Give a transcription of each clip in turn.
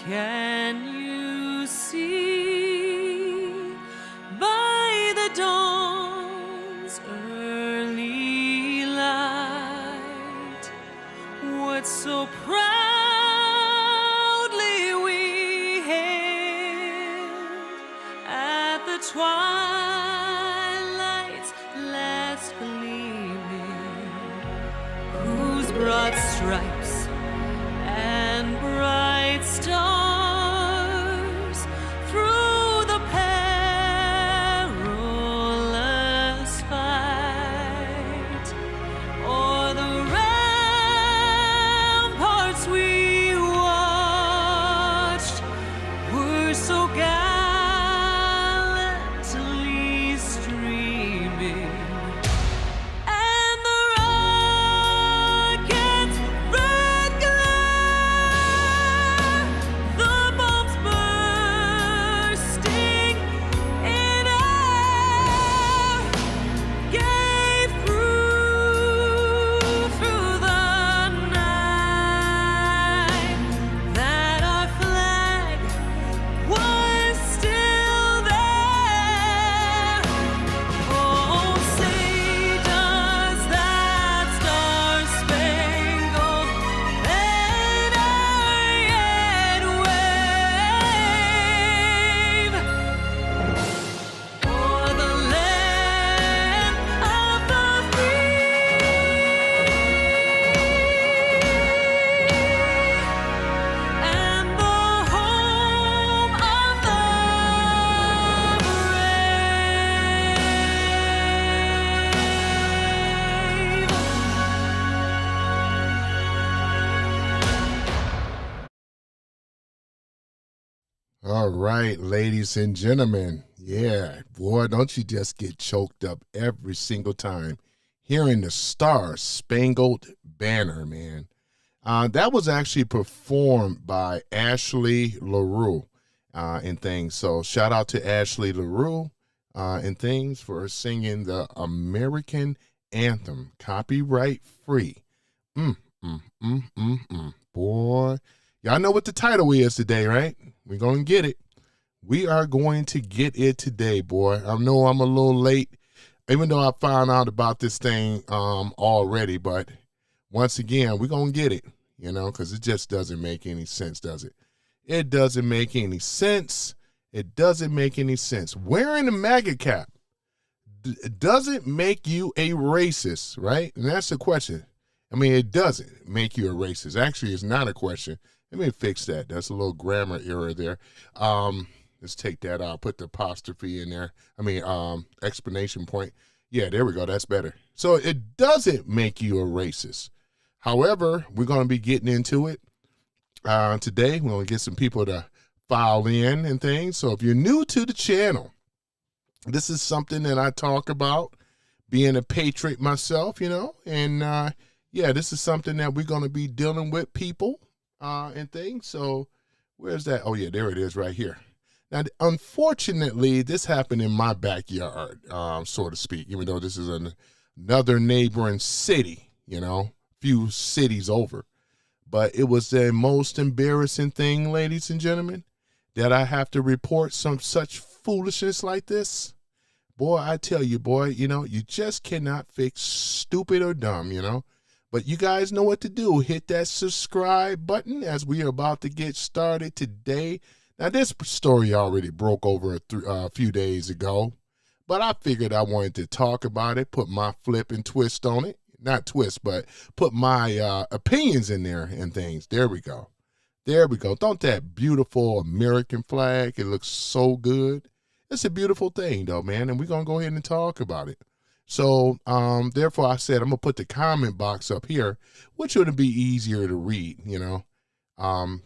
Can you see by the dawn's early light what so proudly we hailed at the twilight's last gleaming, whose broad stripes and bright stars through the perilous fight o'er the ramparts we watched were so gallantly streaming. And the rocket's red glare, the bombs bursting in air, gave proof through the night that our flag was still there. Oh, say does that star-spangled banner yet wave o'er the land of the free and the home of the All right, ladies and gentlemen. Yeah, boy, don't you just get choked up every single time hearing the Star Spangled Banner, man. That was actually performed by Ashley LaRue and things. So shout out to Ashley LaRue and things for singing the American anthem, copyright free. Boy, y'all know what the title is today, right? We're going to get it. We are going to get it today, boy. I know I'm a little late, even though I found out about this thing already. But once again, we're going to get it, you know, because it just doesn't make any sense, does it? It doesn't make any sense. It doesn't make any sense. Wearing a MAGA cap doesn't make you a racist, right? And that's the question. I mean, it doesn't make you a racist. Actually, it's not a question. Let me fix that. That's a little grammar error there. Let's take that out. Put the apostrophe in there. I mean, explanation point. Yeah, there we go. That's better. So it doesn't make you a racist. However, we're going to be getting into it today. We're going to get some people to file in and things. So if you're new to the channel, this is something that I talk about, being a patriot myself, you know. And, yeah, this is something that we're going to be dealing with people and things. So where's that? Oh, yeah, there it is right here. Now, unfortunately, this happened in my backyard, so to speak, even though this is another neighboring city, you know, few cities over. But it was the most embarrassing thing, ladies and gentlemen, that I have to report some such foolishness like this. Boy, I tell you, boy, you know, you just cannot fix stupid or dumb, you know. But you guys know what to do. Hit that subscribe button as we are about to get started today. Now, this story already broke over a few days ago, but I figured I wanted to talk about it, put my flip and twist on it. Not twist, but put my opinions in there and things. There we go. There we go. Don't that beautiful American flag? It looks so good. It's a beautiful thing, though, man, and we're going to go ahead and talk about it. So, therefore, I said I'm going to put the comment box up here, which would be easier to read, you know.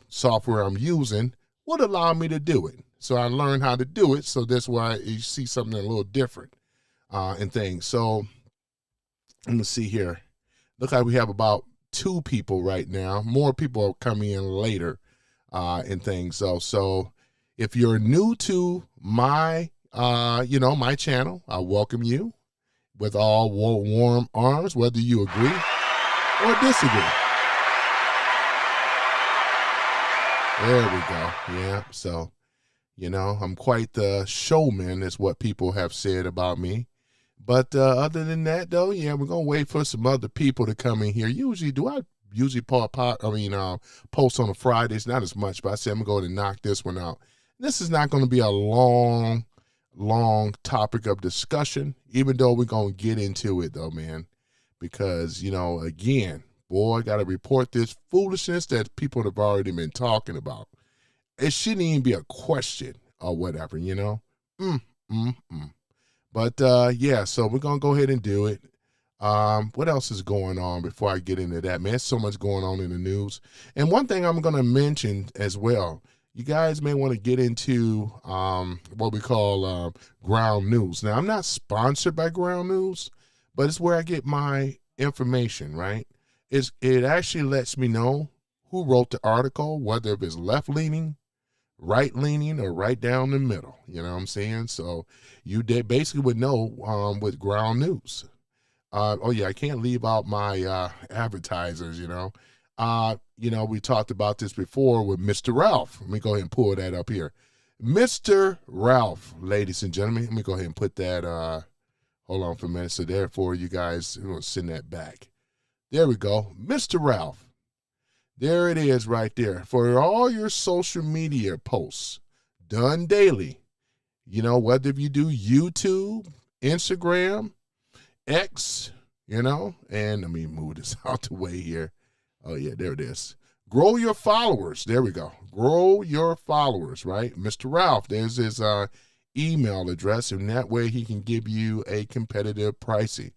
Software I'm using would allow me to do it. So I learned how to do it, so that's why you see something a little different and things. So, let me see here. Look like we have about 2 people right now. More people are coming in later and things. So if you're new to my, my channel, I welcome you with all warm arms, whether you agree or disagree. There we go. Yeah. So, I'm quite the showman, is what people have said about me. But other than that, though, yeah, we're gonna wait for some other people to come in here. I usually post on a Fridays? Not as much, but I said I'm going to knock this one out. This is not going to be a long, long topic of discussion, even though we're going to get into it, though, man, because again, boy, got to report this foolishness that people have already been talking about. It shouldn't even be a question or whatever. Mm, mm, mm. But yeah, so we're gonna go ahead and do it. What else is going on before I get into that, man? There's so much going on in the news. And one thing I'm gonna mention as well, you guys may want to get into what we call ground news. Now, I'm not sponsored by ground news, but it's where I get my information, right? It actually lets me know who wrote the article, whether it's left leaning, right leaning, or right down the middle. You know what I'm saying? So you basically would know with ground news. Oh yeah, I can't leave out my advertisers. We talked about this before with Mr. Ralph. Let me go ahead and pull that up here. Mr. Ralph, ladies and gentlemen. Let me go ahead and put that. Hold on for a minute. So therefore, you guys, I'm gonna send that back. There we go, Mr. Ralph. There it is right there. For all your social media posts done daily, whether you do YouTube, Instagram, X, and let me move this out the way here. Oh, yeah, there it is. Grow your followers. There we go. Grow your followers, right? Mr. Ralph, there's his email address, and that way he can give you a competitive pricing.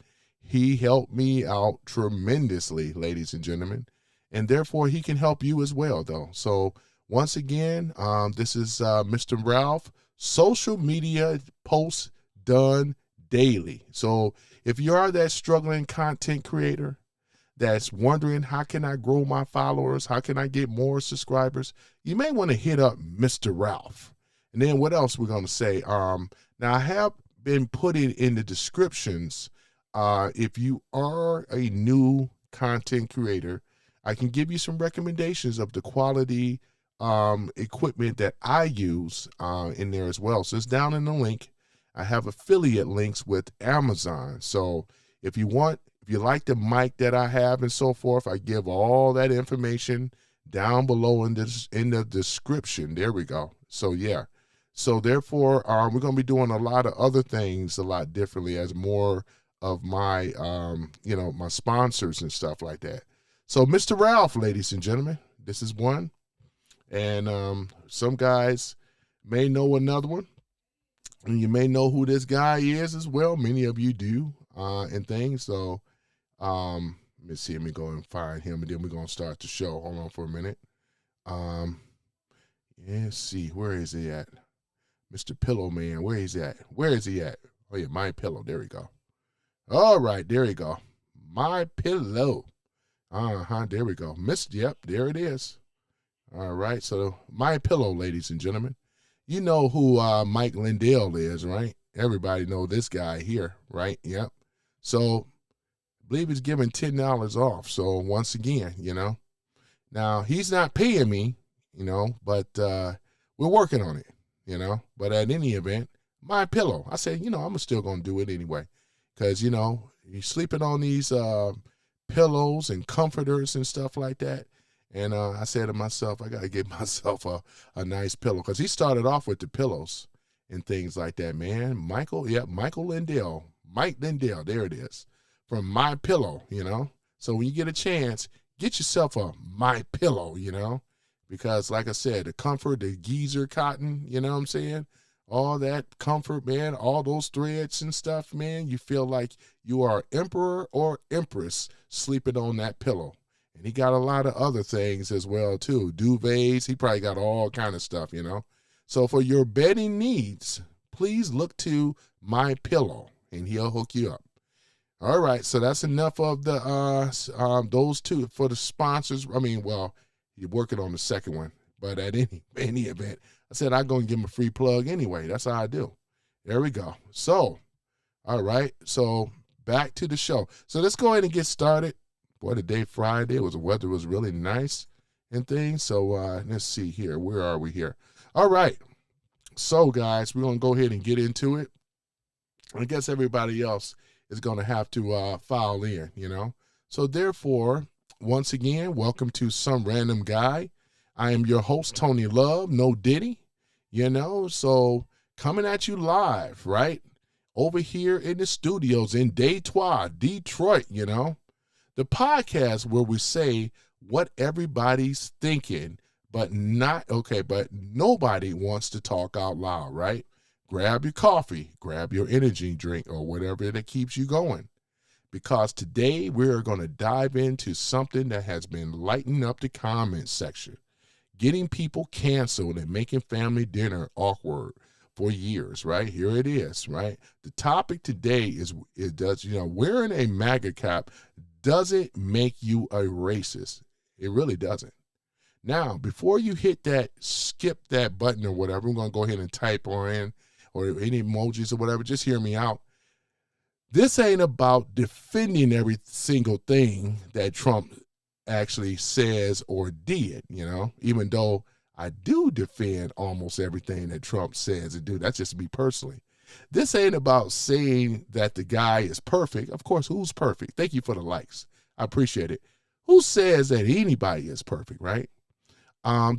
He helped me out tremendously, ladies and gentlemen. And therefore, he can help you as well, though. So once again, this is Mr. Ralph, social media posts done daily. So if you are that struggling content creator that's wondering, how can I grow my followers? How can I get more subscribers? You may want to hit up Mr. Ralph. And then what else we're going to say? Now, I have been putting in the descriptions, if you are a new content creator, I can give you some recommendations of the quality equipment that I use in there as well. So it's down in the link. I have affiliate links with Amazon. So if you like the mic that I have and so forth, I give all that information down below in the description. There we go. So yeah. So therefore, we're going to be doing a lot of other things a lot differently as more of my, my sponsors and stuff like that. So Mr. Ralph, ladies and gentlemen, this is one. And some guys may know another one. And you may know who this guy is as well. Many of you do and things. So let me see. Let me go and find him. And then we're going to start the show. Hold on for a minute. Let's see. Where is he at? Mr. Pillow Man. Where is he at? Where is he at? Oh, yeah, My Pillow. There we go. All right. There we go. My Pillow. There we go. Yep, there it is. All right, so My Pillow, ladies and gentlemen. You know who Mike Lindell is, right? Everybody know this guy here, right? Yep. So I believe he's giving $10 off. So once again, now he's not paying me, but we're working on it, But at any event, My Pillow. I said, I'm still gonna do it anyway, because you're sleeping on these pillows and comforters and stuff like that. And I said to myself, I got to get myself a nice pillow, because he started off with the pillows and things like that, man. Michael Lindell, Mike Lindell, there it is, from My Pillow, So when you get a chance, get yourself a My Pillow, because like I said, the comfort, the geezer cotton, you know what I'm saying? All that comfort, man, all those threads and stuff, man, you feel like you are emperor or empress sleeping on that pillow. And he got a lot of other things as well, too. Duvets, he probably got all kind of stuff, So for your bedding needs, please look to My Pillow, and he'll hook you up. All right, so that's enough of the those two for the sponsors. I mean, well, you're working on the second one, but at any event, I said I'm going to give him a free plug anyway. That's how I do. There we go. So, all right. So back to the show. So let's go ahead and get started. Boy, today, Friday, the weather was really nice and things. So let's see here. Where are we here? All right. So, guys, we're going to go ahead and get into it. I guess everybody else is going to have to file in, you know. So, therefore, once again, welcome to Some Random Guy. I am your host, Tony Love, no Diddy, you know. So, coming at you live, right, over here in the studios in Detroit, you know. The podcast where we say what everybody's thinking, but nobody wants to talk out loud, right? Grab your coffee, grab your energy drink, or whatever that keeps you going. Because today we're going to dive into something that has been lighting up the comment section, getting people canceled and making family dinner awkward for years, right? Here it is, right? The topic today is, wearing a MAGA cap doesn't make you a racist. It really doesn't. Now, before you hit that, skip that button or whatever, I'm going to go ahead and type in or any emojis or whatever. Just hear me out. This ain't about defending every single thing that Trump actually says or did, you know, even though I do defend almost everything that Trump says and do. That's just me personally. This ain't about saying that the guy is perfect. Of course, who's perfect? Thank you for the likes. I appreciate it. Who says that anybody is perfect, right?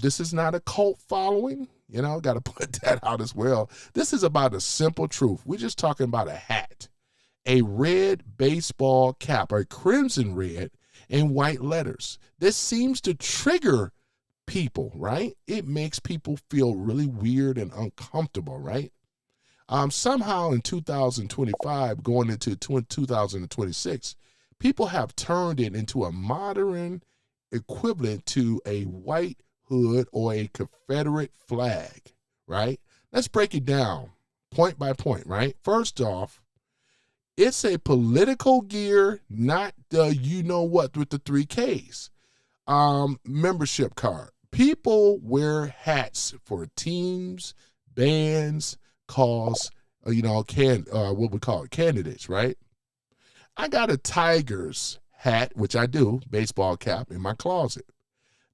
This is not a cult following. You know, got to put that out as well. This is about a simple truth. We're just talking about a hat, a red baseball cap, a crimson red and white letters. This seems to trigger people, right? It makes people feel really weird and uncomfortable, right? Somehow in 2025, going into 2026, people have turned it into a modern equivalent to a white hood or a Confederate flag, right? Let's break it down point by point, right? First off, it's a political gear, not the you know what with the 3 Ks. Membership card. People wear hats for teams, bands, cause, what we call it, candidates, right? I got a Tigers hat, which I do, baseball cap, in my closet.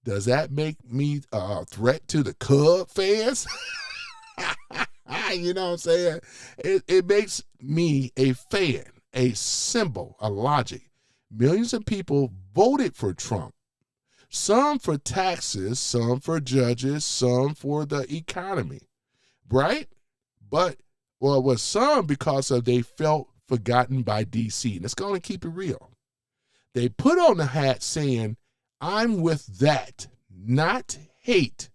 Does that make me a threat to the Cub fans? You know what I'm saying? It makes me a fan, a symbol, a logic. Millions of people voted for Trump. Some for taxes, some for judges, some for the economy, right? But, well, with some because of they felt forgotten by D.C. Let's go and keep it real. They put on the hat saying, I'm with that, not hate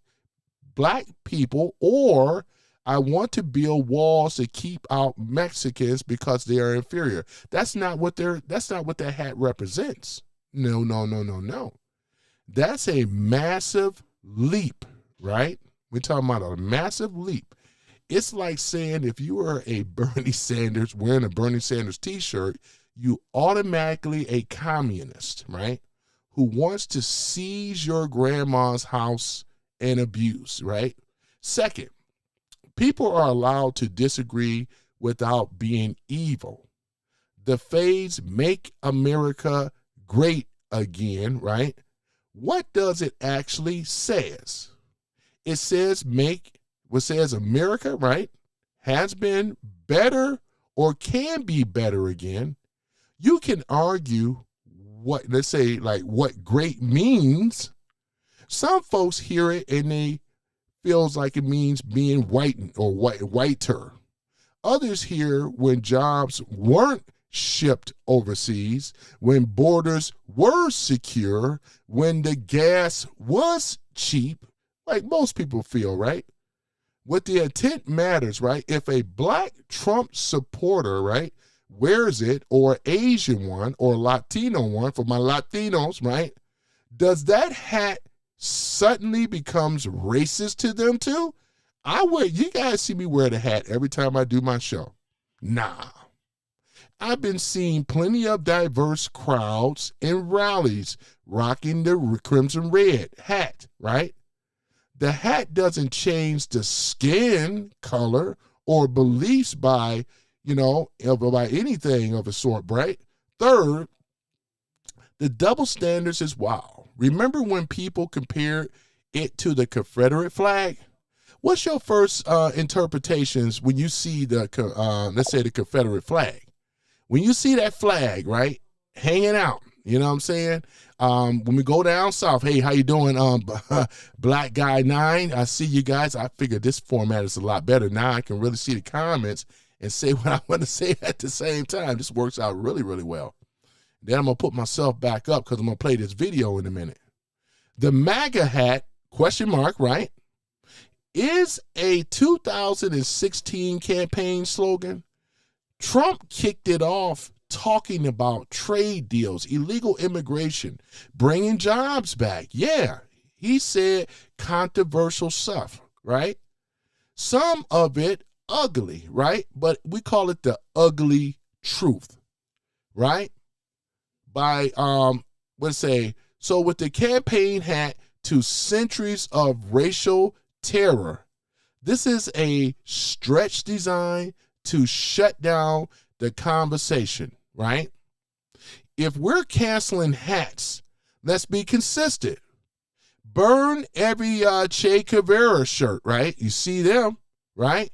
black people, or I want to build walls to keep out Mexicans because they are inferior. That's not what that hat represents. No. That's a massive leap, right? We're talking about a massive leap. It's like saying if you were a Bernie Sanders, wearing a Bernie Sanders t-shirt, you automatically a communist, right? Who wants to seize your grandma's house and abuse, right? Second, people are allowed to disagree without being evil. The phrase "Make America Great Again," right? What does it actually says? It says America, right, has been better or can be better again. You can argue what great means. Some folks hear it and they feels like it means being whitened or whiter. Others hear when jobs weren't shipped overseas, when borders were secure, when the gas was cheap, like most people feel, right? What the intent matters, right? If a black Trump supporter, right, wears it, or Asian one or Latino one, for my Latinos, right, does that hat suddenly becomes racist to them too? You guys see me wear the hat every time I do my show. Nah. I've been seeing plenty of diverse crowds and rallies rocking the crimson red hat, right? The hat doesn't change the skin color or beliefs by anything of a sort, right? Third, the double standards is wild. Remember when people compared it to the Confederate flag? What's your first interpretations when you see the, let's say, the Confederate flag? When you see that flag, right, hanging out, you know what I'm saying? When we go down south, hey, how you doing, Black Guy 9? I see you guys. I figured this format is a lot better. Now I can really see the comments and say what I want to say at the same time. This works out really, really well. Then I'm going to put myself back up because I'm going to play this video in a minute. The MAGA hat, question mark, right, is a 2016 campaign slogan. Trump kicked it off talking about trade deals, illegal immigration, bringing jobs back. Yeah, he said controversial stuff, right? Some of it ugly, right? But we call it the ugly truth, right? By, let's say, so with the campaign hat to centuries of racial terror, this is a stretch design to shut down the conversation, right? If we're canceling hats, let's be consistent. Burn every Che Guevara shirt, right? You see them, right?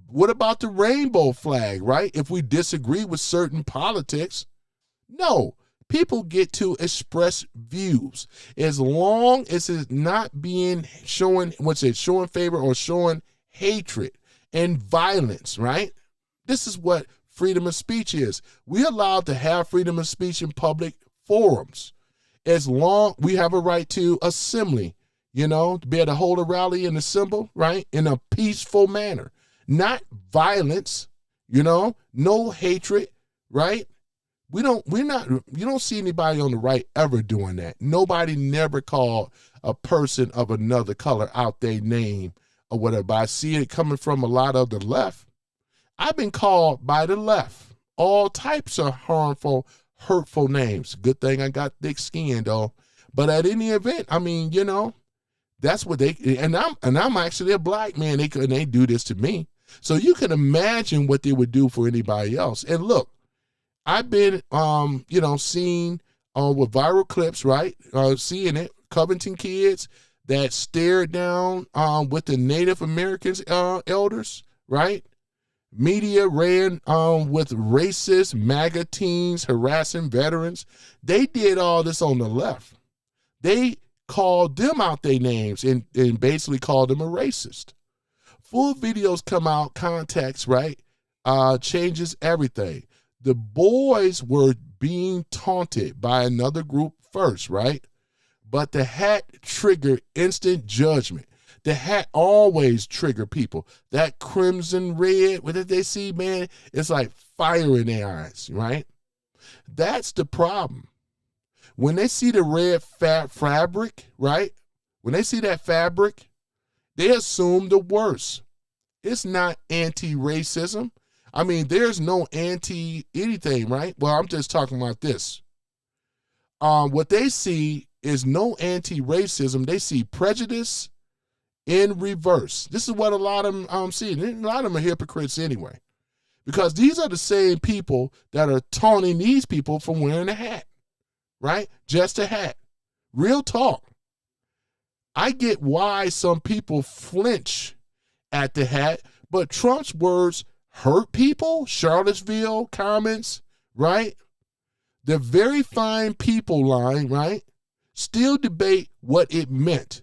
What about the rainbow flag, right? If we disagree with certain politics, no. People get to express views as long as it's not being showing, showing favor or showing hatred and violence, right? This is what freedom of speech is. We're allowed to have freedom of speech in public forums as long we have a right to assembly, you know, to be able to hold a rally and assemble, right, in a peaceful manner, not violence, you know, no hatred, right? You don't see anybody on the right ever doing that. Nobody never called a person of another color out their name or whatever. But I see it coming from a lot of the left. I've been called by the left all types of harmful, hurtful names. Good thing I got thick skin though. But at any event, I mean, you know, that's what they, and I'm actually a black man. They do this to me. So you can imagine what they would do for anybody else. And look, I've been, you know, seen with viral clips, right? Seeing it, Covington kids that stared down with the Native Americans elders, right? Media ran with racist MAGA teens harassing veterans. They did all this on the left. They called them out their names and basically called them a racist. Full videos come out, context, right? Changes everything. The boys were being taunted by another group first, right? But the hat triggered instant judgment. The hat always trigger people. That crimson red, what did they see, man? It's like fire in their eyes, right? That's the problem. When they see the red fabric, right? When they see that fabric, they assume the worst. It's not anti-racism. I mean, there's no anti-anything, right? Well, I'm just talking about this. What they see is no anti-racism. They see prejudice in reverse. This is what a lot of them see. And a lot of them are hypocrites anyway. Because these are the same people that are taunting these people for wearing a hat, right? Just a hat. Real talk. I get why some people flinch at the hat, but Trump's words hurt people. Charlottesville comments, right? The very fine people line, right? Still debate what it meant,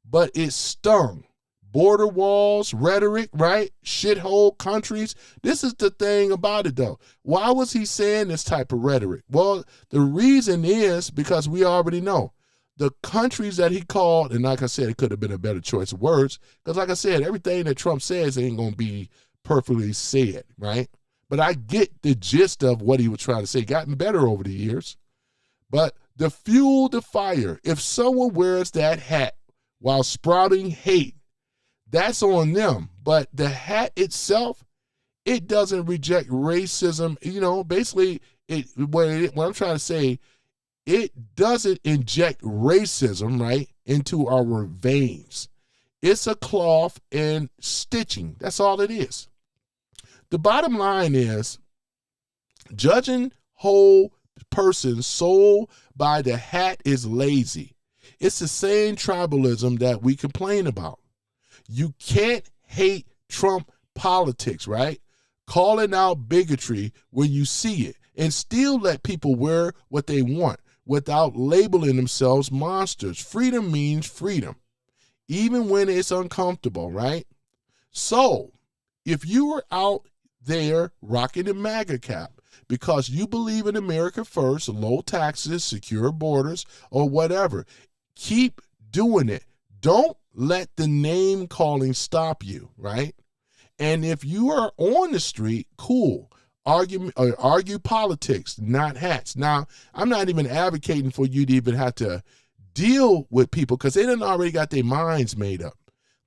but it stung. Border walls, rhetoric, right? Shithole countries. This is the thing about it, though. Why was he saying this type of rhetoric? Well, the reason is because we already know. The countries that he called, and like I said, it could have been a better choice of words, because like I said, everything that Trump says ain't going to be perfectly said, right? But I get the gist of what he was trying to say. Gotten better over the years. But the fuel the fire. If someone wears that hat while sprouting hate, that's on them. But the hat itself, it doesn't reject racism. You know, basically, what I'm trying to say, it doesn't inject racism, right, into our veins. It's a cloth and stitching. That's all it is. The bottom line is, judging whole person's soul by the hat is lazy. It's the same tribalism that we complain about. You can't hate Trump politics, right? Calling out bigotry when you see it and still let people wear what they want without labeling themselves monsters. Freedom means freedom, even when it's uncomfortable, right? So if you were out there rocking the MAGA cap because you believe in America first, low taxes, secure borders, or whatever, keep doing it. Don't let the name calling stop you, right? And if you are on the street, cool. Argue politics, not hats. Now, I'm not even advocating for you to even have to deal with people because they done already got their minds made up.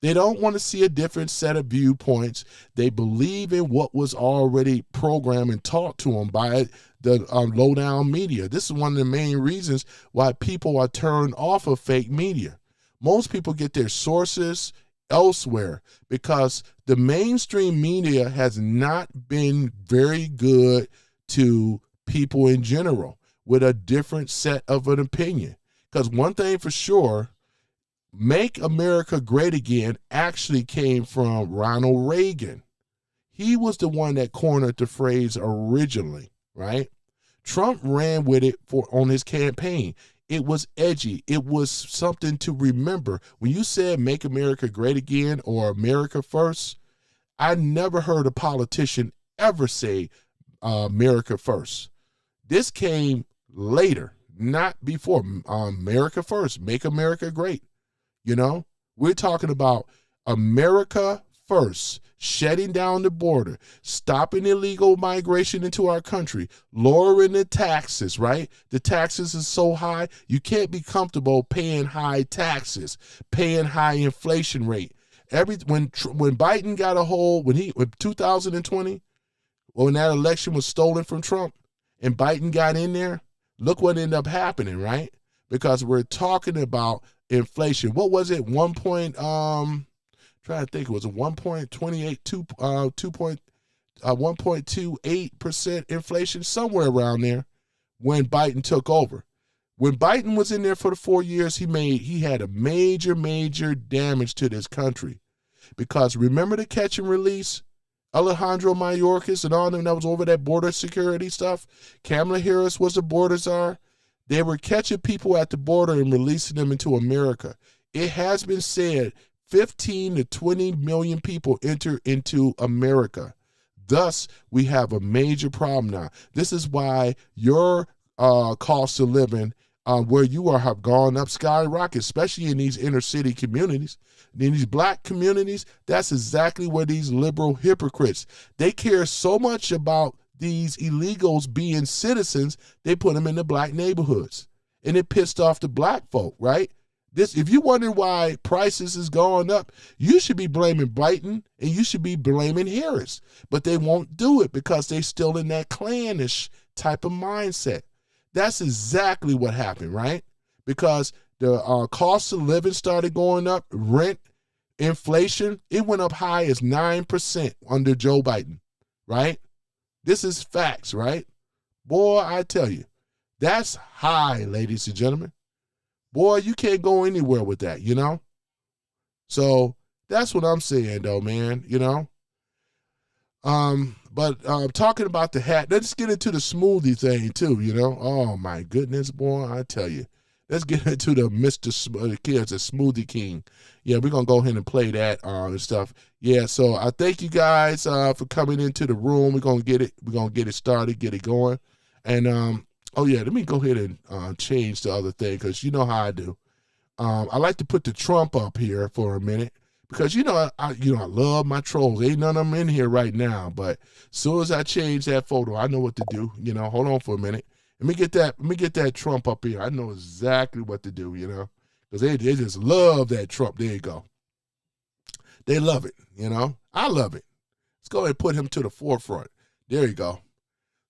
They don't want to see a different set of viewpoints. They believe in what was already programmed and taught to them by the low-down media. This is one of the main reasons why people are turned off of fake media. Most people get their sources elsewhere because the mainstream media has not been very good to people in general with a different set of an opinion. Because one thing for sure, Make America Great Again actually came from Ronald Reagan. He was the one that cornered the phrase originally, right? Trump ran with it on his campaign. It was edgy. It was something to remember. When you said Make America Great Again or America First, I never heard a politician ever say America First. This came later, not before. America First, Make America Great. You know, we're talking about America first, shutting down the border, stopping illegal migration into our country, lowering the taxes, right? The taxes are so high, you can't be comfortable paying high taxes, paying high inflation rate. When Biden got a hold, when 2020, when that election was stolen from Trump and Biden got in there, look what ended up happening, right? Because we're talking about inflation. What was it? Trying to think, it was a 1.28% inflation, somewhere around there when Biden took over. When Biden was in there for the 4 years, he had a major damage to this country. Because remember the catch and release? Alejandro Mayorkas and all them that was over that border security stuff? Kamala Harris was the border czar. They were catching people at the border and releasing them into America. It has been said 15 to 20 million people enter into America. Thus, we have a major problem now. This is why your cost of living where you are have gone up skyrocket, especially in these inner city communities. In these black communities, that's exactly where these liberal hypocrites, they care so much about these illegals being citizens, they put them in the black neighborhoods. And it pissed off the black folk, right? If you wonder why prices is going up, you should be blaming Biden and you should be blaming Harris. But they won't do it because they're still in that clannish type of mindset. That's exactly what happened, right? Because the cost of living started going up, rent, inflation, it went up high as 9% under Joe Biden, right? This is facts, right? Boy, I tell you, that's high, ladies and gentlemen. Boy, you can't go anywhere with that, you know? So that's what I'm saying, though, man, you know? But talking about the hat, let's get into the smoothie thing, too, you know? Oh, my goodness, boy, I tell you. Let's get into the kids, the Smoothie King. Yeah, we're going to go ahead and play that and stuff. Yeah, so I thank you guys for coming into the room. We're going to get it. We're going to get it started, get it going. And, oh, yeah, let me go ahead and change the other thing because you know how I do. I like to put the Trump up here for a minute because, I love my trolls. Ain't none of them in here right now. But as soon as I change that photo, I know what to do. Hold on for a minute. Let me get that Trump up here. I know exactly what to do, because they just love that Trump. There you go. They love it, I love it. Let's go ahead and put him to the forefront. There you go.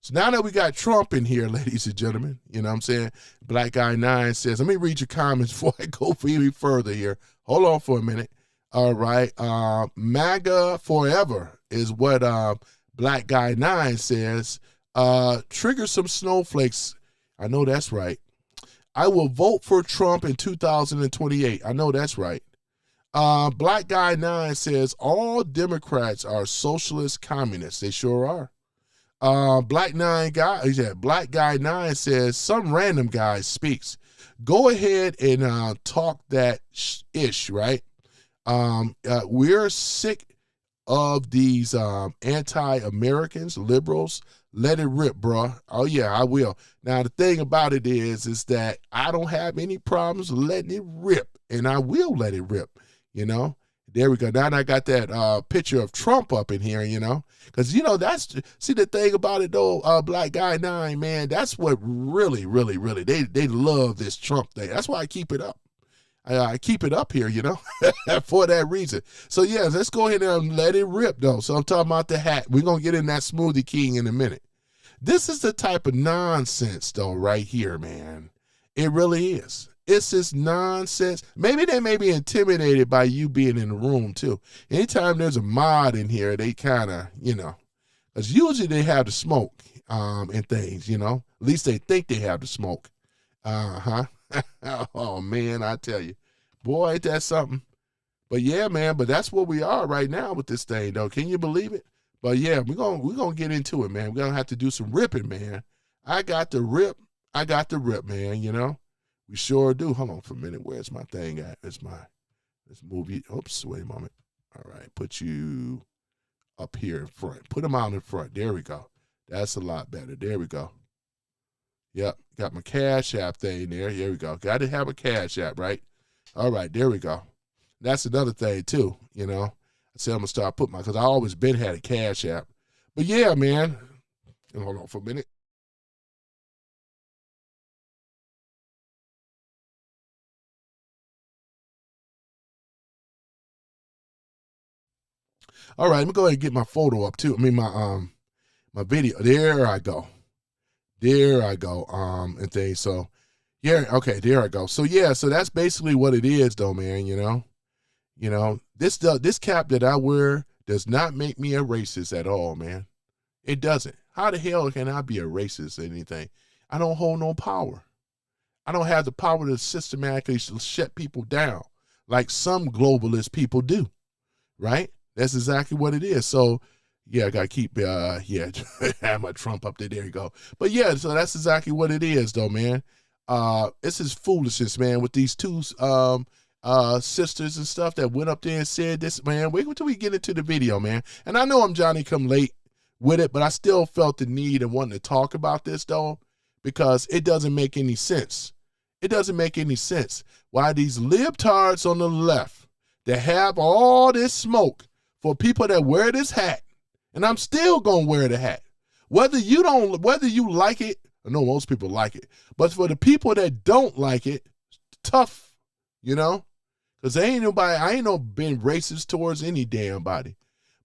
So now that we got Trump in here, ladies and gentlemen, you know what I'm saying? Black Guy 9 says, let me read your comments before I go any further here. Hold on for a minute. All right. MAGA forever is what Black Guy 9 says. Trigger some snowflakes. I know that's right. I will vote for Trump in 2028. I know that's right. Black Guy 9 says all Democrats are socialist communists. They sure are. Black Guy 9 says some random guy speaks. Go ahead and talk that ish, right? We're sick of these anti-Americans, liberals. Let it rip, bro. Oh yeah, I will. Now the thing about it is that I don't have any problems letting it rip, and I will let it rip. You know, there we go. Now I got that picture of Trump up in here. You know, because see the thing about it though, Black Guy 9, man. That's what really they love this Trump thing. That's why I keep it up. I keep it up here, you know, for that reason. So, yeah, let's go ahead and let it rip, though. So I'm talking about the hat. We're going to get in that Smoothie King in a minute. This is the type of nonsense, though, right here, man. It really is. It's this nonsense. Maybe they may be intimidated by you being in the room, too. Anytime there's a mod in here, they kind of, you know, because usually they have the smoke and things, you know. At least they think they have the smoke. Oh man, I tell you, boy, ain't that something? But yeah, man, but that's where we are right now with this thing, though. Can you believe it? But yeah, we're gonna get into it, man. We're gonna have to do some ripping, man. I got the rip, man. You know, we sure do. Hold on for a minute. Where's my thing at? Let's move you. Oops, wait a moment. All right, put you up here in front. Put them out in front. There we go. That's a lot better. There we go. Yep, got my Cash App thing there. Here we go. Got to have a Cash App, right? All right, there we go. That's another thing, too, you know. I said I'm going to start putting because I always been had a Cash App. But, yeah, man. Hold on for a minute. All right, let me go ahead and get my photo up, too. I mean, my video. There I go. And things. So, yeah, okay, there I go. So, yeah, so that's basically what it is, though, man, you know. You know, this cap that I wear does not make me a racist at all, man. It doesn't. How the hell can I be a racist or anything? I don't hold no power. I don't have the power to systematically shut people down like some globalist people do, right? That's exactly what it is. So, yeah, I got to keep, have my Trump up there. There you go. But, yeah, so that's exactly what it is, though, man. This is foolishness, man, with these two sisters and stuff that went up there and said this, man. Wait until we get into the video, man. And I know I'm Johnny come late with it, but I still felt the need and wanted to talk about this, though, because it doesn't make any sense. It doesn't make any sense why these libtards on the left that have all this smoke for people that wear this hat, and I'm still going to wear the hat. Whether you like it, I know most people like it, but for the people that don't like it, tough, you know, because I ain't been racist towards any damn body,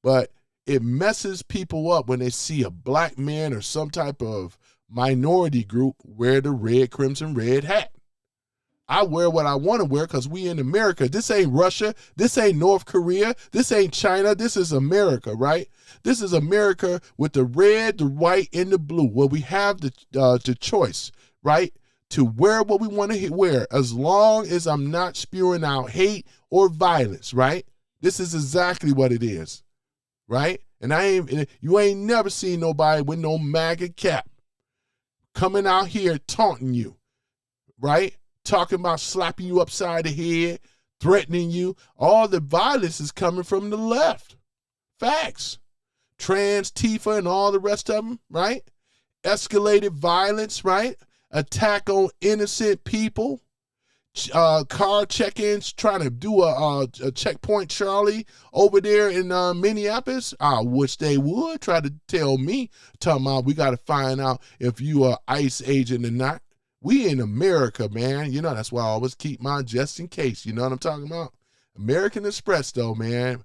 but it messes people up when they see a black man or some type of minority group wear the red, crimson, red hat. I wear what I want to wear because we in America. This ain't Russia. This ain't North Korea. This ain't China. This is America, right? This is America with the red, the white, and the blue, where we have the choice, right, to wear what we want to wear as long as I'm not spewing out hate or violence, right? This is exactly what it is, right? And you ain't never seen nobody with no MAGA cap coming out here taunting you, right? Talking about slapping you upside the head, threatening you. All the violence is coming from the left. Facts. Trans, Tifa, and all the rest of them, right? Escalated violence, right? Attack on innocent people. Car check-ins, trying to do a checkpoint Charlie over there in Minneapolis. I wish they would try to tell me, talking about we got to find out if you are ICE agent or not. We in America, man. You know, that's why I always keep mine just in case. You know what I'm talking about? American Express, though, man.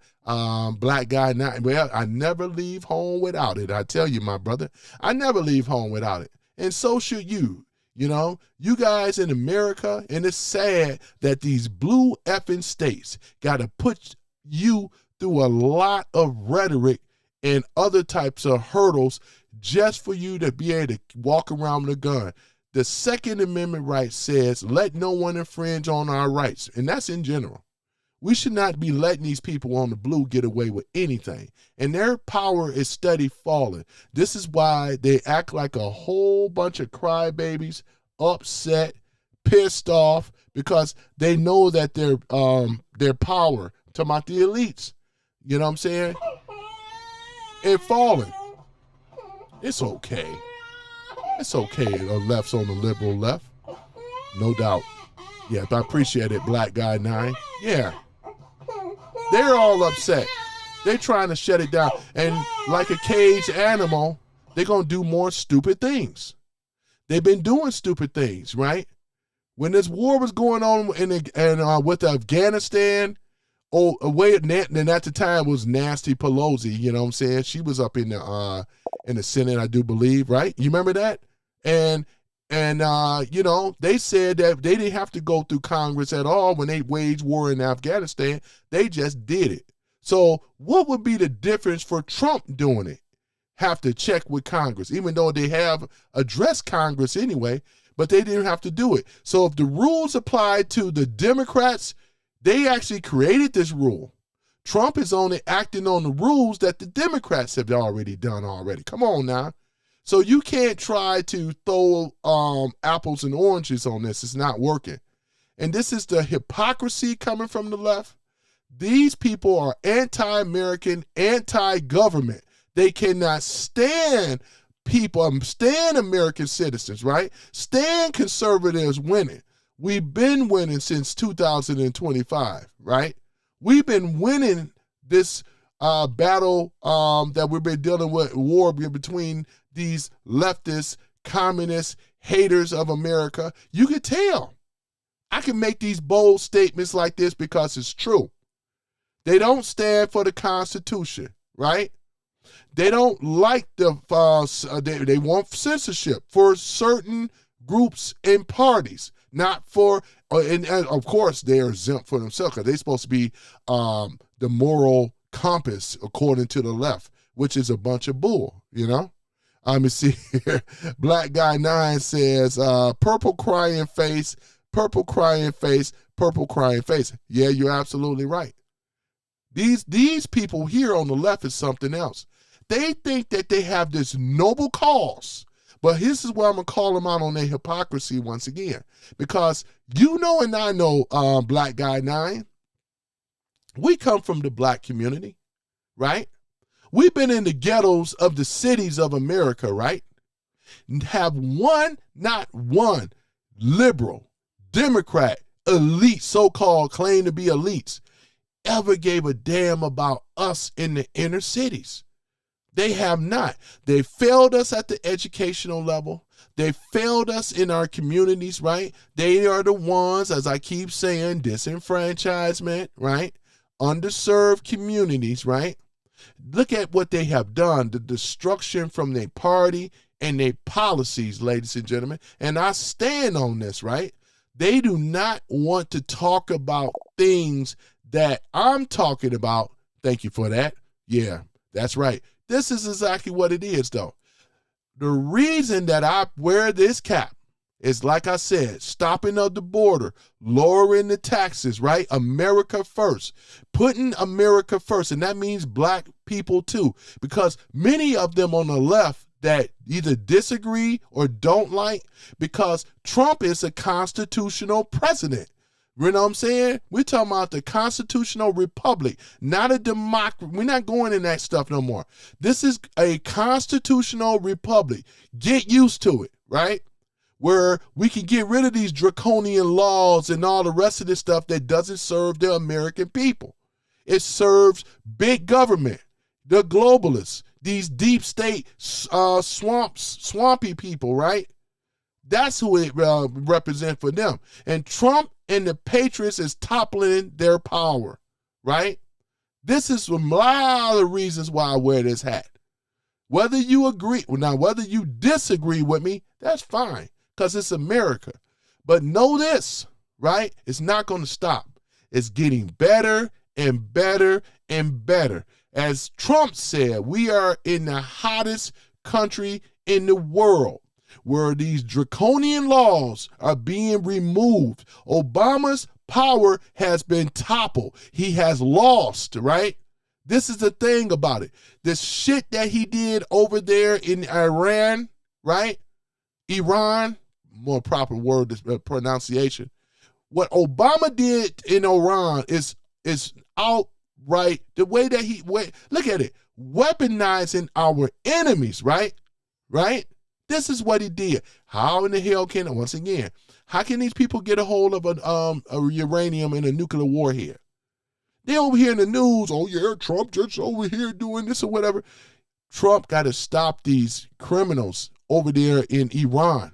Black Guy 9. Well, I never leave home without it. I tell you, my brother, I never leave home without it. And so should you. You know, you guys in America, and it's sad that these blue effing states got to put you through a lot of rhetoric and other types of hurdles just for you to be able to walk around with a gun. The Second Amendment right says, let no one infringe on our rights. And that's in general. We should not be letting these people on the blue get away with anything. And their power is steady falling. This is why they act like a whole bunch of crybabies, upset, pissed off, because they know that their power, talking about the elites, you know what I'm saying, it falling. It's okay. It's okay. The left's on the liberal left. No doubt. Yeah, I appreciate it, Black Guy 9. Yeah. They're all upset. They're trying to shut it down. And like a caged animal, they're going to do more stupid things. They've been doing stupid things, right? When this war was going on with Afghanistan, and at the time was Nancy Pelosi, you know what I'm saying? She was up in the Senate, I do believe, right? You remember that? And you know, they said that they didn't have to go through Congress at all when they waged war in Afghanistan. They just did it. So what would be the difference for Trump doing it? Have to check with Congress, even though they have addressed Congress anyway, but they didn't have to do it. So if the rules apply to the Democrats, they actually created this rule. Trump is only acting on the rules that the Democrats have already done already. Come on now. So you can't try to throw apples and oranges on this. It's not working. And this is the hypocrisy coming from the left. These people are anti-American, anti-government. They cannot stand people, stand American citizens, right? Stand conservatives winning. We've been winning since 2025, right? We've been winning this battle that we've been dealing with, war between these leftist, communist haters of America. You can tell. I can make these bold statements like this because it's true. They don't stand for the Constitution, right? They don't like they want censorship for certain groups and parties, not for, and of course they are exempt for themselves because they're supposed to be the moral compass according to the left, which is a bunch of bull, you know? Let me see here. Black Guy 9 says, purple crying face, purple crying face, purple crying face. Yeah, you're absolutely right. These people here on the left is something else. They think that they have this noble cause, but this is where I'm going to call them out on their hypocrisy once again. Because you know and I know, Black Guy 9, we come from the black community, right? We've been in the ghettos of the cities of America, right? Have not one liberal, Democrat, elite, so-called claim to be elites, ever gave a damn about us in the inner cities. They have not. They failed us at the educational level. They failed us in our communities, right? They are the ones, as I keep saying, disenfranchisement, right? Underserved communities, right? Look at what they have done, the destruction from their party and their policies, ladies and gentlemen. And I stand on this, right? They do not want to talk about things that I'm talking about. Thank you for that. Yeah, that's right. This is exactly what it is, though. The reason that I wear this cap is, like I said, stopping of the border, lowering the taxes, right? America first, putting America first. And that means black people too, because many of them on the left that either disagree or don't like, because Trump is a constitutional president. You know what I'm saying? We're talking about the constitutional republic, not a democracy. We're not going in that stuff no more. This is a constitutional republic. Get used to it, right? Where we can get rid of these draconian laws and all the rest of this stuff that doesn't serve the American people. It serves big government, the globalists, these deep state swampy people, right? That's who it represents for them. And Trump and the Patriots is toppling their power, right? This is a lot of reasons why I wear this hat. Whether you agree, now whether you disagree with me, that's fine, because it's America. But know this, right? It's not going to stop. It's getting better and better and better. As Trump said, we are in the hottest country in the world. where these draconian laws are being removed. Obama's power has been toppled. He has lost, right? This is the thing about it. This shit that he did over there in Iran, right? Iran, more proper word pronunciation. What Obama did in Iran is outright the way that look at it, weaponizing our enemies, right? Right? This is what he did. How in the hell can, once again, how can these people get a hold of a uranium and a nuclear warhead? They over here in the news, oh yeah, Trump just over here doing this or whatever. Trump got to stop these criminals over there in Iran.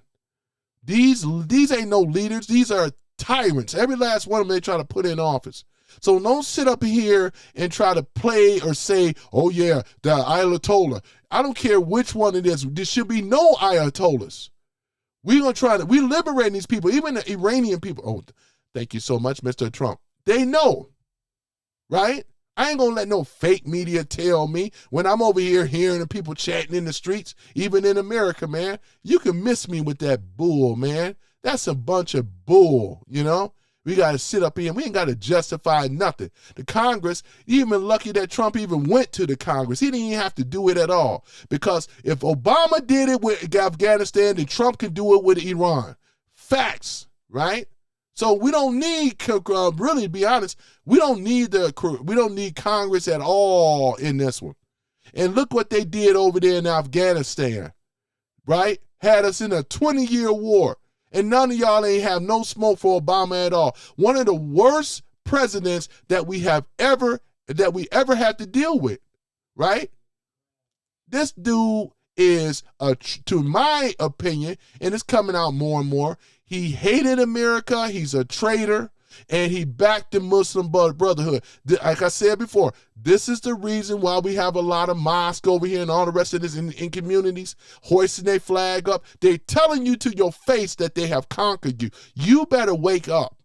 These ain't no leaders. These are tyrants. Every last one of them they try to put in office. So don't sit up here and try to play or say, oh yeah, the Ayatollah. I don't care which one it is. There should be no Ayatollahs. We're going to try to, we liberating these people, even the Iranian people. Oh, thank you so much, Mr. Trump. They know, right? I ain't going to let no fake media tell me when I'm over here hearing the people chatting in the streets, even in America, man. You can miss me with that bull, man. That's a bunch of bull, you know? We got to sit up here and we ain't got to justify nothing. The Congress, even lucky that Trump even went to the Congress. He didn't even have to do it at all. Because if Obama did it with Afghanistan, then Trump can do it with Iran. Facts, right? So we don't need, really to be honest, we don't need Congress at all in this one. And look what they did over there in Afghanistan, right? Had us in a 20-year war. And none of y'all ain't have no smoke for Obama at all. One of the worst presidents that we ever had to deal with, right? This dude is, to my opinion, and it's coming out more and more, he hated America, he's a traitor, and he backed the Muslim Brotherhood. Like I said before, this is the reason why we have a lot of mosques over here and all the rest of this in communities, hoisting their flag up. They're telling you to your face that they have conquered you. You better wake up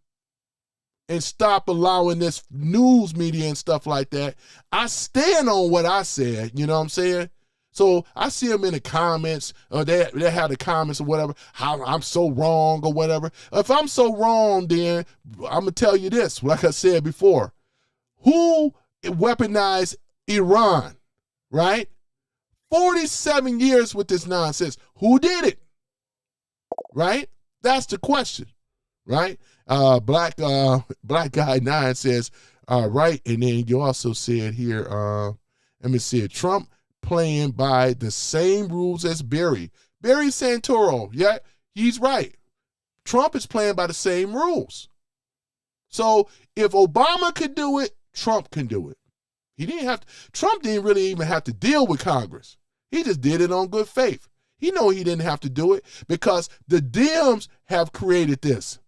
and stop allowing this news media and stuff like that. I stand on what I said, you know what I'm saying? So I see them in the comments, or they have the comments or whatever, how I'm so wrong or whatever. If I'm so wrong, then I'm going to tell you this, like I said before. Who weaponized Iran, right? 47 years with this nonsense. Who did it? Right? That's the question, right? Black Guy 9 says, right, and then you also said here, let me see it, Trump playing by the same rules as Barry Santoro. Yeah, he's right. Trump is playing by the same rules. So if Obama could do it, Trump can do it. Trump didn't really even have to deal with Congress. He just did it on good faith. He know he didn't have to do it because the Dems have created this.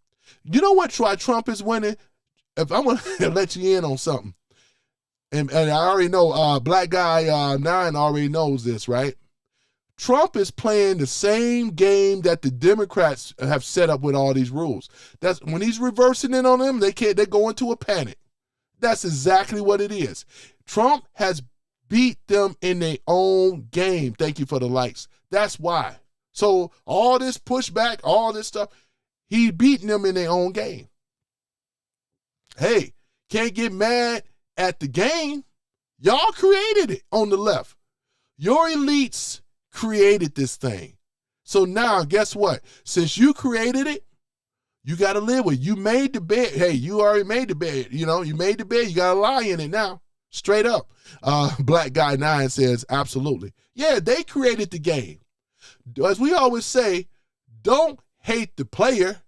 You know what? Why Trump is winning? If I'm going to let you in on something. And I already know, Black Guy 9 already knows this, right? Trump is playing the same game that the Democrats have set up with all these rules. That's when he's reversing it on them, they go into a panic. That's exactly what it is. Trump has beat them in their own game. Thank you for the likes. That's why. So all this pushback, all this stuff, he beating them in their own game. Hey, can't get mad at the game. Y'all created it on the left. Your elites created this thing. So now, guess what? Since you created it, you got to live with it. You made the bed. Hey, you already made the bed. You know, you made the bed. You got to lie in it now. Straight up. Black Guy 9 says, absolutely. Yeah, they created the game. As we always say, don't hate the player,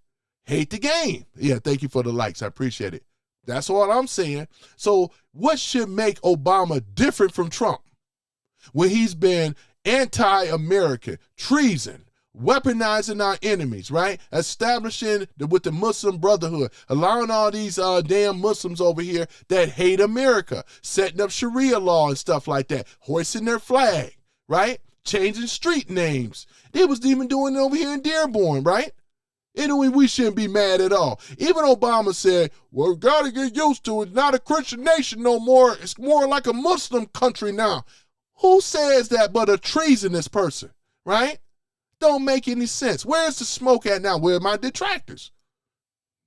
hate the game. Yeah, thank you for the likes. I appreciate it. That's all I'm saying. So what should make Obama different from Trump when he's been anti-American, treason, weaponizing our enemies, right? Establishing with the Muslim Brotherhood, allowing all these damn Muslims over here that hate America, setting up Sharia law and stuff like that, hoisting their flag, right? Changing street names. They was even doing it over here in Dearborn, right? Anyway, we shouldn't be mad at all. Even Obama said, well, we got to get used to it. It's not a Christian nation no more. It's more like a Muslim country now. Who says that but a treasonous person, right? Don't make any sense. Where's the smoke at now? Where are my detractors?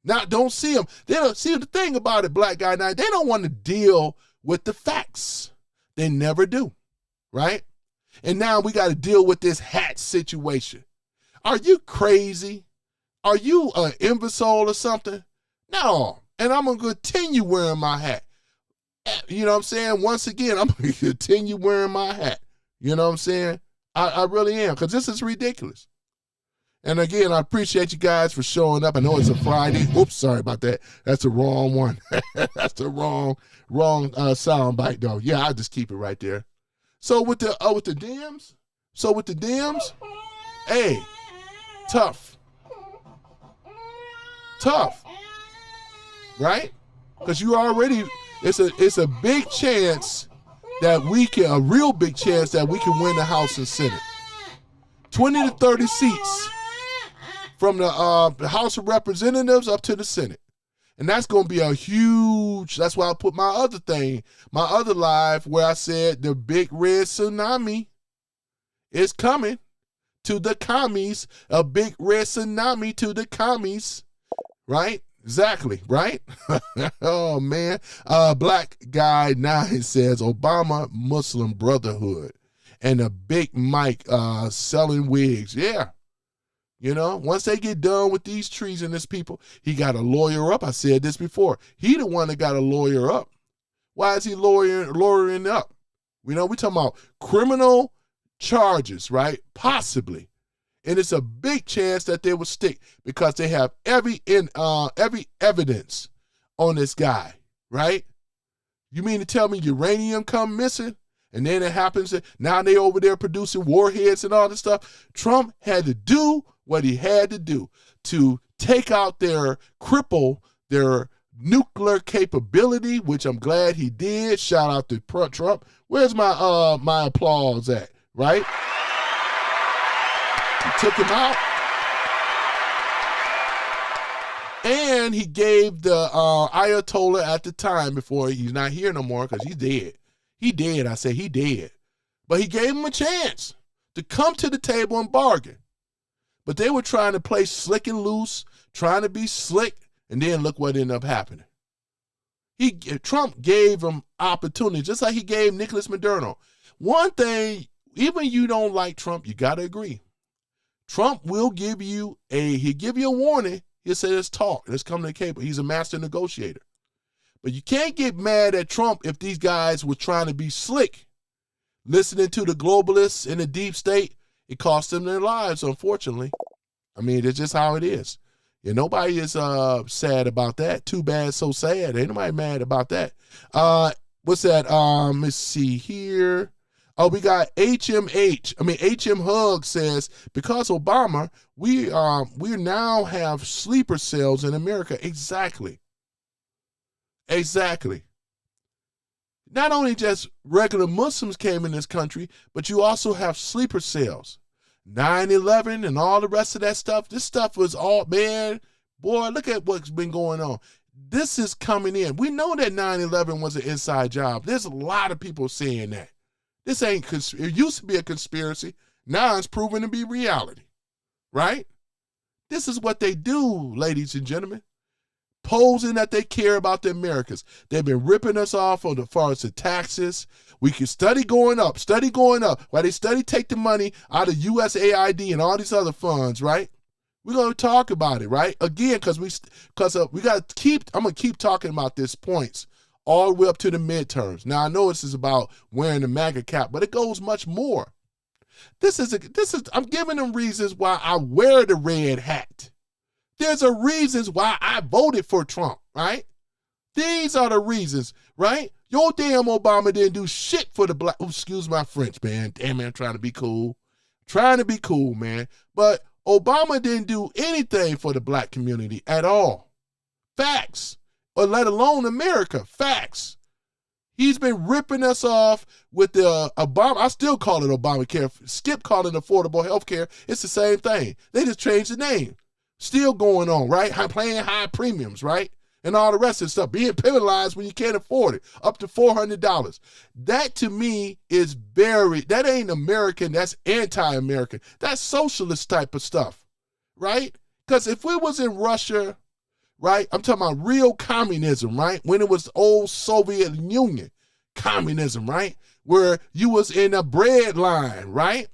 Now, don't see them. They don't see the thing about it, Black Guy Night. They don't want to deal with the facts. They never do, right? And now we got to deal with this hat situation. Are you crazy? Are you an imbecile or something? No. And I'm going to continue wearing my hat. You know what I'm saying? Once again, I'm going to continue wearing my hat. You know what I'm saying? I really am, because this is ridiculous. And again, I appreciate you guys for showing up. I know it's a Friday. Oops, sorry about that. That's the wrong one. That's the wrong sound bite, though. Yeah, I'll just keep it right there. So with the Dems, hey, tough, right? Because you already, it's a big chance that a real big chance that we can win the House and Senate. 20 to 30 seats from the House of Representatives up to the Senate. And that's going to be a huge, that's why I put my other live where I said the big red tsunami is coming to the commies, a big red tsunami to the commies, right? Exactly, right? Oh, man. Black Guy 9 says Obama Muslim Brotherhood and a big Mike selling wigs. Yeah. You know, once they get done with these treasonous people, he got a lawyer up. I said this before. He the one that got a lawyer up. Why is he lawyering up? You know, we talking about criminal charges, right? Possibly. And it's a big chance that they will stick because they have every evidence on this guy, right? You mean to tell me uranium come missing? And then it happens that now they over there producing warheads and all this stuff. Trump had to do what he had to do to take out cripple their nuclear capability, which I'm glad he did. Shout out to Trump. Where's my applause at, right? He took him out. And he gave the Ayatollah at the time, before he's not here no more because he's dead. He dead, I say he dead. But he gave him a chance to come to the table and bargain. But they were trying to play slick and loose, trying to be slick, and then look what ended up happening. Trump gave him opportunity, just like he gave Nicolas Maduro. One thing, even you don't like Trump, you got to agree. Trump will give you a warning. He'll say, let's talk. Let's come to the table. He's a master negotiator. But you can't get mad at Trump if these guys were trying to be slick. Listening to the globalists in the deep state, it cost them their lives, unfortunately. I mean, it's just how it is. Yeah, nobody is sad about that. Too bad, so sad. Ain't nobody mad about that. What's that? Let's see here. Oh, we got HM Hug says, because Obama, we now have sleeper cells in America. Exactly. Not only just regular Muslims came in this country, but you also have sleeper cells. 9/11 and all the rest of that stuff. This stuff was all, man, boy, look at what's been going on. This is coming in. We know that 9/11 was an inside job. There's a lot of people saying that. This ain't, it used to be a conspiracy. Now it's proven to be reality, right? This is what they do, ladies and gentlemen. Posing that they care about the Americans. They've been ripping us off as far as the taxes. We can study going up. While they take the money out of USAID and all these other funds, right? We're going to talk about it, right? Again, because we got to keep, I'm going to keep talking about these points all the way up to the midterms. Now, I know this is about wearing the MAGA cap, but it goes much more. I'm giving them reasons why I wear the red hat. There's a reasons why I voted for Trump, right? These are the reasons, right? Your damn Obama didn't do shit for the black, excuse my French, man. Damn, man, I'm trying to be cool. Man. But Obama didn't do anything for the black community at all. Facts. Or let alone America. Facts. He's been ripping us off with the Obama. I still call it Obamacare. Skip called it affordable health care. It's the same thing. They just changed the name. Still going on, right? Paying high premiums, right? and all the rest of the stuff, being penalized when you can't afford it, up to $400. That to me is that ain't American, that's anti-American. That's socialist type of stuff, right? Because if we was in Russia, right, I'm talking about real communism, right? When it was old Soviet Union communism, right? Where you was in a bread line, right?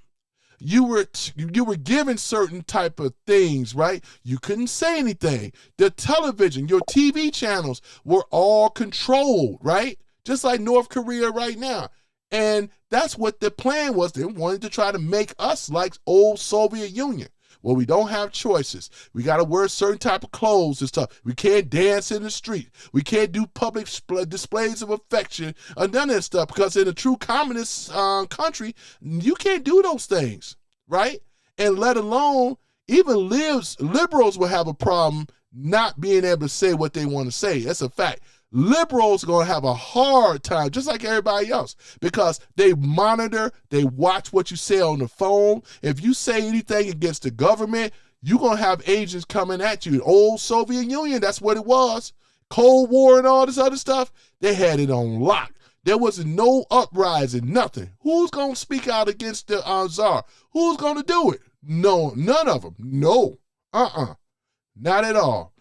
You were given certain type of things, right? You couldn't say anything. The television, your TV channels were all controlled, right? Just like North Korea right now. And that's what the plan was. They wanted to try to make us like old Soviet Union. Well, we don't have choices. We got to wear certain type of clothes and stuff. We can't dance in the street. We can't do public displays of affection or none of that stuff, because in a true communist country, you can't do those things, right? And let alone, even liberals will have a problem not being able to say what they want to say. That's a fact. Liberals are going to have a hard time, just like everybody else, because they monitor, they watch what you say on the phone. If you say anything against the government, you're going to have agents coming at you. Old Soviet Union, that's what it was. Cold War and all this other stuff, they had it on lock. There was no uprising, nothing. Who's going to speak out against the Tsar? Who's going to do it? No, none of them. No. Not at all.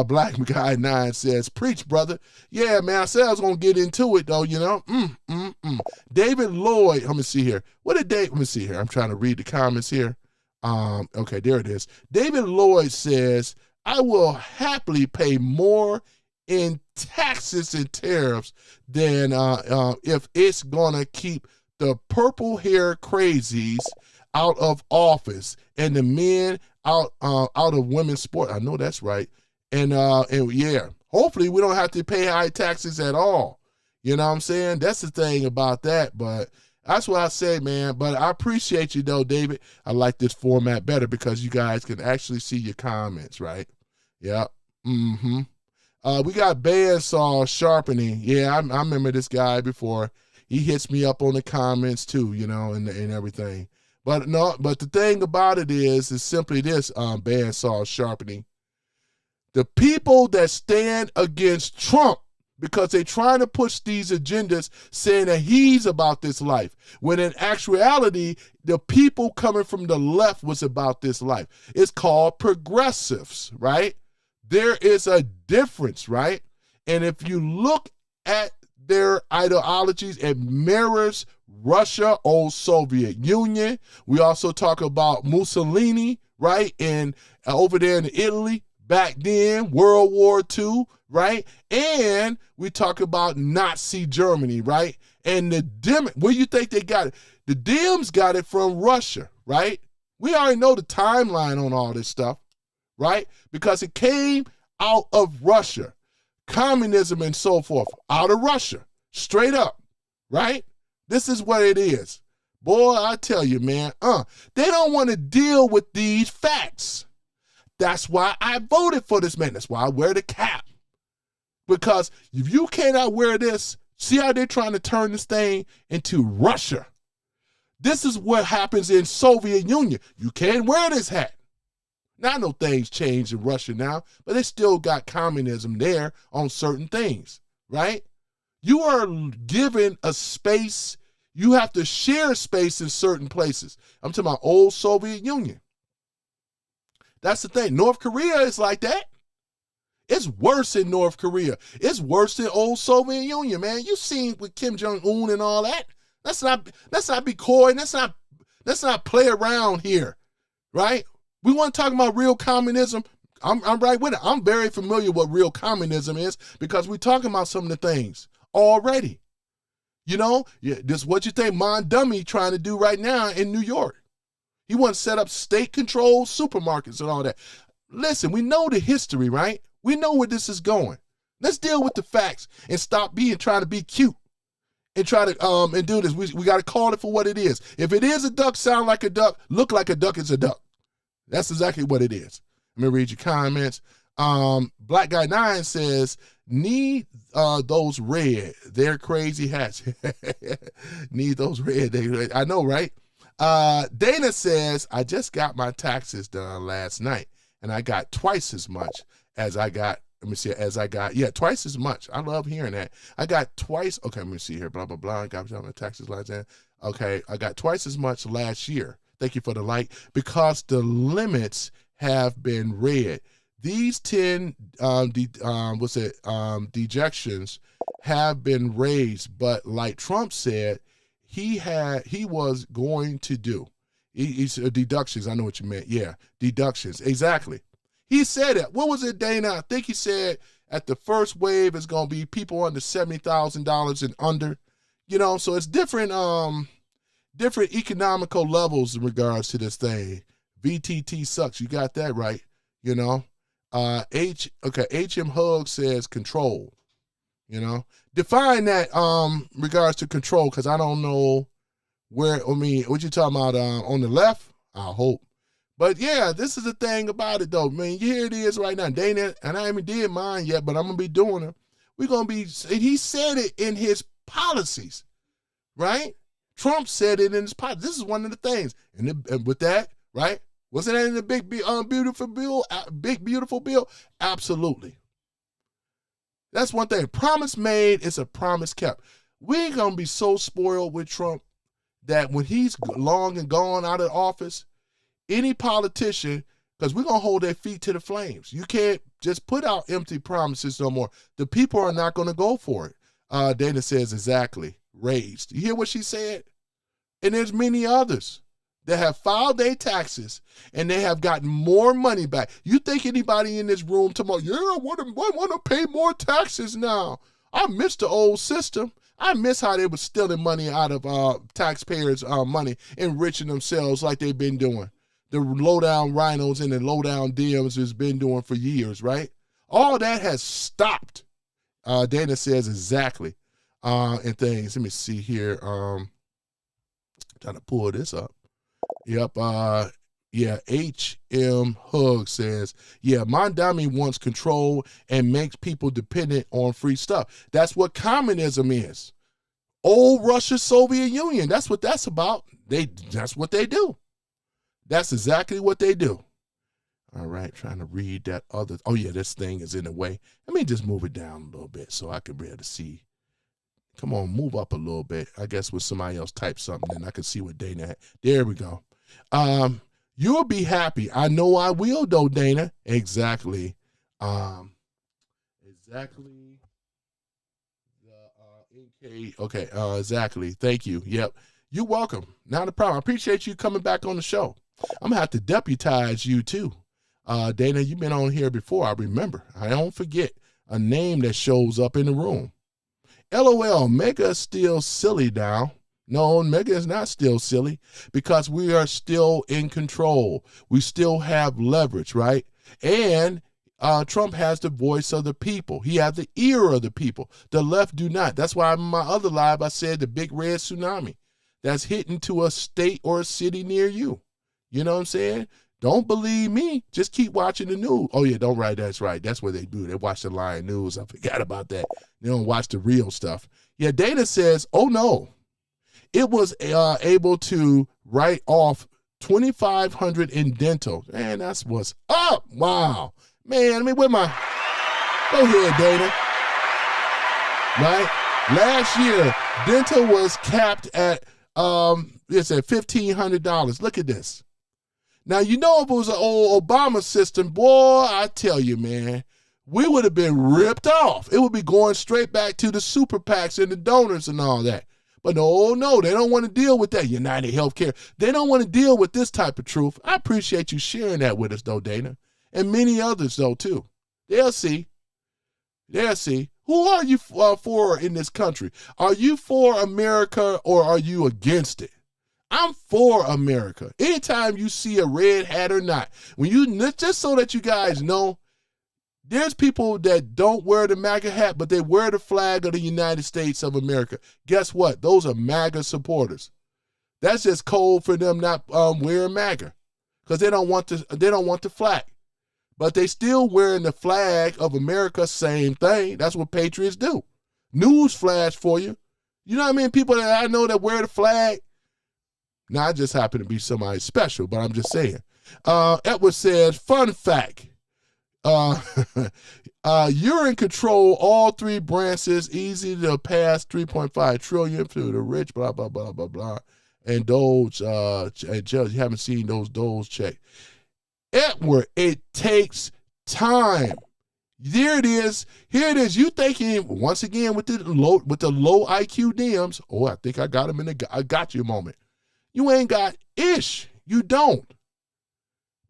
Black Guy 9 says, preach, brother. Yeah, man, I said I was going to get into it, though, you know. David Lloyd, let me see here. Let me see here. I'm trying to read the comments here. Okay, there it is. David Lloyd says, I will happily pay more in taxes and tariffs than if it's going to keep the purple hair crazies out of office and the men out of women's sport. I know that's right. And yeah, hopefully we don't have to pay high taxes at all. You know what I'm saying? That's the thing about that. But that's what I say, man. But I appreciate you, though, David. I like this format better because you guys can actually see your comments, right? Yeah. We got bandsaw sharpening. Yeah, I remember this guy before. He hits me up on the comments too, you know, and everything. But the thing about it is simply this, bandsaw sharpening. The people that stand against Trump because they're trying to push these agendas saying that he's about this life, when in actuality, the people coming from the left was about this life. It's called progressives, right? There is a difference, right? And if you look at their ideologies, it mirrors Russia, old Soviet Union. We also talk about Mussolini, right? And over there in Italy, back then, World War II, right? And we talk about Nazi Germany, right? And where you think they got it? The Dems got it from Russia, right? We already know the timeline on all this stuff, right? Because it came out of Russia. Communism and so forth, out of Russia, straight up, right? This is what it is. Boy, I tell you, man, they don't want to deal with these facts. That's why I voted for this man. That's why I wear the cap. Because if you cannot wear this, see how they're trying to turn this thing into Russia. This is what happens in Soviet Union. You can't wear this hat. Now, I know things changed in Russia now, but they still got communism there on certain things, right? You are given a space. You have to share space in certain places. I'm talking about old Soviet Union. That's the thing. North Korea is like that. It's worse in North Korea. It's worse than old Soviet Union, man. You seen with Kim Jong-un and all that. Let's not be coy. Let's not play around here, right? We want to talk about real communism. I'm right with it. I'm very familiar with what real communism is because we're talking about some of the things already. You know, this is what you think Mon Dummy trying to do right now in New York. He wants to set up state-controlled supermarkets and all that. Listen, we know the history, right? We know where this is going. Let's deal with the facts and stop trying to be cute and try to and do this. We got to call it for what it is. If it is a duck, sound like a duck, look like a duck, it's a duck. That's exactly what it is. Let me read your comments. Black Guy 9 says, need those red. They're crazy hats. Need those red. I know, right? Dana says, I just got my taxes done last night, and I got twice as much as I got Let me see, as I got, twice as much. I love hearing that. I got twice, okay, let me see here, blah, blah, blah. I got on the taxes lines in. Okay, I got twice as much last year. Thank you for the like, because the limits have been read. These 10 dejections have been raised, but like Trump said, he was going to do. He's deductions. I know what you meant. Yeah, deductions. Exactly. He said it. What was it, Dana? I think he said at the first wave it's going to be people under $70,000 and under. You know, so it's different economical levels in regards to this thing. VTT sucks. You got that right. You know. HM Hug says control. You know. Define that regards to control, because I don't know where, I mean, what you talking about on the left? I hope. But yeah, this is the thing about it though. Man, here it is right now. Dana, and I haven't did mine yet, but I'm going to be doing it. We're going to be, and he said it in his policies, right? Trump said it in his policies. This is one of the things. And with that, right? Wasn't that in the big, beautiful bill? Big, beautiful bill? Absolutely. That's one thing. Promise made is a promise kept. We ain't going to be so spoiled with Trump that when he's long and gone out of office, any politician, because we're going to hold their feet to the flames. You can't just put out empty promises no more. The people are not going to go for it. Dana says exactly. Raised. You hear what she said? And there's many others that have filed their taxes and they have gotten more money back. You think anybody in this room tomorrow, I want to pay more taxes now. I miss the old system. I miss how they were stealing money out of taxpayers' money, enriching themselves like they've been doing. The low-down rhinos and the low-down DMs has been doing for years, right? All that has stopped. Dana says exactly. And things. Let me see here. Trying to pull this up. Yep. HM Hug says, Mondami wants control and makes people dependent on free stuff. That's what communism is. Old Russia, Soviet Union. That's what that's about. That's what they do. That's exactly what they do. All right, trying to read that other. Oh, yeah, this thing is in the way. Let me just move it down a little bit so I can be able to see. Come on, move up a little bit. I guess when somebody else types something, then I can see what Dana had. There we go. You'll be happy. I know I will, though, Dana. Exactly. Exactly. Okay, exactly. Thank you. Yep. You're welcome. Not a problem. I appreciate you coming back on the show. I'm going to have to deputize you, too. Dana, you've been on here before. I remember. I don't forget a name that shows up in the room. LOL, Mega is still silly now. No, Mega is not still silly because we are still in control. We still have leverage, right? And Trump has the voice of the people. He has the ear of the people. The left do not. That's why in my other live I said the big red tsunami that's hitting to a state or a city near you. You know what I'm saying? Don't believe me. Just keep watching the news. Oh, yeah, don't write. That's right. That's what they do. They watch the lying news. I forgot about that. They don't watch the real stuff. Yeah, Dana says, oh, no. It was able to write off $2,500 in dental. Man, that's what's up. Wow. Man, I mean, where my... Go ahead, Dana. Right? Last year, dental was capped at, it's at $1,500. Look at this. Now, you know, if it was an old Obama system, boy, I tell you, man, we would have been ripped off. It would be going straight back to the super PACs and the donors and all that. But no, they don't want to deal with that. United Healthcare. They don't want to deal with this type of truth. I appreciate you sharing that with us, though, Dana. And many others, though, too. They'll see. They'll see. Who are you for in this country? Are you for America or are you against it? I'm for America. Anytime you see a red hat or not, when you, just so that you guys know, there's people that don't wear the MAGA hat, but they wear the flag of the United States of America. Guess what? Those are MAGA supporters. That's just code for them not wearing MAGA, because they don't want the flag. But they still wearing the flag of America. Same thing. That's what patriots do. News flash for you. You know what I mean? People that I know that wear the flag. Now, I just happen to be somebody special, but I'm just saying. Edward says, fun fact. Uh, you're in control. All three branches, easy to pass 3.5 trillion to the rich. Blah blah blah blah blah. And Doge, and Judge, you haven't seen those Doge checks. Edward, it takes time. There it is. Here it is. You thinking once again with the low IQ DMs. Oh, I think I got him in the I got you moment. You ain't got ish. You don't.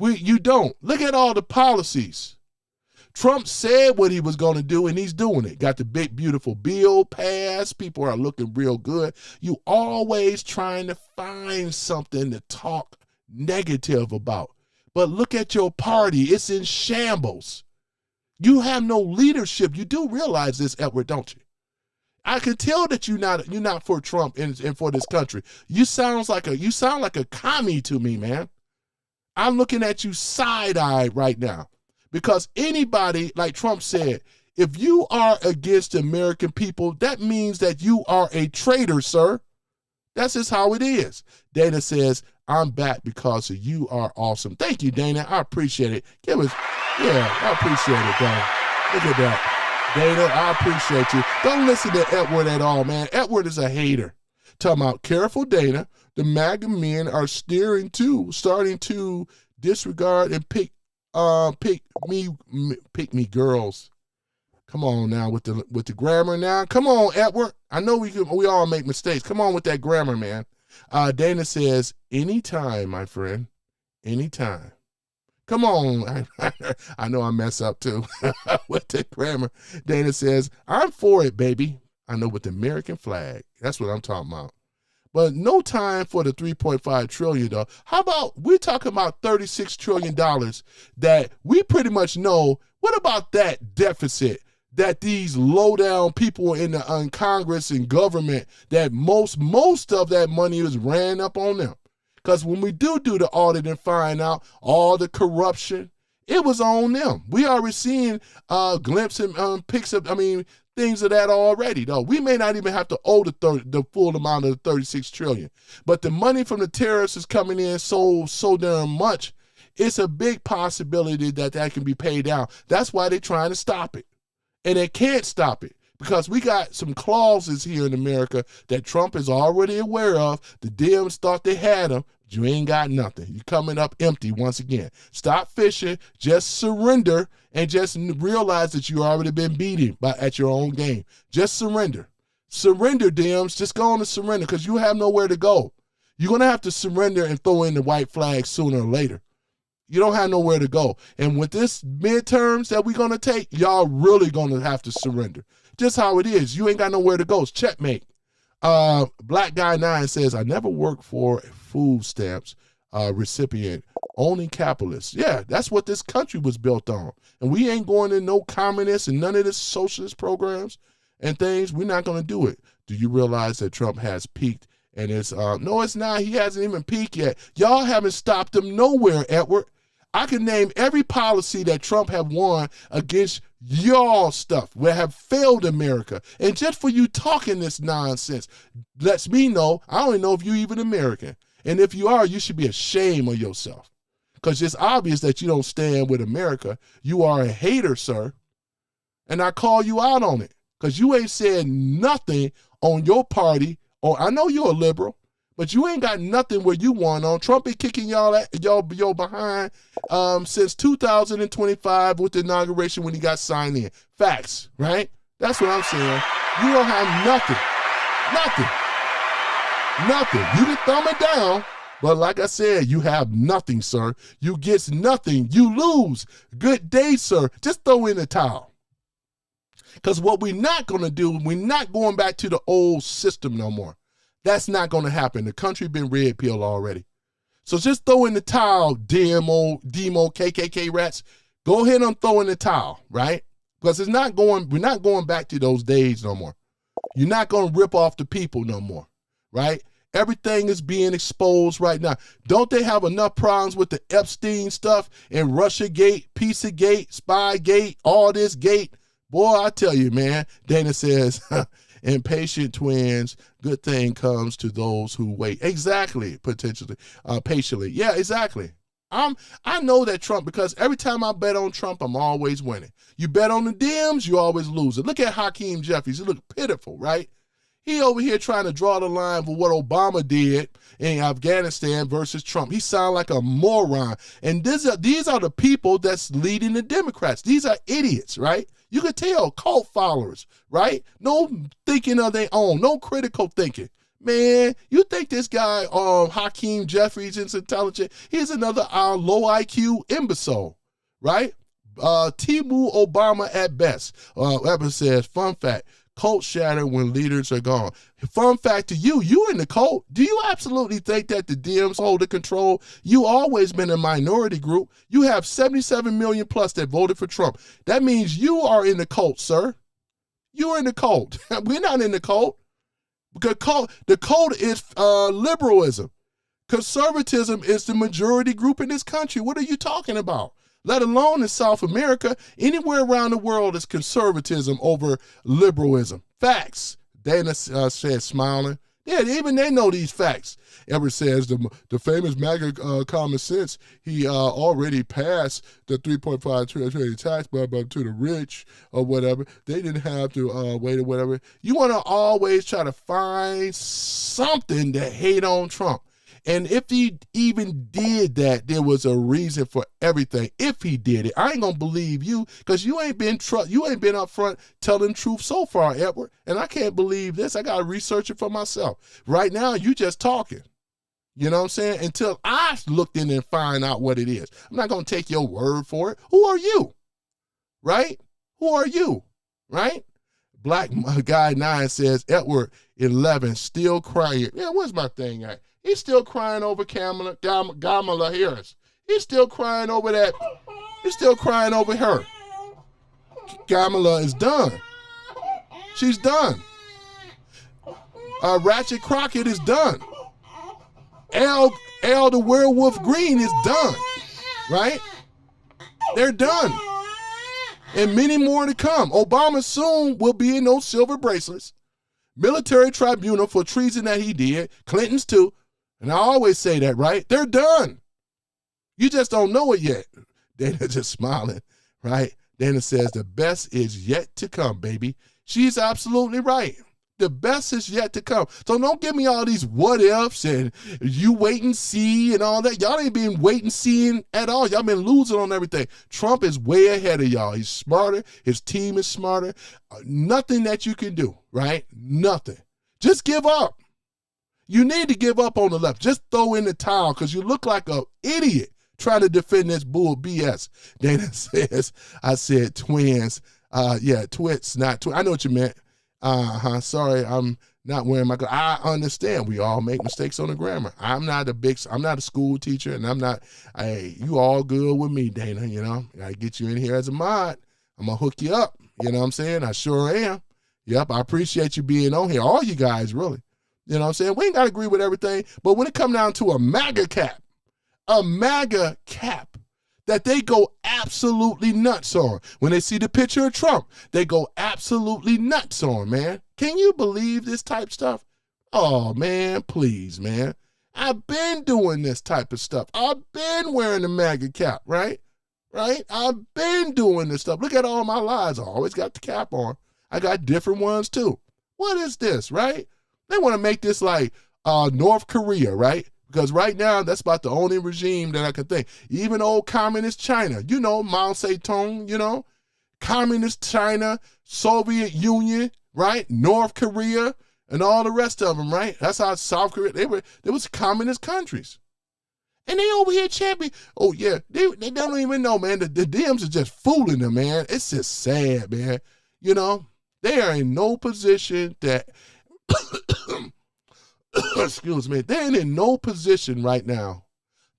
You don't. Look at all the policies. Trump said what he was going to do, and he's doing it. Got the big, beautiful bill passed. People are looking real good. You always trying to find something to talk negative about. But look at your party. It's in shambles. You have no leadership. You do realize this, Edward, don't you? I can tell that you're not for Trump and for this country. You sound like a commie to me, man. I'm looking at you side-eyed right now. Because anybody, like Trump said, if you are against the American people, that means that you are a traitor, sir. That's just how it is. Dana says, I'm back because you are awesome. Thank you, Dana. I appreciate it. I appreciate it, though. Look at that. Dana, I appreciate you. Don't listen to Edward at all, man. Edward is a hater. Talking about, careful, Dana. The MAGA men are starting to disregard and pick me girls. Come on now with the grammar now. Come on, Edward. I know we all make mistakes. Come on with that grammar, man. Dana says, anytime, my friend. Anytime. Come on. I know I mess up too with the grammar. Dana says, I'm for it, baby. I know with the American flag. That's what I'm talking about. But no time for the 3.5 trillion, though. How about we're talking about $36 trillion that we pretty much know. What about that deficit that these low-down people in the Congress and government, that most of that money is ran up on them? Because when we do the audit and find out all the corruption, it was on them. We already seeing glimpses and pics of, things of that already, though. We may not even have to owe the full amount of the 36 trillion. But the money from the terrorists is coming in so damn much, it's a big possibility that can be paid out. That's why they're trying to stop it. And they can't stop it because we got some clauses here in America that Trump is already aware of. The Dems thought they had them. You ain't got nothing. You're coming up empty once again. Stop fishing. Just surrender and just realize that you already been beaten at your own game. Just surrender. Surrender, Dems. Just go on and surrender because you have nowhere to go. You're going to have to surrender and throw in the white flag sooner or later. You don't have nowhere to go. And with this midterms that we're going to take, y'all really going to have to surrender. Just how it is. You ain't got nowhere to go. It's checkmate. Black Guy 9 says, I never worked for a food stamps recipient, only capitalists. Yeah, that's what this country was built on. And we ain't going to no communists and none of this socialist programs and things. We're not going to do it. Do you realize that Trump has peaked? And it's, no, it's not. He hasn't even peaked yet. Y'all haven't stopped him nowhere, Edward. I can name every policy that Trump have won against y'all stuff that have failed America. And just for you talking this nonsense lets me know, I don't even know if you're even American. And if you are, you should be ashamed of yourself. Because it's obvious that you don't stand with America. You are a hater, sir. And I call you out on it. Because you ain't said nothing on your party. Or I know you're a liberal. But you ain't got nothing where you won on. Trump been kicking y'all behind since 2025 with the inauguration when he got signed in. Facts, right? That's what I'm saying. You don't have nothing. You can thumb it down, but like I said, you have nothing, sir. You get nothing. You lose. Good day, sir. Just throw in the towel. Because what we're not going to do, we're not going back to the old system no more. That's not going to happen. The country been red pill already. So just throw in the towel, demo, KKK rats. Go ahead and throw in the towel, right? Because we're not going back to those days no more. You're not going to rip off the people no more, right? Everything is being exposed right now. Don't they have enough problems with the Epstein stuff and Russiagate, Pizzagate, Spygate, all this gate? Boy, I tell you, man, Dana says, impatient twins, good thing comes to those who wait. Exactly, potentially, patiently. Yeah, exactly. I know that Trump, because every time I bet on Trump, I'm always winning. You bet on the Dems, you always lose it. Look at Hakeem Jeffries. He looked pitiful, right? He over here trying to draw the line for what Obama did in Afghanistan versus Trump. He sound like a moron. And these are the people that's leading the Democrats. These are idiots, right? You could tell, cult followers, right? No thinking of their own, no critical thinking. Man, you think this guy, Hakeem Jeffries, is intelligent? He's another low IQ imbecile, right? Timu Obama at best. Ever says, fun fact, cult shatter when leaders are gone. Fun fact to you, you in the cult. Do you absolutely think that the Dems hold the control? You always been a minority group. You have 77 million plus that voted for Trump. That means you are in the cult, sir. You are in the cult. We're not in the cult. Because the cult is liberalism. Conservatism is the majority group in this country. What are you talking about? Let alone in South America, anywhere around the world is conservatism over liberalism. Facts. Dana said, smiling. Yeah, even they know these facts. Ever says the famous MAGA common sense, he already passed the 3.5 trillion tax but to the rich or whatever. They didn't have to wait or whatever. You want to always try to find something to hate on Trump. And if he even did that, there was a reason for everything. If he did it, I ain't gonna believe you because you ain't been up front telling truth so far, Edward. And I can't believe this. I gotta research it for myself. Right now, you just talking. You know what I'm saying? Until I looked in and find out what it is. I'm not gonna take your word for it. Who are you? Right? Who are you? Right? Black Guy 9 says, Edward 11 still crying. Yeah, where's my thing at? He's still crying over Kamala Harris. He's still crying over that. He's still crying over her. Kamala is done. She's done. Ratchet Crockett is done. Al the Werewolf Green is done. Right? They're done. And many more to come. Obama soon will be in those silver bracelets. Military tribunal for treason that he did. Clinton's too. And I always say that, right? They're done. You just don't know it yet. Dana just smiling, right? Dana says the best is yet to come, baby. She's absolutely right. The best is yet to come. So don't give me all these what ifs and you wait and see and all that. Y'all ain't been wait and seeing at all. Y'all been losing on everything. Trump is way ahead of y'all. He's smarter. His team is smarter. Nothing that you can do, right? Nothing. Just give up. You need to give up on the left. Just throw in the towel because you look like an idiot trying to defend this bull BS. Dana says, I said twins. Yeah, twits, not twins. I know what you meant. Sorry, I'm not wearing my I understand. We all make mistakes on the grammar. I'm not a school teacher, and I'm not, you all good with me, Dana, you know. I get you in here as a mod. I'm going to hook you up. You know what I'm saying? I sure am. Yep, I appreciate you being on here. All you guys, really. You know what I'm saying? We ain't got to agree with everything, but when it come down to a MAGA cap that they go absolutely nuts on. When they see the picture of Trump, they go absolutely nuts on, man. Can you believe this type stuff? Oh, man, please, man. I've been doing this type of stuff. I've been wearing the MAGA cap, right? Right? I've been doing this stuff. Look at all my lives. I always got the cap on. I got different ones, too. What is this, right? They want to make this like North Korea, right? Because right now, that's about the only regime that I can think. Even old communist China, you know, Mao Zedong, you know, communist China, Soviet Union, right? North Korea, and all the rest of them, right? That's how South Korea, they was communist countries. And they over here champion. Oh, yeah, they don't even know, man. The Dems are just fooling them, man. It's just sad, man. You know, they are in no position that... excuse me, they're in no position right now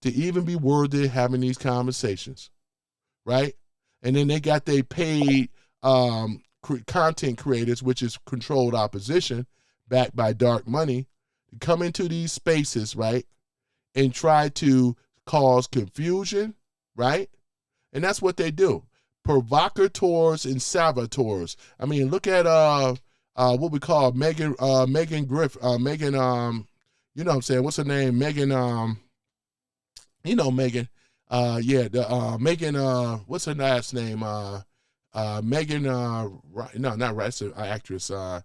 to even be worthy of having these conversations, right? And then they got their paid content creators, which is controlled opposition, backed by dark money, to come into these spaces, right, and try to cause confusion, right? And that's what they do. Provocateurs and saboteurs. I mean, look at what we call Megan Griff, Megan, you know what I'm saying? What's her name? Megan, you know Megan, Megan, what's her last name? Megan, no, not right, it's an actress. I'm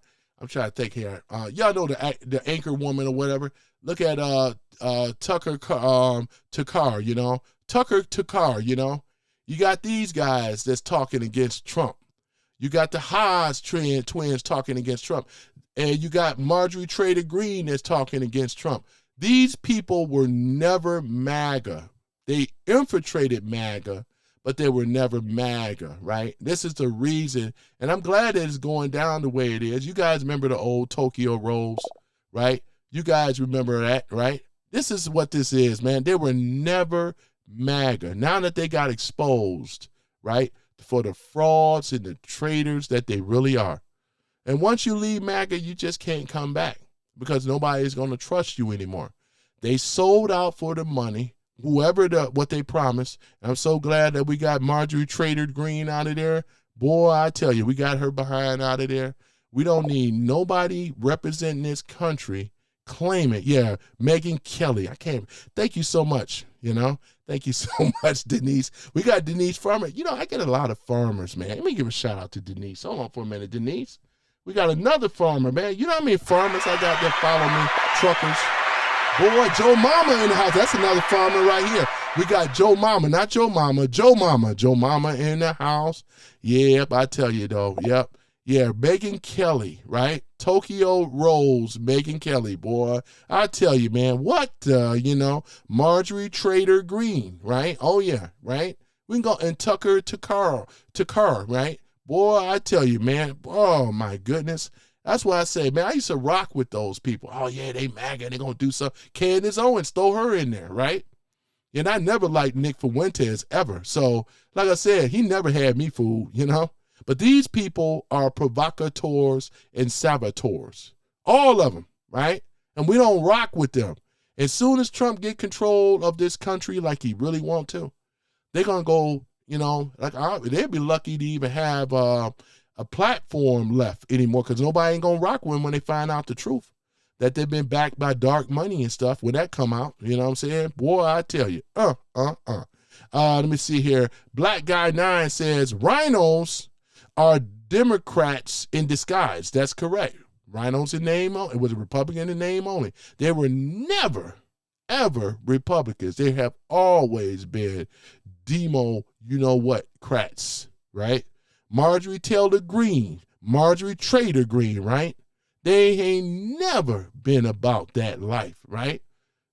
trying to think here. Y'all know the anchor woman or whatever. Look at Tucker Takar, you know. Tucker Takar, you know. You got these guys that's talking against Trump. You got the Haas twins talking against Trump. And you got Marjorie Taylor Greene that's talking against Trump. These people were never MAGA. They infiltrated MAGA, but they were never MAGA, right? This is the reason, and I'm glad that it's going down the way it is. You guys remember the old Tokyo Rolls, right? You guys remember that, right? This is what this is, man. They were never MAGA. Now that they got exposed, right, for the frauds and the traitors that they really are. And once you leave MAGA, you just can't come back because nobody's going to trust you anymore. They sold out for the money, what they promised. And I'm so glad that we got Marjorie Taylor Greene out of there. Boy, I tell you, we got her behind out of there. We don't need nobody representing this country. Claim it. Yeah, Megyn Kelly. I can't. Thank you so much, you know. Thank you so much, Denise. We got Denise Farmer. You know, I get a lot of farmers, man. Let me give a shout out to Denise. Hold on for a minute, Denise. We got another farmer, man. You know how many farmers I got that follow me? Truckers. Boy, Joe Mama in the house. That's another farmer right here. We got Joe Mama, not Joe Mama, Joe Mama. Joe Mama in the house. Yep, I tell you though. Yep. Yeah, Megyn Kelly, right? Tokyo Rolls, Megyn Kelly, boy. I tell you, man, what, you know, Marjorie Taylor Greene, right? Oh, yeah, right? We can go and Tucker Takar, right? Boy, I tell you, man, oh, my goodness. That's why I say, man, I used to rock with those people. Oh, yeah, they MAGA, they going to do something. Candace Owens, throw her in there, right? And I never liked Nick Fuentes ever. So, like I said, he never had me fooled, you know? But these people are provocateurs and saboteurs. All of them, right? And we don't rock with them. As soon as Trump get control of this country like he really want to, they're going to go, you know, like they'd be lucky to even have a platform left anymore because nobody ain't going to rock with them when they find out the truth, that they've been backed by dark money and stuff. When that come out, you know what I'm saying? Boy, I tell you, let me see here. Black Guy 9 says, rhinos are Democrats in disguise. That's correct. Rhinos in name only. It was a Republican in name only. They were never, ever Republicans. They have always been demo, you know what, crats, right? Marjorie Taylor Greene, Marjorie Taylor Greene, right? They ain't never been about that life, right?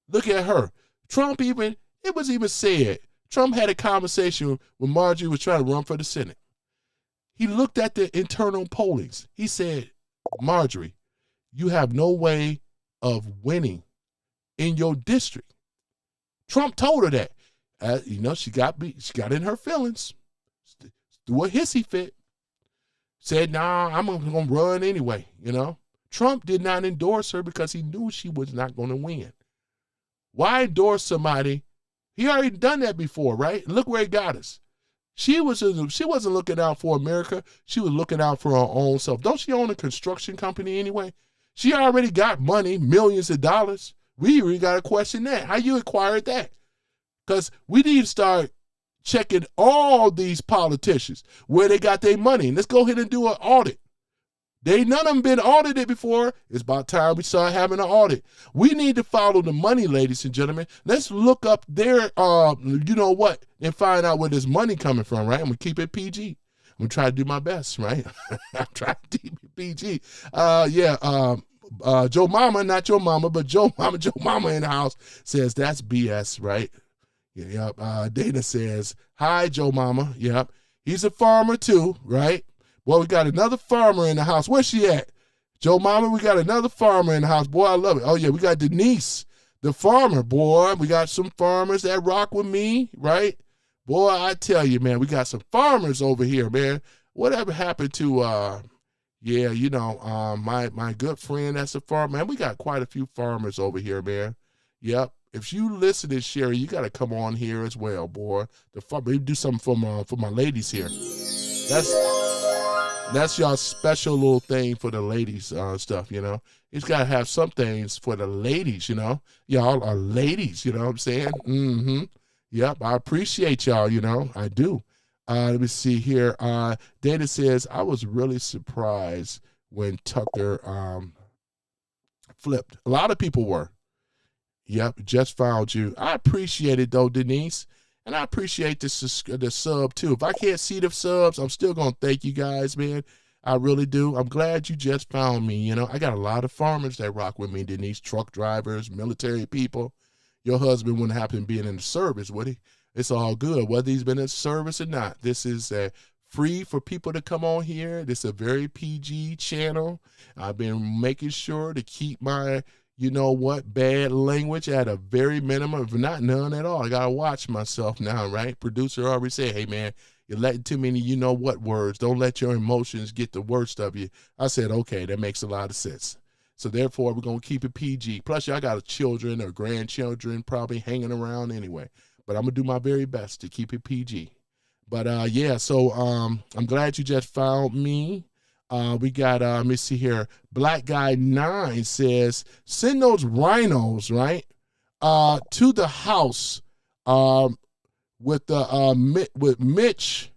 Look at her. Trump even, it was even said, Trump had a conversation when Marjorie was trying to run for the Senate. He looked at the internal pollings. He said, Marjorie, you have no way of winning in your district. Trump told her that. You know, she got in her feelings, threw a hissy fit, said, nah, I'm going to run anyway, you know. Trump did not endorse her because he knew she was not going to win. Why endorse somebody? He already done that before, right? Look where it got us. She wasn't looking out for America. She was looking out for her own self. Don't she own a construction company anyway? She already got money, millions of dollars. We really got to question that. How you acquired that? Because we need to start checking all these politicians, where they got their money. Let's go ahead and do an audit. None of them been audited before. It's about time we start having an audit. We need to follow the money, ladies and gentlemen. Let's look up their, you know what, and find out where this money coming from, right? I'm going to keep it PG. I'm going to try to do my best, right? I'm trying to keep it PG. Joe Mama, not your mama, but Joe Mama in the house says that's BS, right? Yep. Dana says, hi, Joe Mama. Yep. He's a farmer too, right? Well, we got another farmer in the house. Where's she at? Joe Mama, we got another farmer in the house. Boy, I love it. Oh, yeah, we got Denise, the farmer, boy. We got some farmers that rock with me, right? Boy, I tell you, man, we got some farmers over here, man. Whatever happened to, my good friend that's a farmer? Man, we got quite a few farmers over here, man. Yep. If you listen to Sherry, you got to come on here as well, boy. Maybe do something for my ladies here. That's y'all special little thing for the ladies stuff, you know. You just got to have some things for the ladies, you know. Y'all are ladies, you know what I'm saying? Mm-hmm. Yep, I appreciate y'all, I do. Let me see here. Data says, I was really surprised when Tucker flipped. A lot of people were. Yep, just found you. I appreciate it, though, Denise. And I appreciate the sub, too. If I can't see the subs, I'm still going to thank you guys, man. I really do. I'm glad you just found me. I got a lot of farmers that rock with me, Denise. Truck drivers, military people. Your husband wouldn't happen being in the service, would he? It's all good, whether he's been in service or not. This is free for people to come on here. This is a very PG channel. I've been making sure to keep my, bad language at a very minimum, if not none at all. I got to watch myself now, right? Producer already said, hey, man, you're letting too many words. Don't let your emotions get the worst of you. I said, okay, that makes a lot of sense. So therefore, we're going to keep it PG. Plus, I got children or grandchildren probably hanging around anyway. But I'm going to do my very best to keep it PG. But, so I'm glad you just found me. We got, let me see here. Black Guy 9 says, send those rhinos, right, to the house with Mitch.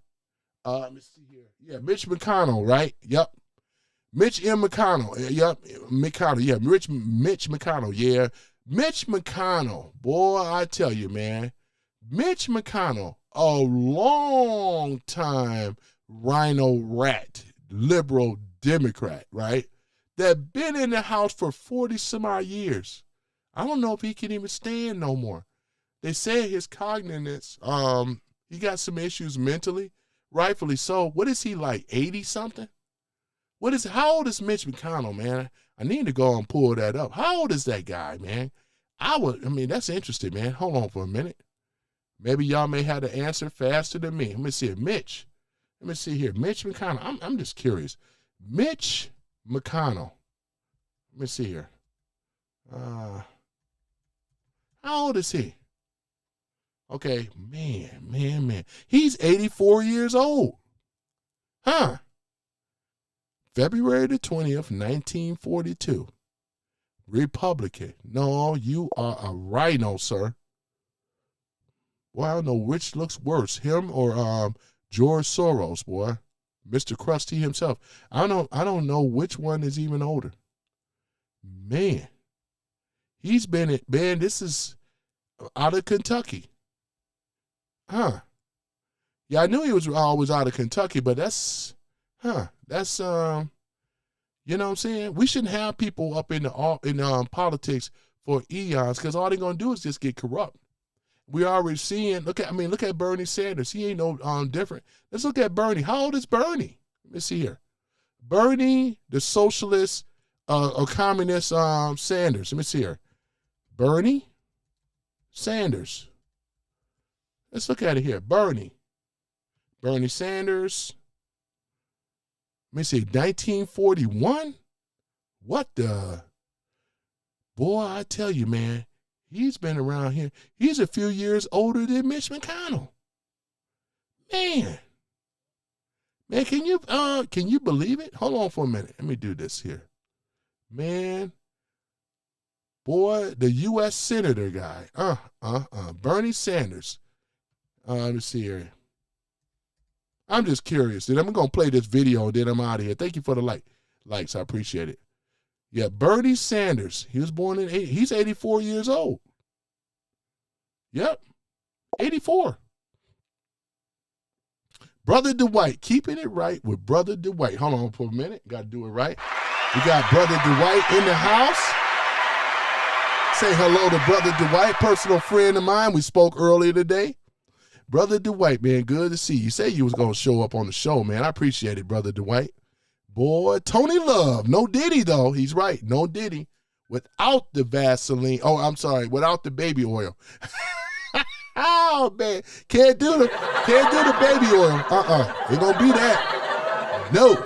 Let me see here. Yeah, Mitch McConnell, right? Yep. Mitch M. McConnell. Yep. McConnell. Yeah. Mitch McConnell. Yeah. Mitch McConnell. Boy, I tell you, man. Mitch McConnell, a long time rhino rat, liberal Democrat, right? That been in the House for 40 some odd years. I don't know if he can even stand no more. They say his cognizance, he got some issues mentally, rightfully so. What is he, like 80 something? How old is Mitch McConnell, man? I need to go and pull that up. How old is that guy, man? That's interesting, man. Hold on for a minute. Maybe y'all may have the answer faster than me. Let me see it. Mitch. Let me see here. Mitch McConnell. I'm just curious. Mitch McConnell. Let me see here. How old is he? Okay, man. He's 84 years old. Huh? February the 20th, 1942. Republican. No, you are a rhino, sir. Boy, I don't know which looks worse, him or George Soros, boy. Mr. Krusty himself. I don't know which one is even older. Man. He's been this is out of Kentucky. Huh. Yeah, I knew he was always out of Kentucky, but that's you know what I'm saying? We shouldn't have people up in politics for eons, because all they're gonna do is just get corrupt. We already seeing, look at Bernie Sanders. He ain't no different. Let's look at Bernie. How old is Bernie? Let me see here. Bernie, the socialist or communist Sanders. Let me see here. Bernie Sanders. Let's look at it here. Bernie Sanders. Let me see, 1941? What the? Boy, I tell you, man, he's been around here. He's a few years older than Mitch McConnell. Man, can you believe it? Hold on for a minute. Let me do this here. Man, boy, the U.S. Senator guy. Bernie Sanders. Let me see here. I'm just curious. Then I'm going to play this video and then I'm out of here. Thank you for the likes. I appreciate it. Yeah, Bernie Sanders. He was born he's 84 years old. Yep, 84. Brother Dwight. Keeping it right with Brother Dwight. Hold on for a minute. Got to do it right. We got Brother Dwight in the house. Say hello to Brother Dwight, personal friend of mine. We spoke earlier today. Brother Dwight, man, good to see you. You say you was going to show up on the show, man. I appreciate it, Brother Dwight. Boy, Tony Love. No Diddy, though. He's right. No Diddy. Without the Vaseline. Oh, I'm sorry. Without the baby oil. Oh, man. Can't do the baby oil. Ain't going to be that. No.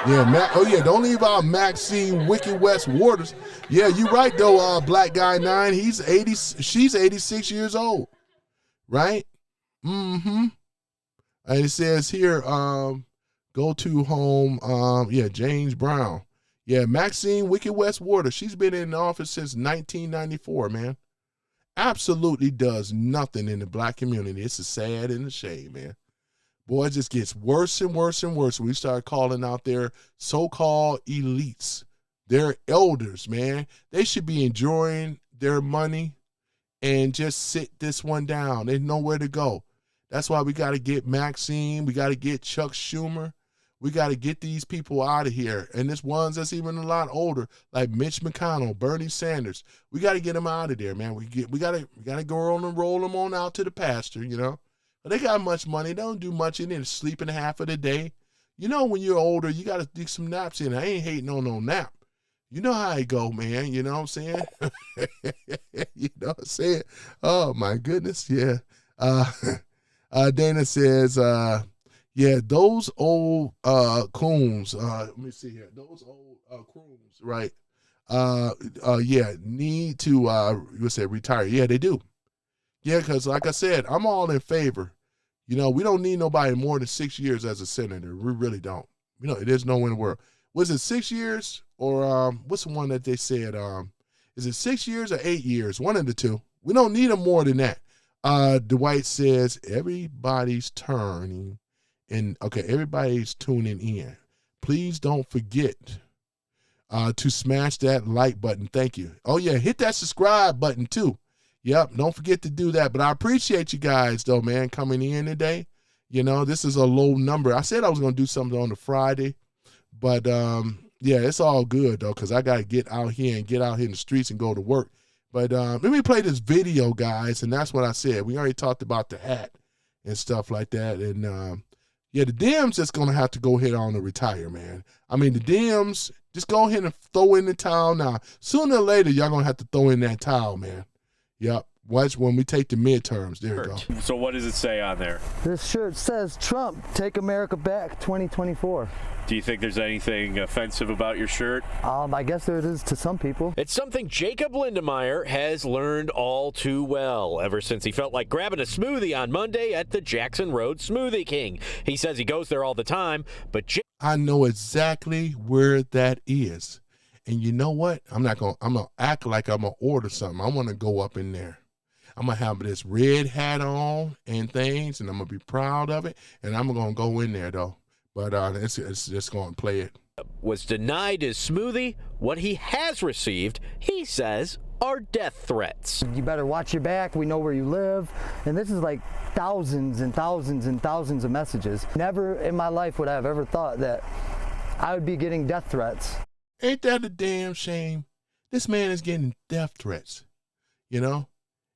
Yeah, don't leave out Maxine Wicked West Waters. Yeah, you right, though, Black Guy 9. She's 86 years old. Right? Mm-hmm. And it says here, go to home, James Brown. Yeah, Maxine Wicked West Water. She's been in office since 1994, man. absolutely does nothing in the black community. It's a sad and a shame, man. Boy, it just gets worse and worse and worse. We start calling out their so-called elites, their elders, man. They should be enjoying their money and just sit this one down. There's nowhere to go. That's why we got to get Maxine. We got to get Chuck Schumer. We got to get these people out of here. And there's ones that's even a lot older, like Mitch McConnell, Bernie Sanders. We got to get them out of there, man. We got to go on and roll them on out to the pasture, you know. But they got much money. They don't do much in there. Sleeping half of the day. You know, when you're older, you got to do some naps in. I ain't hating on no nap. You know how it go, man. You know what I'm saying? You know what I'm saying? Oh, my goodness. Yeah. Dana says, yeah, those old coons, let me see here. Those old croons, right? Yeah, need to, you would say retire. Yeah, they do. Yeah, because like I said, I'm all in favor. You know, we don't need nobody more than 6 years as a senator. We really don't. You know, there's no way in the world. Was it 6 years or what's the one that they said? Is it 6 years or 8 years? One of the two. We don't need them more than that. Dwight says everybody's turning and okay, everybody's tuning in. Please don't forget to smash that like button. Thank you. Oh yeah, hit that subscribe button too. Yep, don't forget to do that. But I appreciate you guys though, man, coming in today. You know, this is a low number. I said I was gonna do something on the Friday, but yeah, it's all good though, because I gotta get out here in the streets and go to work. But let me play this video, guys, and that's what I said. We already talked about the hat and stuff like that. And yeah, the Dems just gonna have to go ahead on and retire, man. I mean, the Dems, just go ahead and throw in the towel now. Sooner or later, y'all gonna have to throw in that towel, man. Yep. Watch when we take the midterms. There we go. So what does it say on there? This shirt says, Trump, take America back 2024. Do you think there's anything offensive about your shirt? I guess there it is to some people. It's something Jacob Lindemeyer has learned all too well ever since he felt like grabbing a smoothie on Monday at the Jackson Road Smoothie King. He says he goes there all the time, but I know exactly where that is. And you know what? I'm gonna act like I'm gonna order something. I want to go up in there. I'm gonna have this red hat on and things, and I'm gonna be proud of it. And I'm gonna go in there though. But it's just gonna play it. Was denied his smoothie. What he has received, he says, are death threats. You better watch your back. We know where you live. And this is like thousands and thousands and thousands of messages. Never in my life would I have ever thought that I would be getting death threats. Ain't that a damn shame? This man is getting death threats, you know?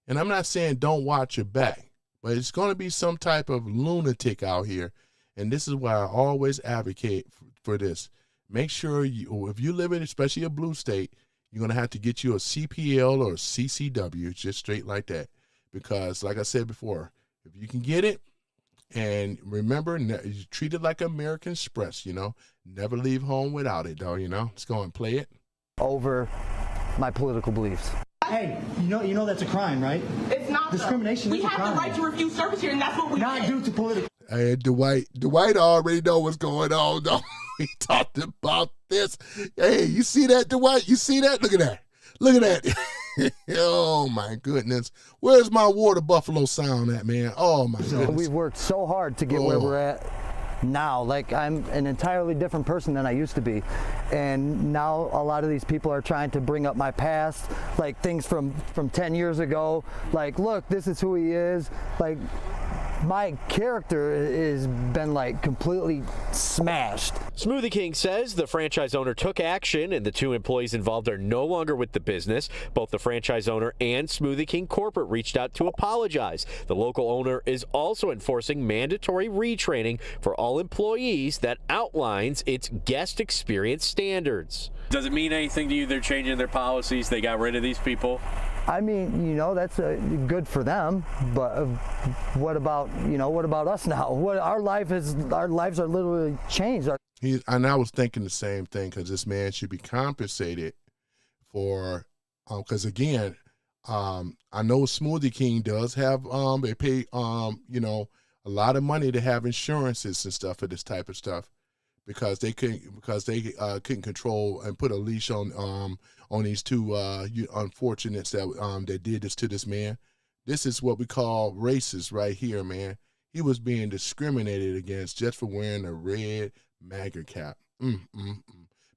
And I'm not saying don't watch your back, but it's going to be some type of lunatic out here. And this is why I always advocate for this. Make sure if you live in especially a blue state, you're going to have to get you a CPL or a CCW, just straight like that. Because like I said before, if you can get it, and remember, you treat it like American Express, you know. Never leave home without it, though, you know. Let's go and play it. Over my political beliefs. Hey, you know that's a crime, right? It's not. Discrimination We is a have crime. the right to refuse service here, and that's what we Not did. due to political. Hey, Dwight already know what's going on, though. We talked about this. Hey, you see that, Dwight? You see that? Look at that. Look at that. Oh, my goodness. Where's my water buffalo sound at, man? Oh, my goodness. We've worked so hard to get where we're at now. Like, I'm an entirely different person than I used to be. And now a lot of these people are trying to bring up my past, like things from 10 years ago. Like, look, this is who he is. Like, my character has been like completely smashed. Smoothie King says the franchise owner took action and the two employees involved are no longer with the business. Both the franchise owner and Smoothie King corporate reached out to apologize. The local owner is also enforcing mandatory retraining for all employees that outlines its guest experience standards. Does it mean anything to you they're changing their policies? They got rid of these people? I mean, you know, that's good for them, but what about us now? Our lives are literally changed. And I was thinking the same thing, because this man should be compensated for, because again, I know Smoothie King does have, they pay, you know, a lot of money to have insurances and stuff for this type of stuff. because they couldn't control and put a leash on these two unfortunates that did this to this man. This is what we call racist right here, man. He was being discriminated against just for wearing a red MAGA cap.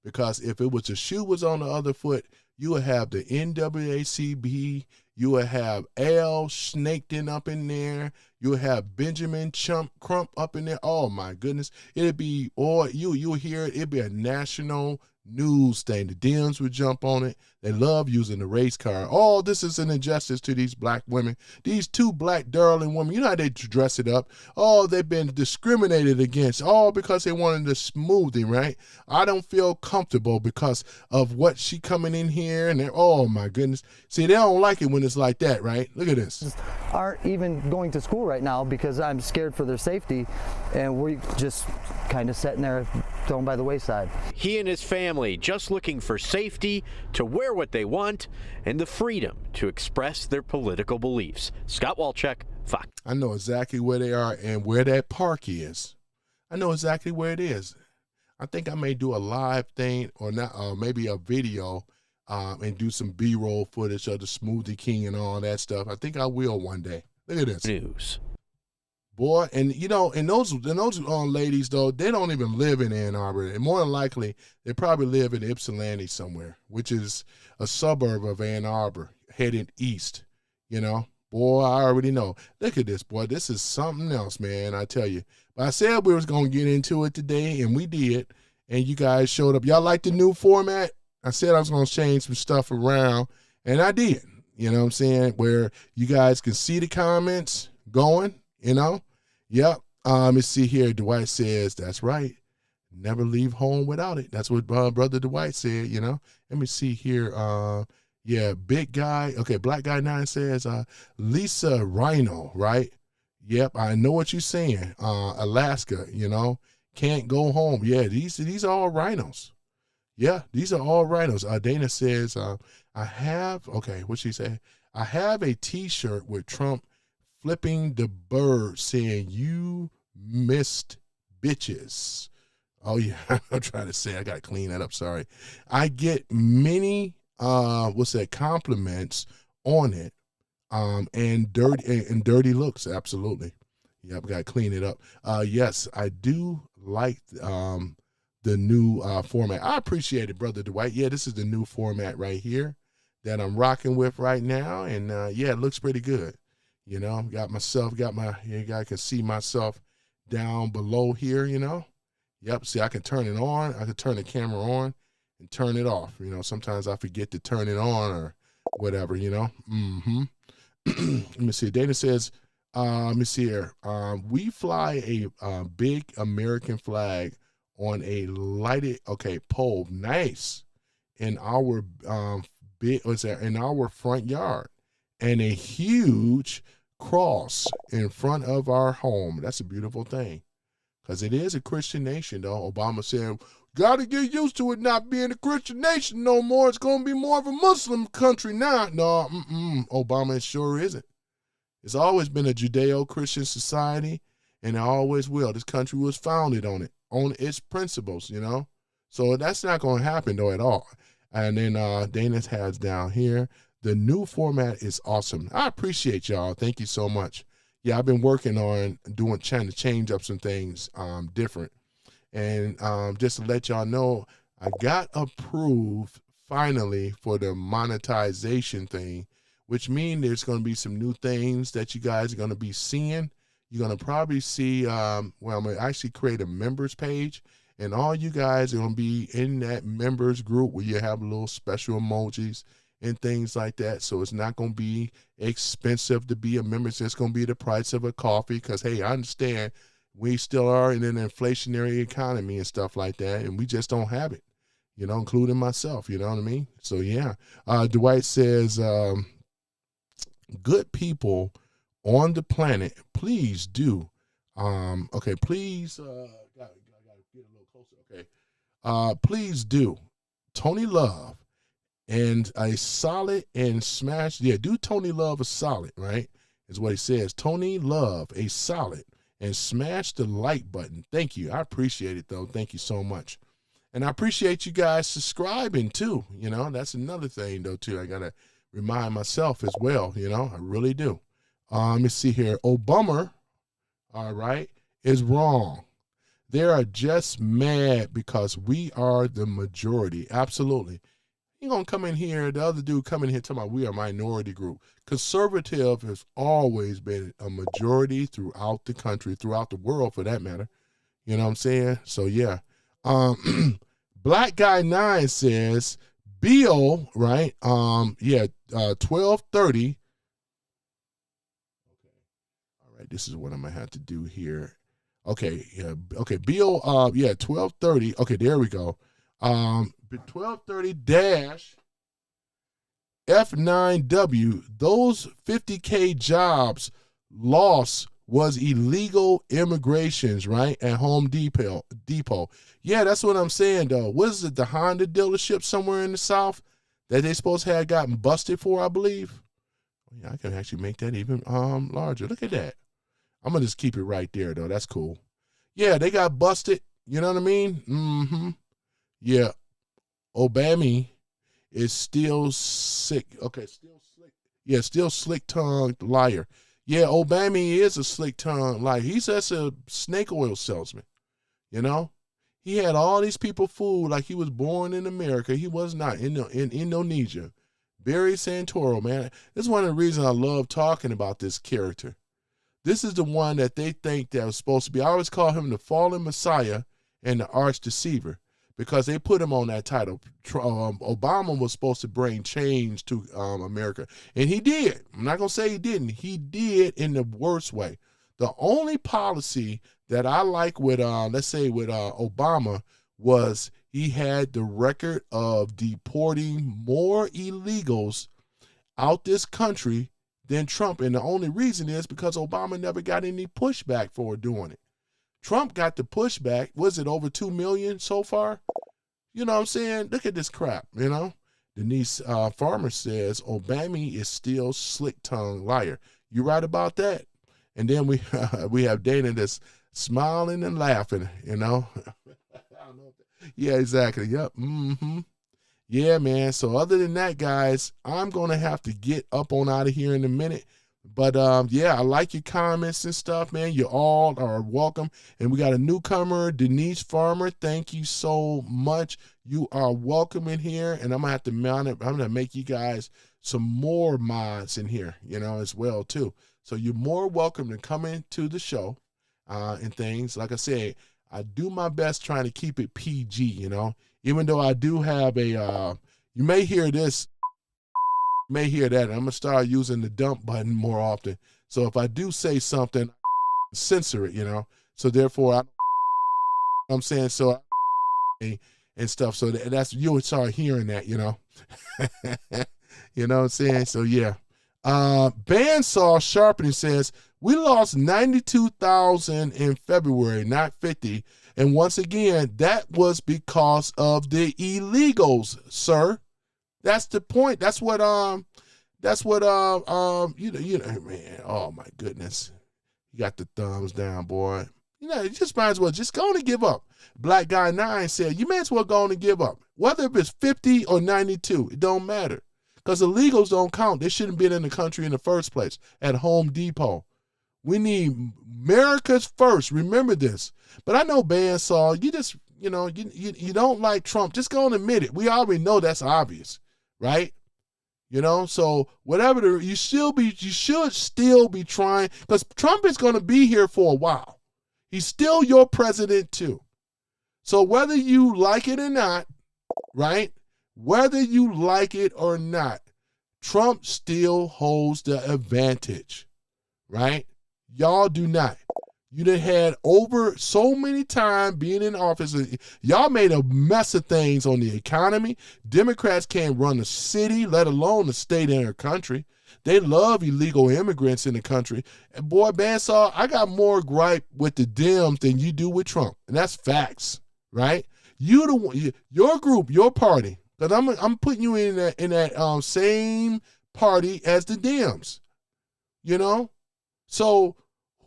Because if it was the shoe was on the other foot, you would have the NAACP, you would have Al Snaketon up in there, you would have Benjamin Crump up in there. Oh my goodness. It'd be, or you'll hear it, it'd be a national news thing. The Dems would jump on it. They love using the race card. Oh, this is an injustice to these black women. These two black darling women, you know how they dress it up. Oh, they've been discriminated against. All because they wanted the smoothie, right? I don't feel comfortable because of what she coming in here and oh my goodness. See, they don't like it when it's like that, right? Look at this. Aren't even going to school right now because I'm scared for their safety, and we're just kind of sitting there thrown by the wayside. He and his family just looking for safety, to wear what they want, and the freedom to express their political beliefs. Scott Walchek, Fox. I know exactly where they are and where that park is. I know exactly where it is. I think I may do a live thing or not, maybe a video and do some B-roll footage of the Smoothie King and all that stuff. I think I will one day. Look at this. News. Boy, and you know, and those ladies though, they don't even live in Ann Arbor. And more than likely, they probably live in Ypsilanti somewhere, which is a suburb of Ann Arbor, heading east. You know, boy, I already know. Look at this, boy. This is something else, man. I tell you. But I said we was gonna get into it today, and we did. And you guys showed up. Y'all like the new format? I said I was gonna change some stuff around, and I did. You know what I'm saying? Where you guys can see the comments going. You know. Yep. Let's see here. Dwight says, that's right. Never leave home without it. That's what Brother Dwight said, you know. Let me see here. Yeah, big guy. Okay, Black Guy 9 says, Lisa Rhino, right? Yep, I know what you're saying. Alaska, you know. Can't go home. Yeah, these are all rhinos. Yeah, these are all rhinos. Dana says, I have, okay, what'd she say? I have a T-shirt with Trump flipping the bird saying, you missed bitches. Oh yeah, I'm trying to say, I got to clean that up. Sorry. I get many, compliments on it. And dirty looks. Absolutely. Yep. Got to clean it up. Yes, I do like, the new, format. I appreciate it, Brother Dwight. Yeah, this is the new format right here that I'm rocking with right now. And, yeah, it looks pretty good. You know, you guys can see myself down below here, you know. Yep, see, I can turn it on. I can turn the camera on and turn it off. You know, sometimes I forget to turn it on or whatever, you know. Let me see. Dana says, let me see here. We fly a big American flag on a lighted, pole. Nice. In our, in our front yard. And a huge cross in front of our home. That's a beautiful thing, because it is a Christian nation, though. Obama said, got to get used to it not being a Christian nation no more. It's going to be more of a Muslim country now. No, Obama, it sure isn't. It's always been a Judeo-Christian society, and it always will. This country was founded on its principles, you know. So that's not going to happen, though, at all. And then Dana has down here, the new format is awesome. I appreciate y'all. Thank you so much. Yeah, I've been working on trying to change up some things different. And just to let y'all know, I got approved finally for the monetization thing, which means there's going to be some new things that you guys are going to be seeing. You're going to probably see, I'm going to actually create a members page. And all you guys are going to be in that members group where you have little special emojis and things like that. So it's not going to be expensive to be a member. It's going to be the price of a coffee, because, hey, I understand we still are in an inflationary economy and stuff like that, and we just don't have it, you know, including myself, you know what I mean? So, yeah. Dwight says, good people on the planet, please do. Please, gotta get a little closer. Please do. Tony Love. And a solid and smash, do Tony Love a solid, right? Is what he says. Tony Love, a solid and smash the like button. Thank you. I appreciate it, though. Thank you so much. And I appreciate you guys subscribing, too. You know, that's another thing, though, too. I got to remind myself as well, you know. I really do. Let me see here. Obama, all right, is wrong. They are just mad because we are the majority. Absolutely. You're going to come in here, the other dude come in here talking about we are a minority group. Conservative has always been a majority throughout the country, throughout the world for that matter. You know what I'm saying? So, yeah. Black Guy 9 says, Bill, right? 12:30. Okay. All right, this is what I'm going to have to do here. Okay, yeah, okay, Bill, 12:30. Okay, there we go. 1230 F9W, those 50K jobs lost was illegal immigrations, right? At Home Depot. Yeah, that's what I'm saying, though. What is it, the Honda dealership somewhere in the South that they supposed to have gotten busted for, I believe? Yeah, I can actually make that even larger. Look at that. I'm going to just keep it right there, though. That's cool. Yeah, they got busted. You know what I mean? Mm-hmm. Yeah. Obama is still sick. Okay, still slick. Yeah, still slick-tongued liar. Yeah, Obama is a slick-tongued liar. He's just a snake oil salesman, you know? He had all these people fooled like he was born in America. He was not, in Indonesia. Barry Santoro, man. This is one of the reasons I love talking about this character. This is the one that they think that was supposed to be. I always call him the fallen Messiah and the arch deceiver because they put him on that title. Obama was supposed to bring change to America, and he did. I'm not going to say he didn't. He did in the worst way. The only policy that I like with, let's say with Obama was he had the record of deporting more illegals out this country than Trump. And the only reason is because Obama never got any pushback for doing it. Trump got the pushback. Was it over 2 million so far? You know what I'm saying? Look at this crap, you know? Denise Farmer says, Obama is still slick-tongued liar. You right about that? And then we have Dana that's smiling and laughing, you know? Yeah, exactly. Yep. Mm-hmm. Yeah, man. So other than that, guys, I'm going to have to get up on out of here in a minute. But, yeah, I like your comments and stuff, man. You all are welcome. And we got a newcomer, Denise Farmer. Thank you so much. You are welcome in here. And I'm going to have to mount it. I'm going to make you guys some more mods in here, you know, as well, too. So you're more welcome to come into the show and things. Like I said, I do my best trying to keep it PG, you know. Even though I do have a, you may hear this, you may hear that. I'm going to start using the dump button more often. So if I do say something, censor it, you know. So therefore, I'm saying so and stuff. So that's, you'll start hearing that, you know. You know what I'm saying? So yeah. Bandsaw Sharpening says, we lost 92,000 in February, not 50. And once again, that was because of the illegals, sir. That's the point. That's what man, oh my goodness. You got the thumbs down, boy. You know, you just might as well just go on and give up. Black Guy 9 said, you may as well go on and give up. Whether if it's 50 or 92, it don't matter. Because illegals don't count. They shouldn't be in the country in the first place at Home Depot. We need America's first. Remember this. But I know Bandsaw, you just, you know, you don't like Trump. Just go and admit it. We already know that's obvious, right? You know, so whatever, you should still be trying, because Trump is going to be here for a while. He's still your president too. So whether you like it or not, right? Whether you like it or not, Trump still holds the advantage, right? Y'all do not. You done had over so many times being in office. Y'all made a mess of things on the economy. Democrats can't run a city, let alone a state in their country. They love illegal immigrants in the country. And boy, Bandsaw, I got more gripe with the Dems than you do with Trump. And that's facts, right? Your group, your party, because I'm putting you in that same party as the Dems, you know? So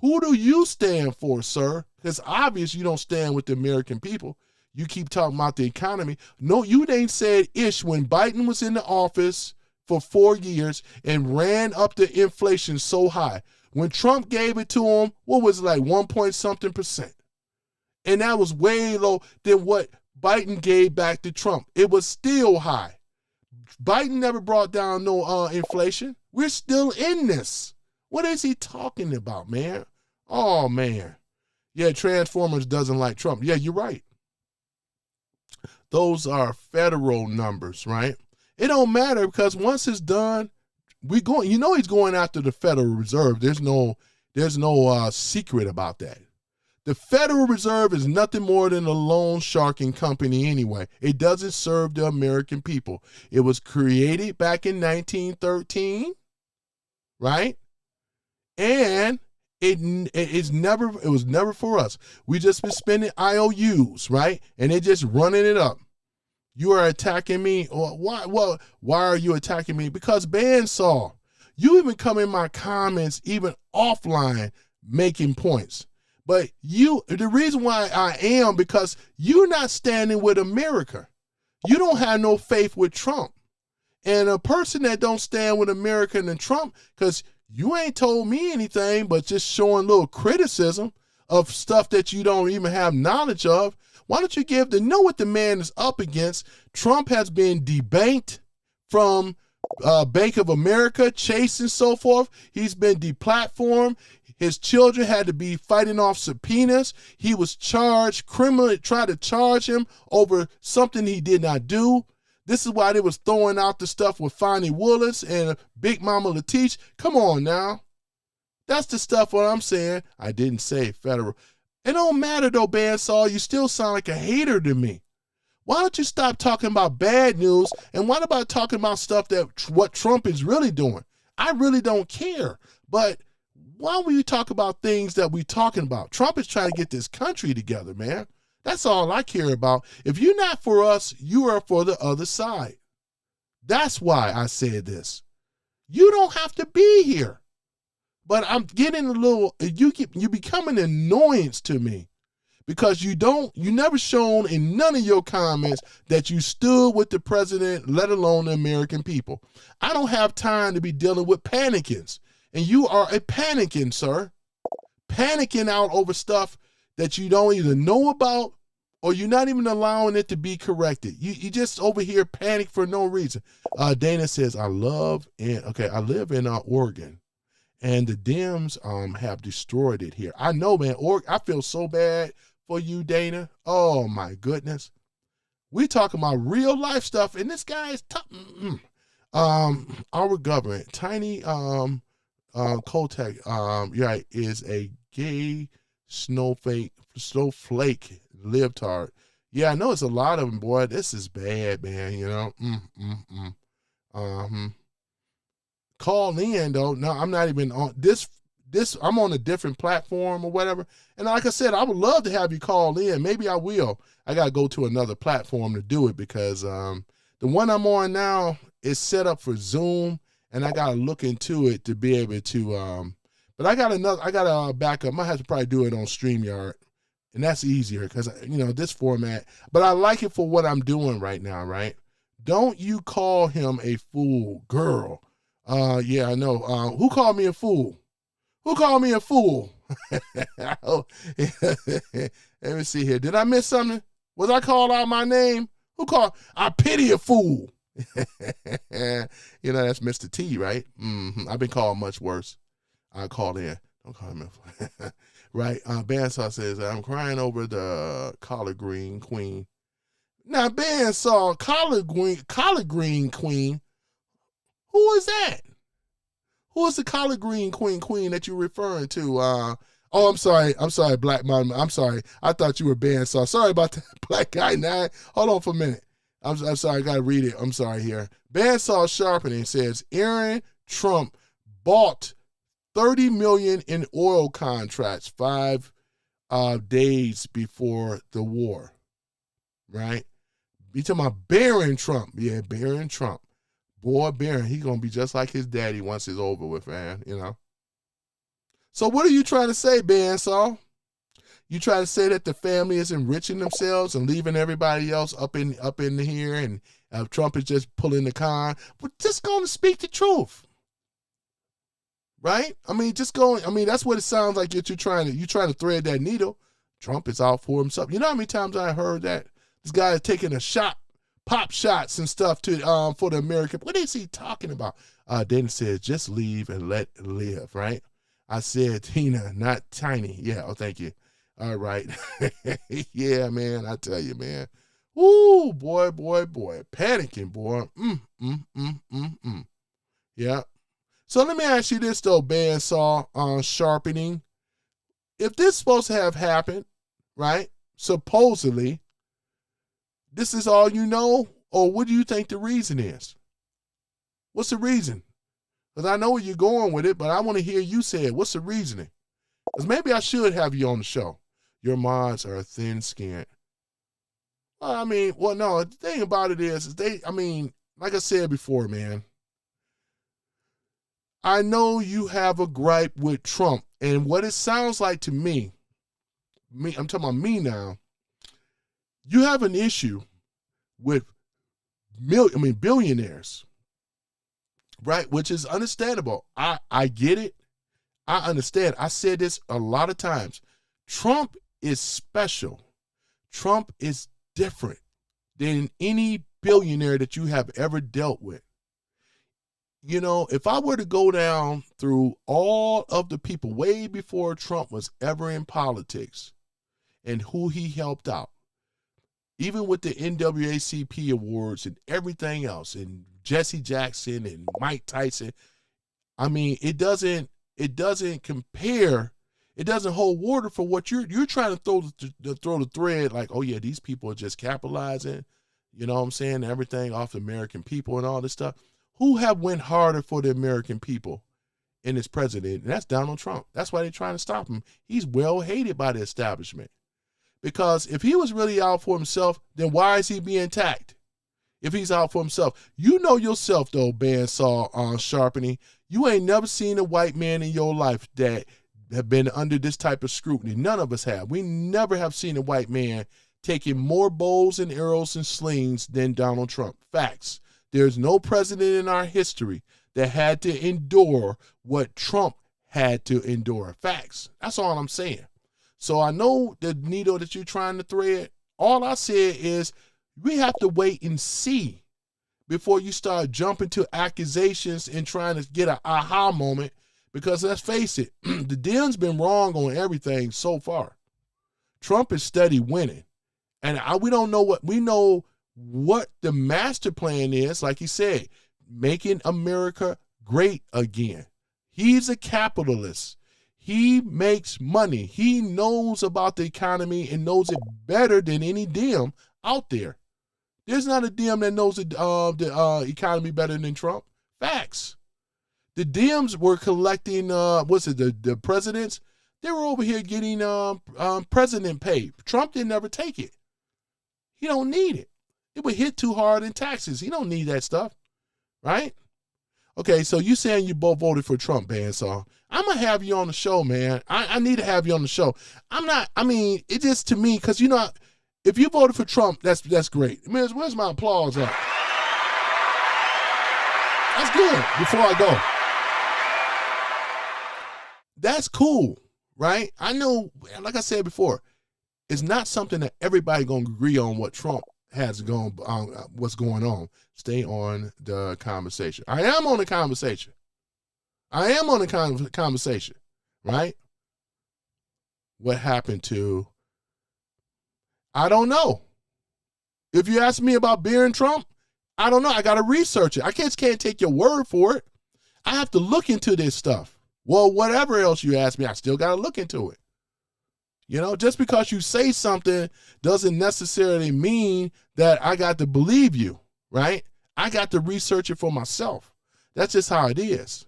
Who do you stand for, sir? It's obvious you don't stand with the American people. You keep talking about the economy. No, you ain't said ish when Biden was in the office for 4 years and ran up the inflation so high. When Trump gave it to him, what was it, like 1 point something percent? And that was way low than what Biden gave back to Trump. It was still high. Biden never brought down no inflation. We're still in this. What is he talking about, man? Oh, man. Yeah, Transformers doesn't like Trump. Yeah, you're right. Those are federal numbers, right? It don't matter because once it's done, he's going after the Federal Reserve. There's no secret about that. The Federal Reserve is nothing more than a loan sharking company anyway. It doesn't serve the American people. It was created back in 1913, right? And it was never for us. We just been spending IOUs, right? And they're just running it up. You are attacking me. Why are you attacking me? Because bandsaw. You even come in my comments, even offline, making points. But the reason why I am, because you're not standing with America. You don't have no faith with Trump. And a person that don't stand with America and Trump, because you ain't told me anything but just showing little criticism of stuff that you don't even have knowledge of. Why don't you know what the man is up against? Trump has been debanked from Bank of America, Chase and so forth. He's been deplatformed. His children had to be fighting off subpoenas. He was charged criminally, tried to charge him over something he did not do. This is why they was throwing out the stuff with Fonnie Willis and Big Mama Latish. Come on now. That's the stuff what I'm saying. I didn't say federal. It don't matter though, Bandsaw. You still sound like a hater to me. Why don't you stop talking about bad news and what about talking about stuff what Trump is really doing? I really don't care. But why will you talk about things that we're talking about? Trump is trying to get this country together, man. That's all I care about. If you're not for us, you are for the other side. That's why I said this. You don't have to be here. But I'm getting a little, you become an annoyance to me because you never shown in none of your comments that you stood with the president, let alone the American people. I don't have time to be dealing with panicking. And you are a panicking, sir. Panicking out over stuff that you don't either know about or you're not even allowing it to be corrected. You just over here panic for no reason. Dana says, I live in Oregon. And the Dems have destroyed it here. I know, man. I feel so bad for you, Dana. Oh, my goodness. We talking about real life stuff, and this guy is tough. Our government, Tiny Kotek, right, is a gay snowflake libtard. Yeah, I know it's a lot of them, boy. This is bad, man, you know. Call in though. No, I'm not even on this. I'm on a different platform or whatever. And like I said, I would love to have you call in. Maybe I will. I gotta go to another platform to do it because the one I'm on now is set up for Zoom, and I gotta look into it to be able to. But I got a backup. I might have to probably do it on StreamYard, and that's easier because this format. But I like it for what I'm doing right now. Right? Don't you call him a fool, girl. Yeah, I know. Who called me a fool? Who called me a fool? Let me see here. Did I miss something? Was I called out my name? Who called? I pity a fool. That's Mr. T, right? I've been called much worse. I called in. Don't call him a fool. Right? Bandsaw says, I'm crying over the collard green queen. Now, Bandsaw, collard green queen. Who is that? Who is the collard green queen that you're referring to? I'm sorry, Black Mom. I'm sorry. I thought you were Bandsaw. Sorry about that, Black Guy 9. Hold on for a minute. I'm sorry, I got to read it. I'm sorry here. Bandsaw Sharpening says, Aaron Trump bought $30 million in oil contracts 5 days before the war. Right? You talking about Barron Trump. Yeah, Barron Trump. Boy, Barron, he going to be just like his daddy once it's over with, man, So what are you trying to say, Bandsaw? You trying to say that the family is enriching themselves and leaving everybody else up in here, and Trump is just pulling the con? We're just going to speak the truth, right? I mean, that's what it sounds like. You're trying to thread that needle. Trump is out for himself. You know how many times I heard that this guy is taking a shot, pop shots and stuff to for the American. What is he talking about? Then it says just leave and let live, right? I said Tina, not Tiny. Yeah, oh, thank you. All right. Yeah, man, I tell you, man. Ooh, boy. Panicking, boy. Yeah. So let me ask you this, though, Bandsaw, on sharpening. If this is supposed to have happened, right, supposedly, this is all you know, or what do you think the reason is? What's the reason? Because I know where you're going with it, but I want to hear you say it. What's the reasoning? Because maybe I should have you on the show. Your mods are thin-skinned. Well, no, the thing about it is like I said before, man, I know you have a gripe with Trump, and what it sounds like to me, I'm talking about me now, you have an issue with billionaires, right? Which is understandable. I get it. I understand. I said this a lot of times. Trump is special. Trump is different than any billionaire that you have ever dealt with. You know, if I were to go down through all of the people way before Trump was ever in politics and who he helped out, even with the NAACP awards and everything else, and Jesse Jackson and Mike Tyson, it doesn't compare. It doesn't hold water for what you're trying to throw the thread, like, oh yeah, these people are just capitalizing, you know what I'm saying, everything off the American people and all this stuff. Who have went harder for the American people in this president? And that's Donald Trump. That's why they're trying to stop him. He's well hated by the establishment. Because if he was really out for himself, then why is he being attacked? If he's out for himself. You know yourself, though, Bandsaw, on sharpening. You ain't never seen a white man in your life that have been under this type of scrutiny. None of us have. We never have seen a white man taking more bows and arrows and slings than Donald Trump. Facts. There's no president in our history that had to endure what Trump had to endure. Facts. That's all I'm saying. So I know the needle that you're trying to thread. All I said is we have to wait and see before you start jumping to accusations and trying to get an aha moment. Because let's face it, the Dems been wrong on everything so far. Trump is steady winning. And we know what the master plan is, like he said, making America great again. He's a capitalist. He makes money. He knows about the economy and knows it better than any Dem out there. There's not a Dem that knows the economy better than Trump. Facts. The Dems were collecting, the presidents? They were over here getting president pay. Trump didn't ever take it. He don't need it. It would hit too hard in taxes. He don't need that stuff, right? Okay, so you saying you both voted for Trump, Bandsaw. I'm going to have you on the show, man. I need to have you on the show. It just to me, because, if you voted for Trump, that's great. Where's my applause at? That's good before I go. That's cool, right? I know, like I said before, it's not something that everybody going to agree on what Trump has gone on, what's going on. Stay on the conversation. I am on the conversation. Right? What happened to, I don't know. If you ask me about beer and Trump, I don't know. I got to research it. I just can't take your word for it. I have to look into this stuff. Well, whatever else you ask me, I still got to look into it. Just because you say something doesn't necessarily mean that I got to believe you, right? I got to research it for myself. That's just how it is.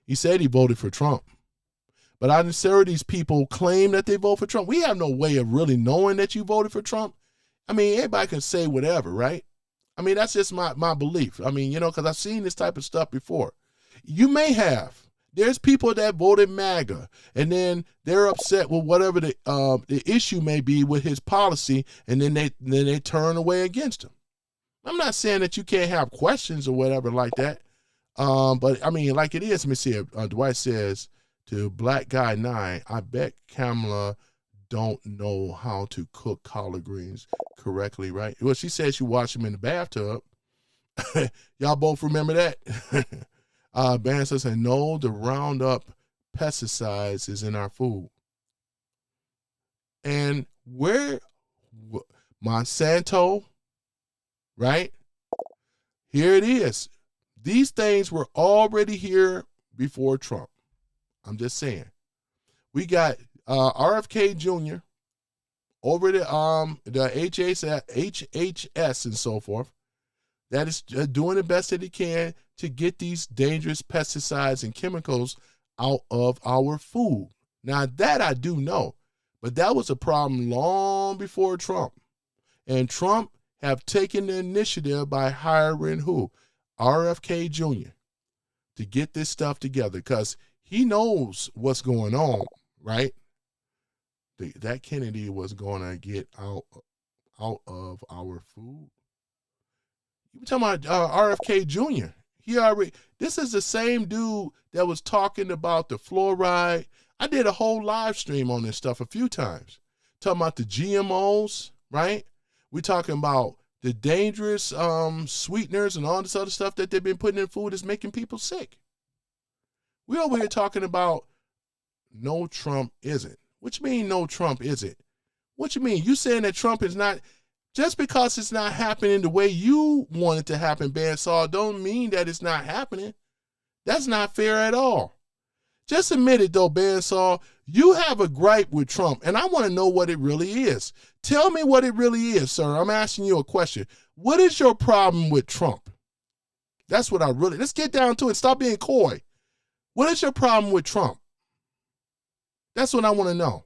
He said he voted for Trump. But I didn't hear these people claim that they vote for Trump. We have no way of really knowing that you voted for Trump. Everybody can say whatever, right? That's just my belief. Because I've seen this type of stuff before. You may have. There's people that voted MAGA, and then they're upset with whatever the issue may be with his policy, and then they turn away against him. I'm not saying that you can't have questions or whatever like that, but I mean, like it is. Let me see. Dwight says to Black Guy 9, I bet Kamala don't know how to cook collard greens correctly, right? Well, she said she washed them in the bathtub. Y'all both remember that? Bannister said, no, the Roundup pesticides is in our food. And where Monsanto, right? Here it is. These things were already here before Trump. I'm just saying. We got RFK Jr. over the HHS and so forth, that is doing the best that he can to get these dangerous pesticides and chemicals out of our food. Now, that I do know, but that was a problem long before Trump. And Trump have taken the initiative by hiring who? RFK Jr. to get this stuff together, because he knows what's going on, right? That Kennedy was going to get out of our food. You were talking about RFK Jr. This is the same dude that was talking about the fluoride. I did a whole live stream on this stuff a few times, talking about the GMOs, right? We're talking about the dangerous sweeteners and all this other stuff that they've been putting in food that's making people sick. We're over here talking about no, Trump isn't. What you mean no, Trump isn't? What you mean? You saying that Trump is not, just because it's not happening the way you want it to happen, Bandsaw, don't mean that it's not happening. That's not fair at all. Just admit it though, Bandsaw. You have a gripe with Trump, and I want to know what it really is. Tell me what it really is, sir. I'm asking you a question. What is your problem with Trump? That's what let's get down to it. Stop being coy. What is your problem with Trump? That's what I want to know.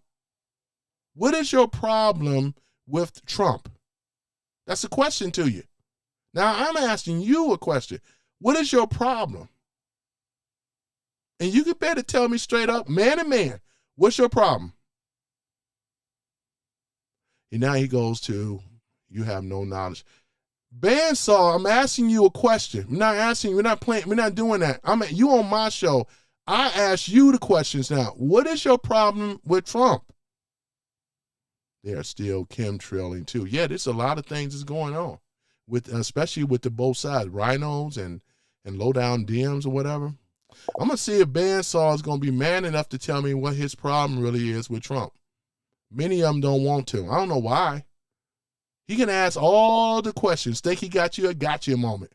What is your problem with Trump? That's a question to you. Now, I'm asking you a question. What is your problem? And you can better tell me straight up, man to man, what's your problem? And now he goes to, you have no knowledge. Bandsaw, I'm asking you a question. I'm not asking you, we're not doing that. You on my show. I ask you the questions now. What is your problem with Trump? They're still chemtrailing too. Yeah, there's a lot of things that's going on, especially with the both sides, rhinos and low down DMs or whatever. I'm going to see if Bandsaw is going to be man enough to tell me what his problem really is with Trump. Many of them don't want to. I don't know why. He can ask all the questions. Think he got you a gotcha moment.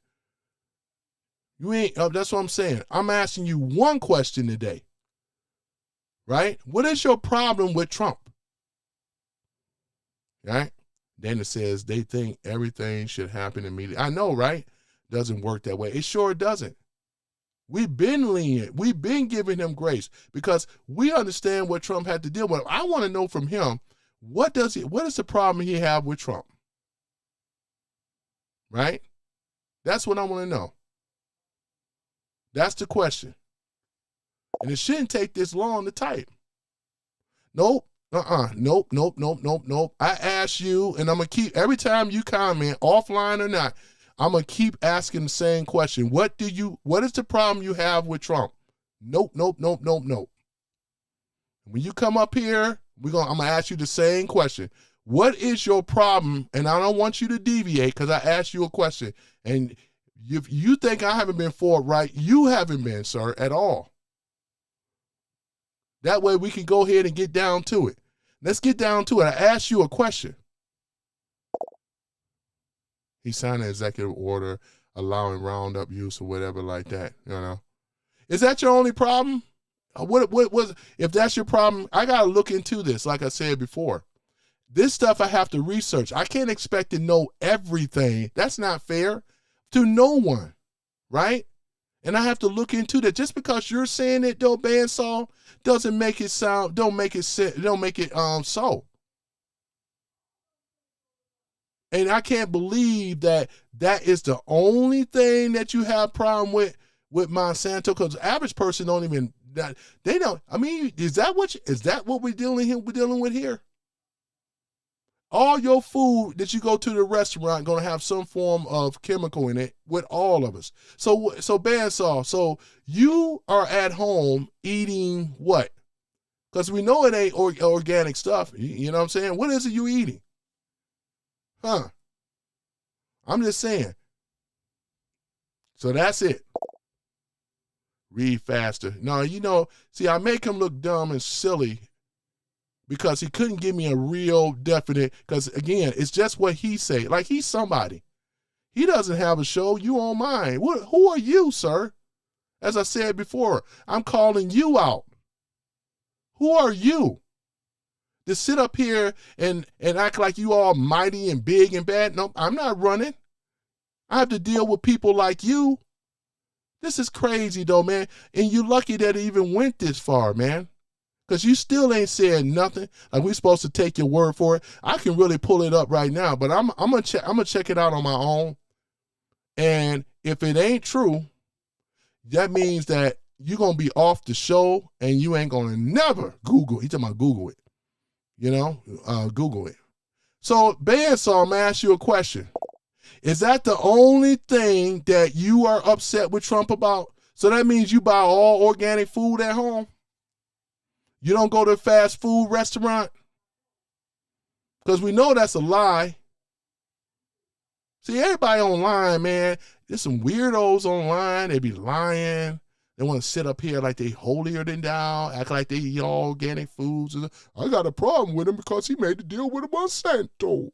You ain't, that's what I'm saying. I'm asking you one question today, right? What is your problem with Trump? Right? Dana says they think everything should happen immediately. I know, right? Doesn't work that way. It sure doesn't. We've been lenient. We've been giving him grace because we understand what Trump had to deal with. I want to know from him, what is the problem he have with Trump? Right? That's what I want to know. That's the question. And it shouldn't take this long to type. Nope. Nope. I ask you, and I'm going to keep, every time you comment, offline or not, I'm going to keep asking the same question. What is the problem you have with Trump? Nope. When you come up here, I'm going to ask you the same question. What is your problem? And I don't want you to deviate because I asked you a question. And if you think I haven't been forthright, you haven't been, sir, at all. That way we can go ahead and get down to it. Let's get down to it. I asked you a question. He signed an executive order allowing Roundup use or whatever like that, you know. Is that your only problem? What was, if that's your problem, I got to look into this, like I said before. This stuff I have to research. I can't expect to know everything. That's not fair to no one, right? And I have to look into that. Just because you're saying it, though, Bandsaw, doesn't make it sound, don't make it so. And I can't believe that is the only thing that you have problem with Monsanto, because the average person don't even They don't. I mean, is that what we're dealing with here? All your food that you go to the restaurant gonna have some form of chemical in it with all of us. So Bandsaw, so you are at home eating what? Because we know it ain't organic stuff. You know what I'm saying? What is it you eating? Huh? I'm just saying. So that's it. Read faster. No, see, I make him look dumb and silly because he couldn't give me a real definite, because again, it's just what he say. Like, he's somebody. He doesn't have a show. You on mine. Who are you, sir? As I said before, I'm calling you out. Who are you? To sit up here and act like you all mighty and big and bad? No, I'm not running. I have to deal with people like you. This is crazy though, man. And you're lucky that it even went this far, man. Because you still ain't said nothing. Like, we're supposed to take your word for it. I can really pull it up right now, but I'm gonna check it out on my own. And if it ain't true, that means that you're gonna be off the show and you ain't gonna never Google. He's talking about Google it. Google it. So, Bandsaw, I'm gonna ask you a question. Is that the only thing that you are upset with Trump about? So that means you buy all organic food at home? You don't go to a fast food restaurant? Because we know that's a lie. See, everybody online, man, there's some weirdos online. They be lying. They want to sit up here like they holier than thou, act like they eat all organic foods. I got a problem with him because he made the deal with a Monsanto.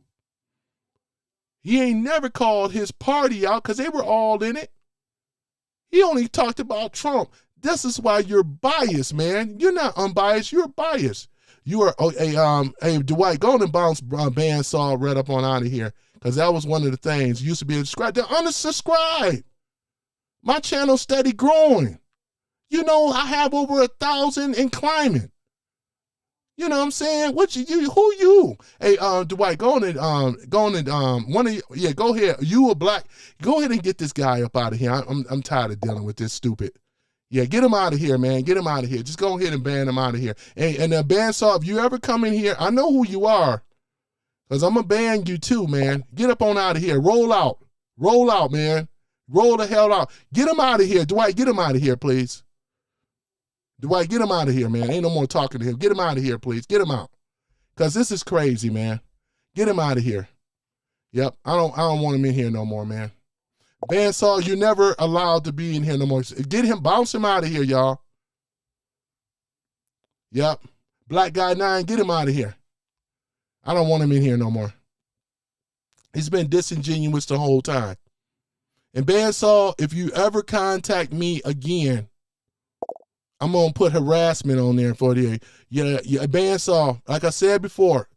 He ain't never called his party out because they were all in it. He only talked about Trump. This is why you're biased, man. You're not unbiased. You're biased. You are Dwight, go and bounce Bandsaw right up on out of here, because that was one of the things. You used to be able to subscribe. They're unsubscribe. My channel's steady growing. I have over 1,000 and climbing. You know what I'm saying? Who you? Hey, Dwight, go ahead, go ahead. You a black, go ahead and get this guy up out of here. I'm tired of dealing with this stupid. Yeah, get him out of here, man. Get him out of here. Just go ahead and ban him out of here. And Bandsaw, if you ever come in here, I know who you are, because I'm going to ban you too, man. Get up on out of here. Roll out. Roll out, man. Roll the hell out. Get him out of here. Dwight, get him out of here, please. Dwight, get him out of here, man. Ain't no more talking to him. Get him out of here, please. Get him out. Because this is crazy, man. Get him out of here. Yep, I don't want him in here no more, man. Bandsaw, you're never allowed to be in here no more. Get him, bounce him out of here, y'all. Yep. Black Guy 9, get him out of here. I don't want him in here no more. He's been disingenuous the whole time. And Bandsaw, if you ever contact me again, I'm going to put harassment on there for you. Yeah, Bandsaw, like I said before,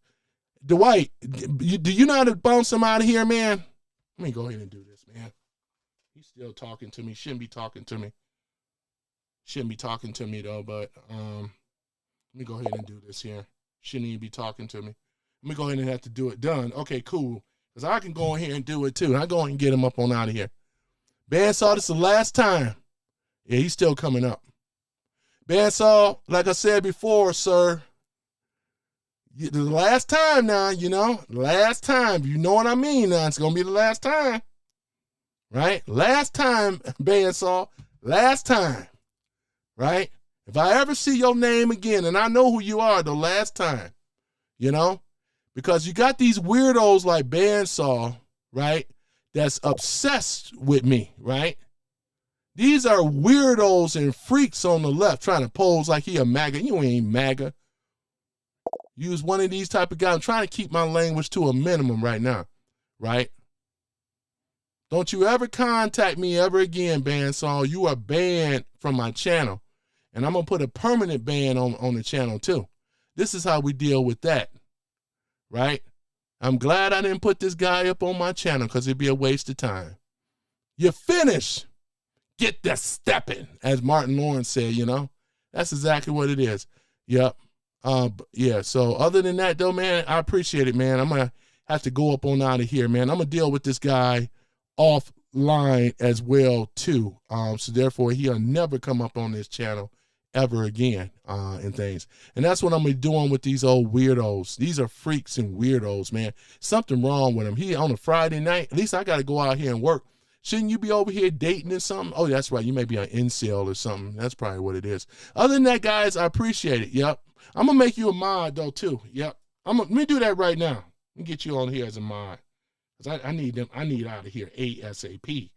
Dwight, do you know how to bounce him out of here, man? Let me go ahead and do this, man. He's still talking to me. Shouldn't be talking to me. Shouldn't be talking to me, though, but let me go ahead and do this here. Shouldn't even be talking to me. Let me go ahead and have to do it. Done. Okay, cool. Because I can go in here and do it, too. I go ahead and get him up on out of here. Bandsaw, this is the last time. Yeah, he's still coming up. Bandsaw, like I said before, sir, the last time now, last time, you know what I mean now, it's going to be the last time, right? Last time, Bandsaw, last time, right? If I ever see your name again, and I know who you are the last time, because you got these weirdos like Bandsaw, right, that's obsessed with me, right? These are weirdos and freaks on the left trying to pose like he a MAGA. You ain't MAGA. Use one of these type of guys. I'm trying to keep my language to a minimum right now, right? Don't you ever contact me ever again, Bandsaw. You are banned from my channel. And I'm going to put a permanent ban on the channel too. This is how we deal with that, right? I'm glad I didn't put this guy up on my channel because it'd be a waste of time. You're finished. Get the stepping, as Martin Lawrence said, That's exactly what it is. Yep. Yeah, so other than that, though, man, I appreciate it, man. I'm going to have to go up on out of here, man. I'm going to deal with this guy offline as well, too. So therefore, he'll never come up on this channel ever again and things. And that's what I'm gonna be doing with these old weirdos. These are freaks and weirdos, man. Something wrong with them. He on a Friday night, at least I got to go out here and work. Shouldn't you be over here dating or something? Oh, that's right. You may be on incel or something. That's probably what it is. Other than that, guys, I appreciate it. Yep. I'm going to make you a mod, though, too. Yep. Let me do that right now. Let me get you on here as a mod. Because I need them. I need out of here ASAP.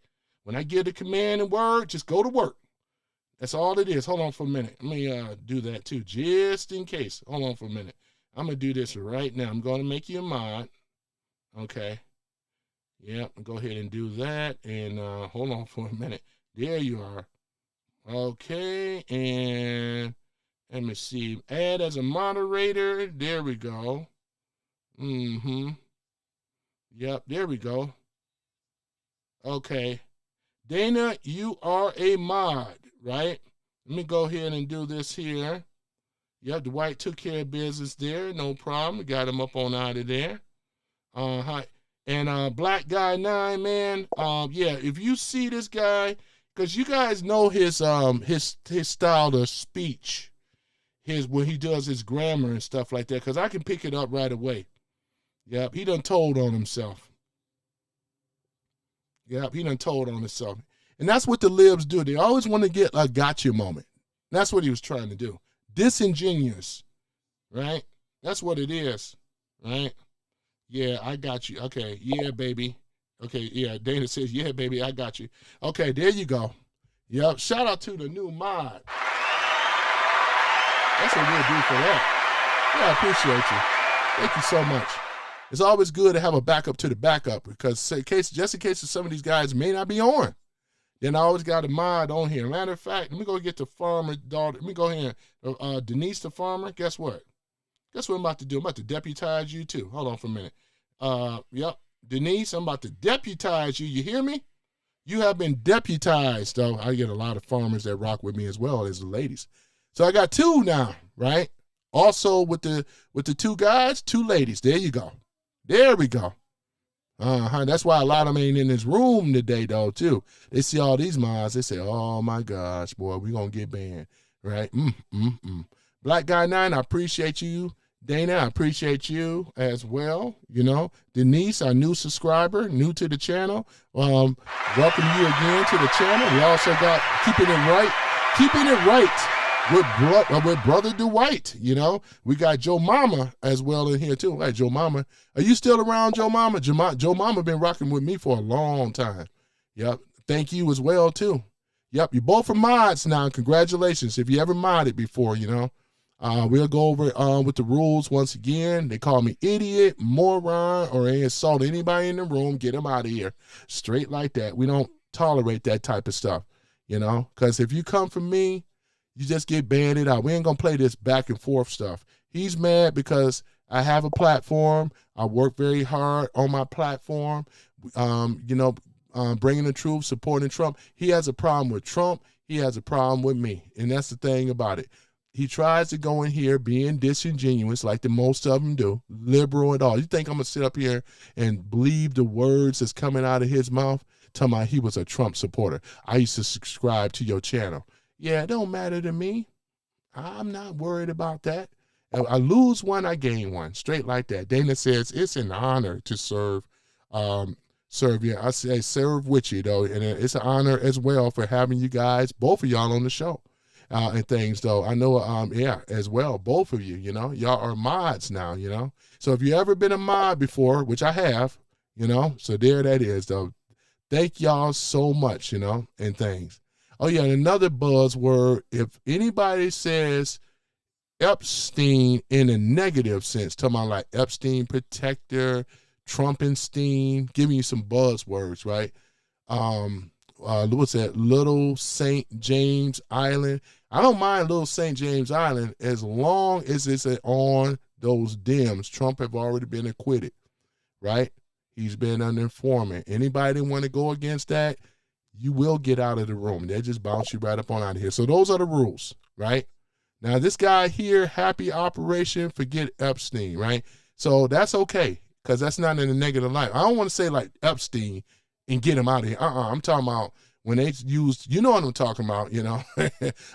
When I give the command and word, just go to work. That's all it is. Hold on for a minute. Let me do that, too, just in case. Hold on for a minute. I'm going to do this right now. I'm going to make you a mod. Okay. Yep, go ahead and do that. And hold on for a minute. There you are. Okay, and let me see. Add as a moderator. There we go. Yep, there we go. Okay. Dana, you are a mod, right? Let me go ahead and do this here. Yep, Dwight took care of business there. No problem. Got him up on out of there. Hi. And Black Guy 9, man, yeah, if you see this guy, because you guys know his style of speech, when he does his grammar and stuff like that, because I can pick it up right away. Yep, he done told on himself. Yep, he done told on himself. And that's what the libs do. They always want to get a gotcha moment. That's what he was trying to do. Disingenuous, right? That's what it is, right? Yeah, I got you. Okay, yeah, baby. Okay, yeah, Dana says, yeah, baby, I got you. Okay, there you go. Yep, shout out to the new mod. That's what we'll do for that. Yeah, I appreciate you. Thank you so much. It's always good to have a backup to the backup because just in case some of these guys may not be on, then I always got a mod on here. Matter of fact, let me go get the farmer daughter. Let me go here. Denise the farmer, guess what? Guess what I'm about to do? I'm about to deputize you too. Hold on for a minute. Yep. Denise, I'm about to deputize you. You hear me? You have been deputized. Though I get a lot of farmers that rock with me as well as the ladies. So I got two now, right? Also with the two guys, two ladies. There you go. There we go. That's why a lot of them ain't in this room today, though, too. They see all these mods. They say, oh, my gosh, boy, we going to get banned, right? Black Guy 9, I appreciate you. Dana, I appreciate you as well. You know, Denise, our new subscriber, new to the channel. Welcome you again to the channel. We also got Keeping It Right with Brother Dwight. You know, we got Joe Mama as well in here too. Hey, Joe Mama, are you still around, Joe Mama? Joe Mama been rocking with me for a long time. Yep, thank you as well too. Yep, you both are mods now. Congratulations if you ever modded before. You know. We'll go over with the rules once again. They call me idiot, moron, or insult anybody in the room. Get them out of here. Straight like that. We don't tolerate that type of stuff, you know, because if you come from me, you just get banded out. We ain't going to play this back and forth stuff. He's mad because I have a platform. I work very hard on my platform, you know, bringing the truth, supporting Trump. He has a problem with Trump. He has a problem with me. And that's the thing about it. He tries to go in here being disingenuous like the most of them do, liberal and all. You think I'm going to sit up here and believe the words that's coming out of his mouth? Tell me he was a Trump supporter. I used to subscribe to your channel. Yeah, it don't matter to me. I'm not worried about that. I lose one, I gain one. Straight like that. Dana says, it's an honor to serve you. I say serve with you, though. And it's an honor as well for having you guys, both of y'all on the show. And things, though. I know, yeah, as well, both of you, you know, y'all are mods now, you know. So if you ever been a mod before, which I have, you know, so there that is, though. Thank y'all so much, you know, and things. Oh, yeah, and another buzzword, if anybody says Epstein in a negative sense, talking about like Epstein protector, Trumpenstein, giving you some buzzwords, right? What's that? Little St. James Island. I don't mind Little St. James Island as long as it's on those Dems. Trump have already been acquitted, right? He's been under informant. Anybody want to go against that, you will get out of the room. They just bounce you right up on out of here. So those are the rules, right? Now this guy here, happy operation, forget Epstein, right? So that's okay because that's not in a negative light. I don't want to say like Epstein and get him out of here. I'm talking about when they used, you know what I'm talking about, you know.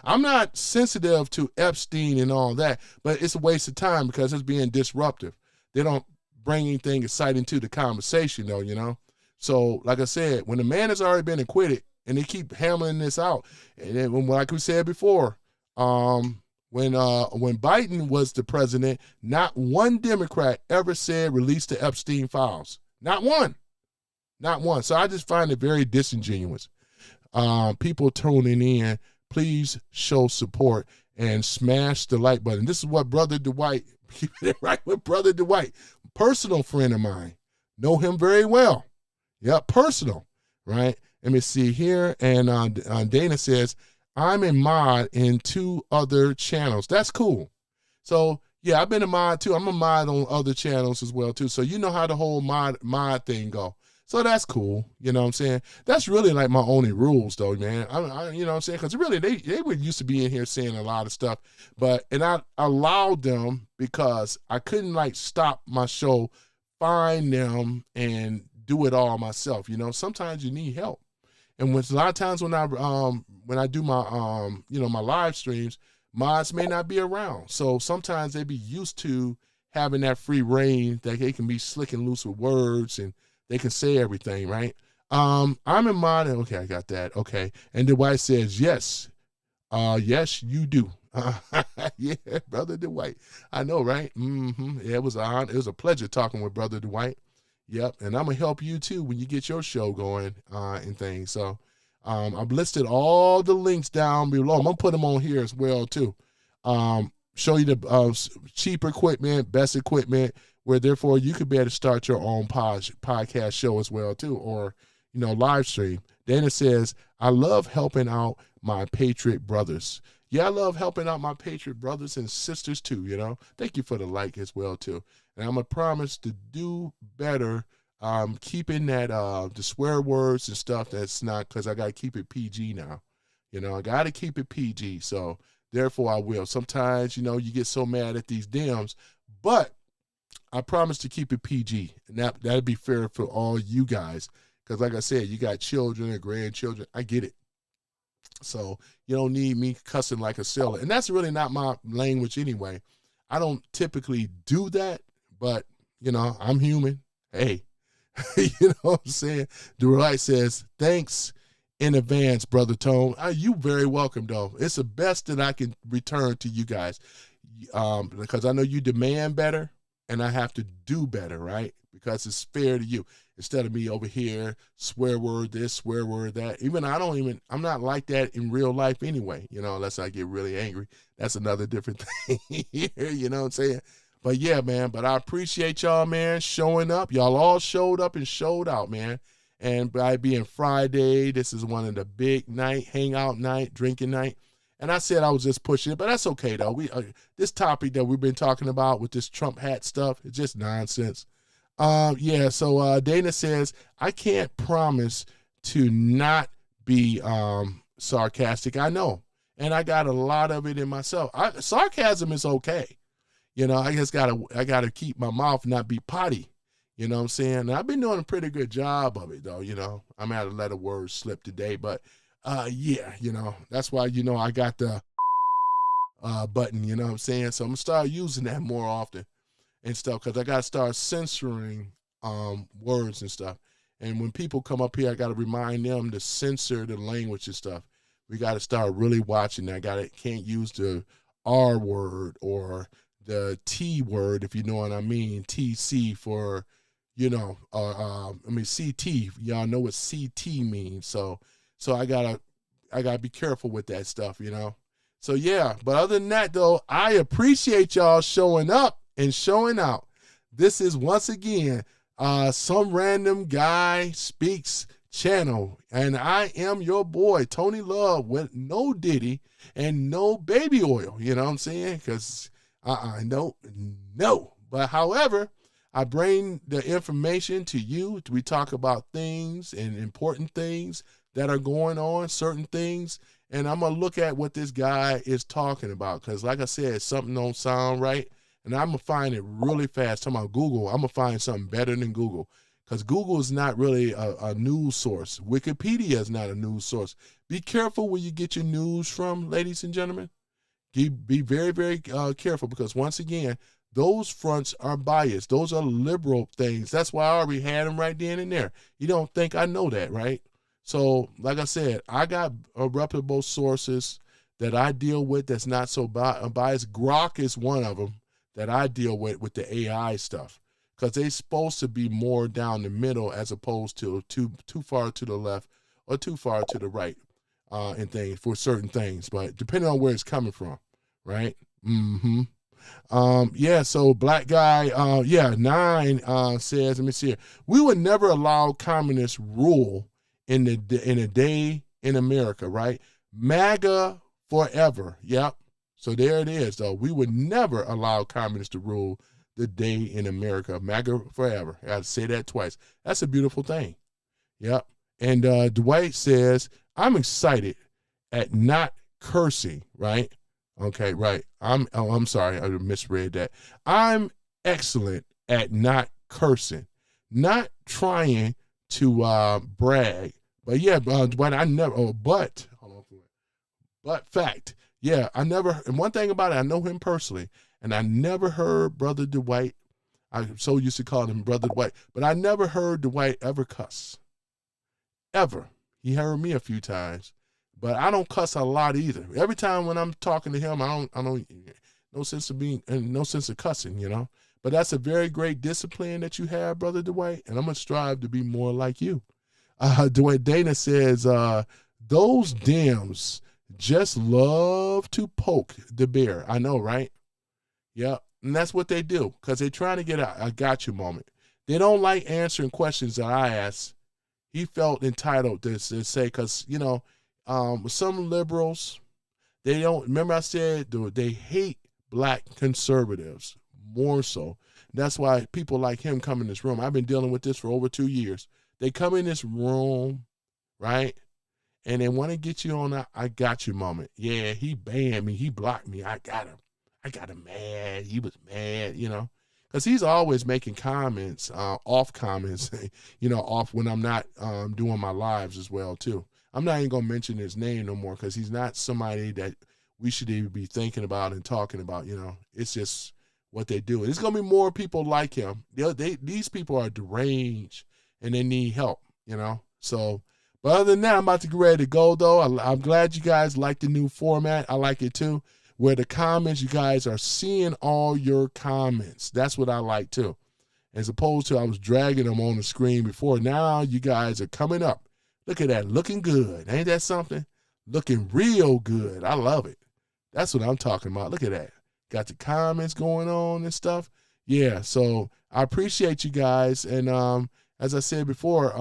I'm not sensitive to Epstein and all that, but it's a waste of time because it's being disruptive. They don't bring anything exciting to the conversation, though, you know. So, like I said, when the man has already been acquitted and they keep hammering this out, and then, like we said before, when Biden was the president, not one Democrat ever said release the Epstein files. Not one. Not one. So I just find it very disingenuous. People tuning in, please show support and smash the like button. This is what Brother Dwight, keeping it right with Brother Dwight, personal friend of mine. Know him very well. Yeah, personal, right? Let me see here. And Dana says, I'm a mod in 2 other channels. That's cool. So, yeah, I've been a mod too. I'm a mod on other channels as well too. So you know how the whole mod thing go. So that's cool. You know what I'm saying? That's really like my only rules though, man. You know what I'm saying? Because really they were used to be in here saying a lot of stuff. And I allowed them because I couldn't like stop my show, find them and do it all myself. You know, sometimes you need help. And a lot of times when I do my my live streams, mods may not be around. So sometimes they be used to having that free reign that they can be slick and loose with words and they can say everything, right? I'm in mod. Okay, I got that. Okay. And Dwight says, yes. Yes, you do. Yeah, Brother Dwight. I know, right? Yeah, it was a pleasure talking with Brother Dwight. Yep, and I'm going to help you too when you get your show going and things. So I've listed all the links down below. I'm going to put them on here as well too. Show you the cheap equipment, best equipment, where therefore you could be able to start your own podcast show as well too, or, live stream. Dana says, I love helping out my Patriot brothers. Yeah, I love helping out my Patriot brothers and sisters too, Thank you for the like as well too. And I'm going to promise to do better keeping that the swear words and stuff that's not, because I got to keep it PG now. I got to keep it PG. So therefore I will. Sometimes, you get so mad at these DMs, but I promise to keep it PG. And that'd be fair for all you guys. Because like I said, you got children and grandchildren. I get it. So you don't need me cussing like a sailor. And that's really not my language anyway. I don't typically do that, but, I'm human. Hey, you know what I'm saying? Dwight says, thanks in advance, Brother Tone. You very welcome, though. It's the best that I can return to you guys because I know you demand better and I have to do better, right? Because it's fair to you. Instead of me over here, swear word this, swear word that. I'm not like that in real life anyway, unless I get really angry. That's another different thing here, you know what I'm saying? But yeah, man, but I appreciate y'all, man, showing up. Y'all all showed up and showed out, man. And by being Friday, this is one of the big hangout night, drinking night. And I said I was just pushing it, but that's okay, though. This topic that we've been talking about with this Trump hat stuff, it's just nonsense. So Dana says, I can't promise to not be sarcastic. I know. And I got a lot of it in myself. Sarcasm is okay. I just gotta keep my mouth not be potty. You know what I'm saying? And I've been doing a pretty good job of it, though. I'm going to let a word slip today, but yeah, that's why, I got the button, you know what I'm saying? So I'm going to start using that more often and stuff, because I got to start censoring words and stuff. And when people come up here, I got to remind them to censor the language and stuff. We got to start really watching that. Can't use the R word or the T word, if you know what I mean. TC for, CT. Y'all know what CT means. So I gotta be careful with that stuff, So yeah, but other than that though, I appreciate y'all showing up and showing out. This is once again Some Random Guy Speaks channel, and I am your boy Tony Love with no Diddy and no baby oil. You know what I'm saying? Because no. But however, I bring the information to you. We talk about things and important things that are going on, certain things, and I'm going to look at what this guy is talking about, because like I said, something don't sound right, and I'm going to find it really fast. Talking about Google, I'm going to find something better than Google, because Google is not really a news source. Wikipedia is not a news source. Be careful where you get your news from, ladies and gentlemen. Be very, very careful, because once again, those fronts are biased. Those are liberal things. That's why I already had them right then and there. You don't think I know that, right? So, like I said, I got reputable sources that I deal with that's not so biased. Grok is one of them that I deal with the AI stuff, because they're supposed to be more down the middle as opposed to too far to the left or too far to the right and things for certain things, but depending on where it's coming from, right? Yeah, so Black Guy, 9 says, let me see here. We would never allow communist rule in a day in America, right? MAGA forever. Yep. So there it is, though. We would never allow communists to rule the day in America. MAGA forever. I got to say that twice. That's a beautiful thing. Yep. And Dwight says, I'm excited at not cursing, right? Okay, right. I'm sorry, I misread that. I'm excellent at not cursing, not trying to brag. But yeah, Dwight, I never. Oh, but hold on for it. But fact, yeah, I never. And one thing about it, I know him personally, and I never heard Brother Dwight. I so used to call him Brother Dwight, but I never heard Dwight ever cuss. Ever. He heard me a few times, but I don't cuss a lot either. Every time when I'm talking to him, I don't, no sense of cussing, you know. But that's a very great discipline that you have, Brother Dwight, and I'm gonna strive to be more like you. Dwight Dana says, those Dems just love to poke the bear. I know, right? Yeah, and that's what they do, because they're trying to get a gotcha moment. They don't like answering questions that I ask. He felt entitled to say, because, you know, some liberals, they don't, remember I said they hate black conservatives more so. That's why people like him come in this room. I've been dealing with this for over 2 years. They come in this room, right? And they want to get you on a I got you moment. Yeah, he banned me. He blocked me. I got him mad. He was mad, you know. Because he's always making comments, off comments, you know, off when I'm not doing my lives as well, too. I'm not even going to mention his name no more, because he's not somebody that we should even be thinking about and talking about, you know. It's just what they do. There's going to be more people like him. These people are deranged, and they need help, you know. So, but other than that, I'm about to get ready to go, though. I'm glad you guys like the new format. I like it, too. Where the comments, you guys are seeing all your comments. That's what I like too. As opposed to I was dragging them on the screen before. Now you guys are coming up. Look at that, looking good. Ain't that something? Looking real good. I love it. That's what I'm talking about. Look at that. Got the comments going on and stuff. Yeah, so I appreciate you guys. And as I said before,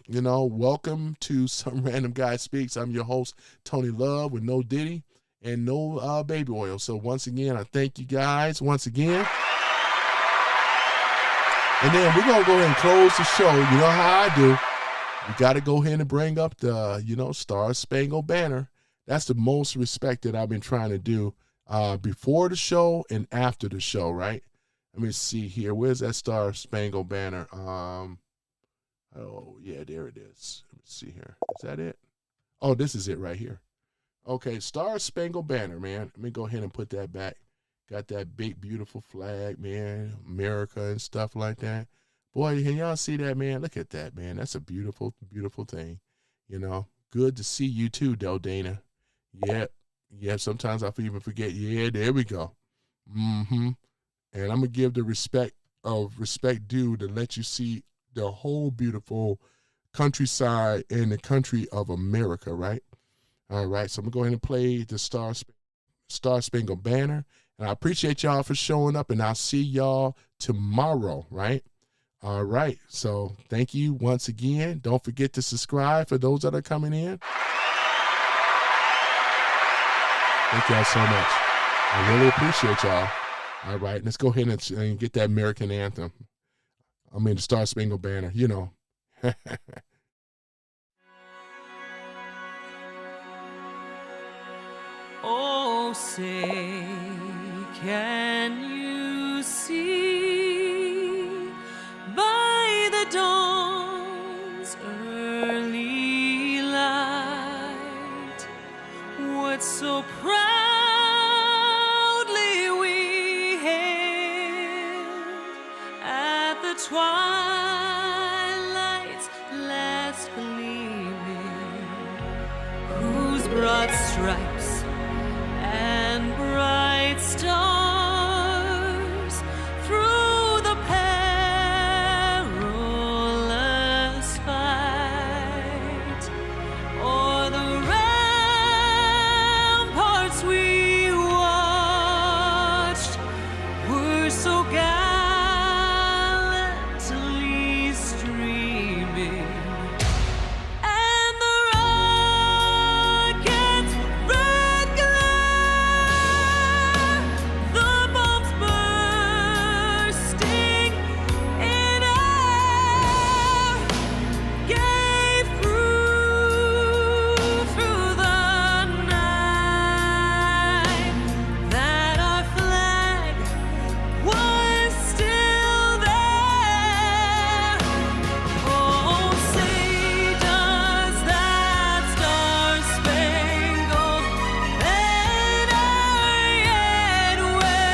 you know, welcome to Some Random Guy Speaks. I'm your host, Tony Love, with no Diddy and no baby oil. So once again, I thank you guys once again. And then we're going to go ahead and close the show. You know how I do. We got to go ahead and bring up the, you know, Star Spangled Banner. That's the most respect that I've been trying to do before the show and after the show, right? Let me see here. Where's that Star Spangled Banner? Oh, yeah, there it is. Let me see here. Is that it? Oh, this is it right here. Okay, Star Spangled Banner, man. Let me go ahead and put that back. Got that big, beautiful flag, man. America and stuff like that. Boy, can y'all see that, man? Look at that, man. That's a beautiful, beautiful thing. You know, good to see you too, Del Dana. Yep. Yep, sometimes I even forget. Yeah, there we go. And I'm going to give the respect due to let you see the whole beautiful countryside and the country of America, right? All right, so I'm going to go ahead and play the Star Spangled Banner. And I appreciate y'all for showing up, and I'll see y'all tomorrow, right? All right, so thank you once again. Don't forget to subscribe for those that are coming in. Thank y'all so much. I really appreciate y'all. All right, let's go ahead and get that American anthem. I mean, the Star Spangled Banner, you know. Oh, say, can you see by the dawn twilight's last gleaming, whose broad stripes and bright stars through the perilous fight o'er the ramparts we watched were so gallantly streaming, and the rocket's red glare, the bombs bursting in air, gave proof through the night that our flag was still there. Oh, say does that star-spangled banner yet wave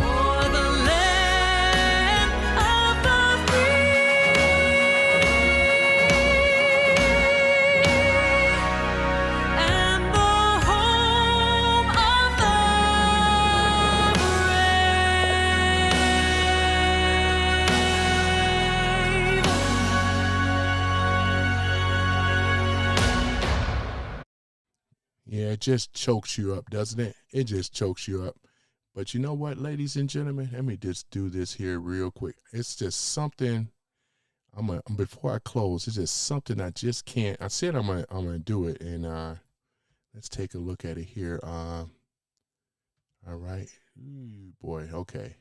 o'er the land of the free and the home of the Yeah, it just chokes you up, doesn't it? It just chokes you up. But you know what, ladies and gentlemen? Let me just do this here real quick. It's just something. Before I close, it's just something I just can't. I said I'm gonna do it, and let's take a look at it here. All right, ooh, boy. Okay,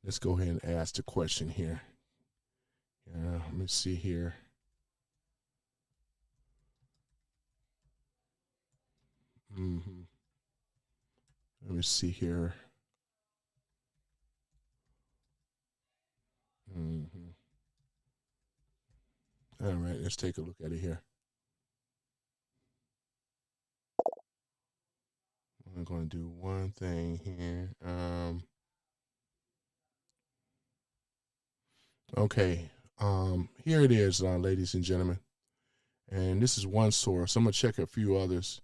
let's go ahead and ask the question here. Let me see here. Let me see here. All right, let's take a look at it here. I'm going to do one thing here. Okay, here it is, ladies and gentlemen. And this is one source. I'm going to check a few others.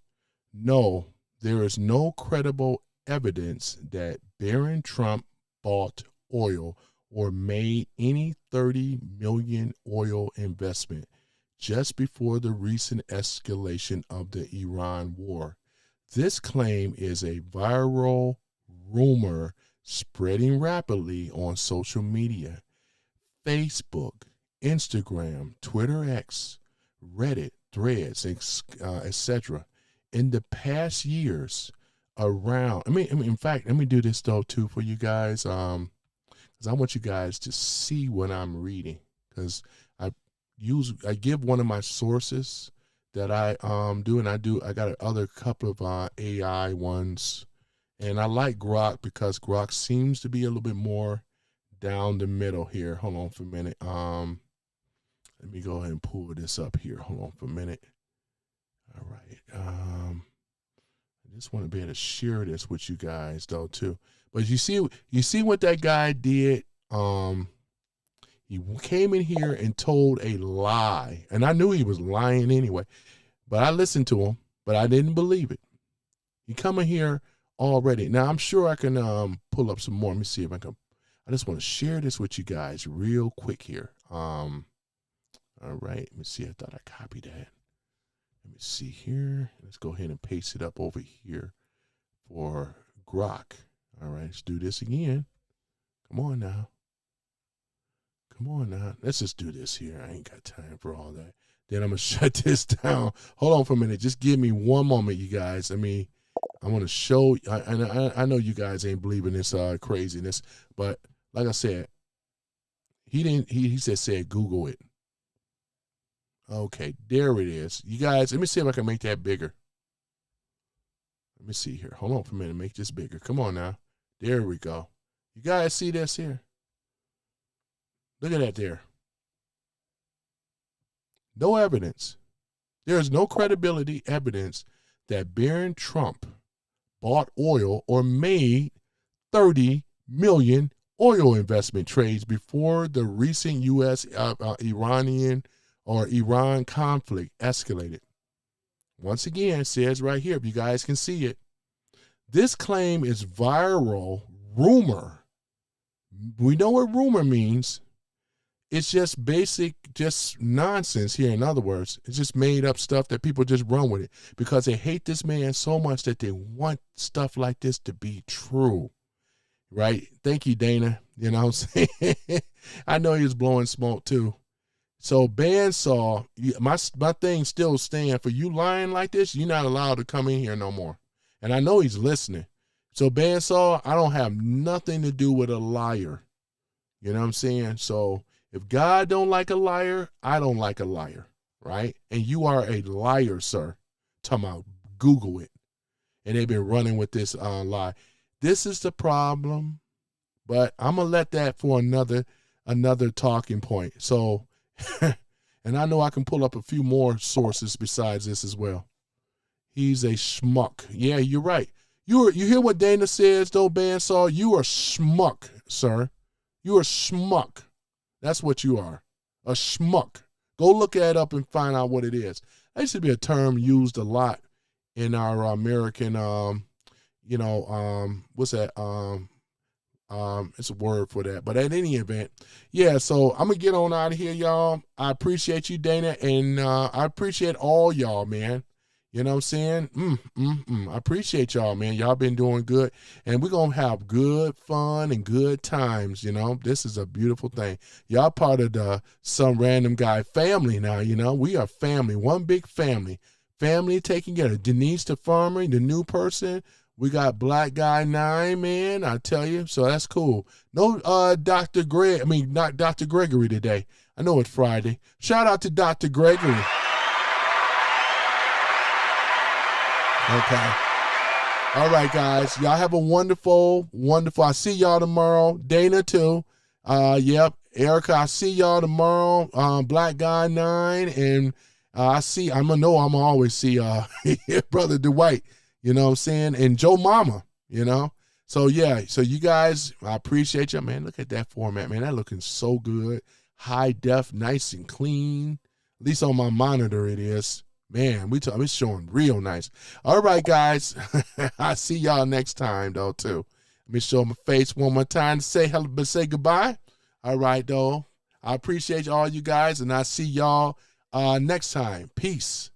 No, there is no credible evidence that Barron Trump bought oil or made any $30 million oil investment just before the recent escalation of the Iran war. This claim is a viral rumor spreading rapidly on social media, Facebook, Instagram, Twitter X, Reddit, Threads, etc. In the past years, in fact, let me do this though too for you guys, because I want you guys to see what I'm reading, because I give one of my sources that I do, and I got another couple of AI ones, and I like Grok because Grok seems to be a little bit more down the middle here. Hold on for a minute. Let me go ahead and pull this up here. Hold on for a minute. All right. I just want to be able to share this with you guys though too. But you see what that guy did. He came in here and told a lie, and I knew he was lying anyway. But I listened to him, but I didn't believe it. He coming here already. Now I'm sure I can pull up some more. Let me see if I can. I just want to share this with you guys real quick here. All right. Let me see. I thought I copied that. Let me see here. Let's go ahead and paste it up over here for Grok. All right, let's do this again. Come on now. Come on now. Let's just do this here. I ain't got time for all that. Then I'm going to shut this down. Hold on for a minute. Just give me one moment, you guys. I want to show. I know you guys ain't believing this craziness, but like I said, he said Google it. Okay, there it is. You guys, let me see if I can make that bigger. Let me see here. Hold on for a minute. Make this bigger. Come on now. There we go. You guys see this here? Look at that there. No evidence. There is no credibility evidence that Barron Trump bought oil or made $30 million oil investment trades before the recent U.S. Iran conflict escalated. Once again, it says right here, if you guys can see it, this claim is viral rumor. We know what rumor means. It's just just nonsense here. In other words, it's just made up stuff that people just run with it because they hate this man so much that they want stuff like this to be true. Right? Thank you, Dana. You know what I'm saying? I know he was blowing smoke too. So Bandsaw, my thing still stands. For you lying like this, you're not allowed to come in here no more. And I know he's listening. So Bandsaw, I don't have nothing to do with a liar. You know what I'm saying? So if God don't like a liar, I don't like a liar, right? And you are a liar, sir. Talking about Google it. And they've been running with this lie. This is the problem, but I'm going to let that for another talking point. So, and I know I can pull up a few more sources besides this as well. He's a schmuck. Yeah, you're right. You hear what Dana says, though, Bandsaw? You are schmuck, sir. You are schmuck. That's what you are, a schmuck. Go look that up and find out what it is. That used to be a term used a lot in our American, what's that? It's a word for that. But at any event, yeah, so I'm going to get on out of here, y'all. I appreciate you, Dana, and I appreciate all y'all, man. You know what I'm saying? I appreciate y'all, man. Y'all been doing good. And we're going to have good fun and good times, you know. This is a beautiful thing. Y'all part of the Some Random Guy family now, you know. We are family, one big family. Family taking care of Denise the farmer, the new person. We got Black Guy 9, man, I tell you. So that's cool. No not Dr. Gregory today. I know it's Friday. Shout out to Dr. Gregory. Okay. All right, guys. Y'all have a wonderful. I'll see y'all tomorrow. Dana, too. Yep. Erica, I'll see y'all tomorrow. Black Guy 9. And I'm always see Brother Dwight. You know what I'm saying? And Joe Mama, you know? So, yeah. So, you guys, I appreciate you. Man, look at that format, man. That looking so good. High def, nice and clean. At least on my monitor it is. Man, it's showing real nice. All right, guys. I'll see y'all next time, though, too. Let me show my face one more time to say hello, but say goodbye. All right, though. I appreciate all you guys, and I'll see y'all next time. Peace.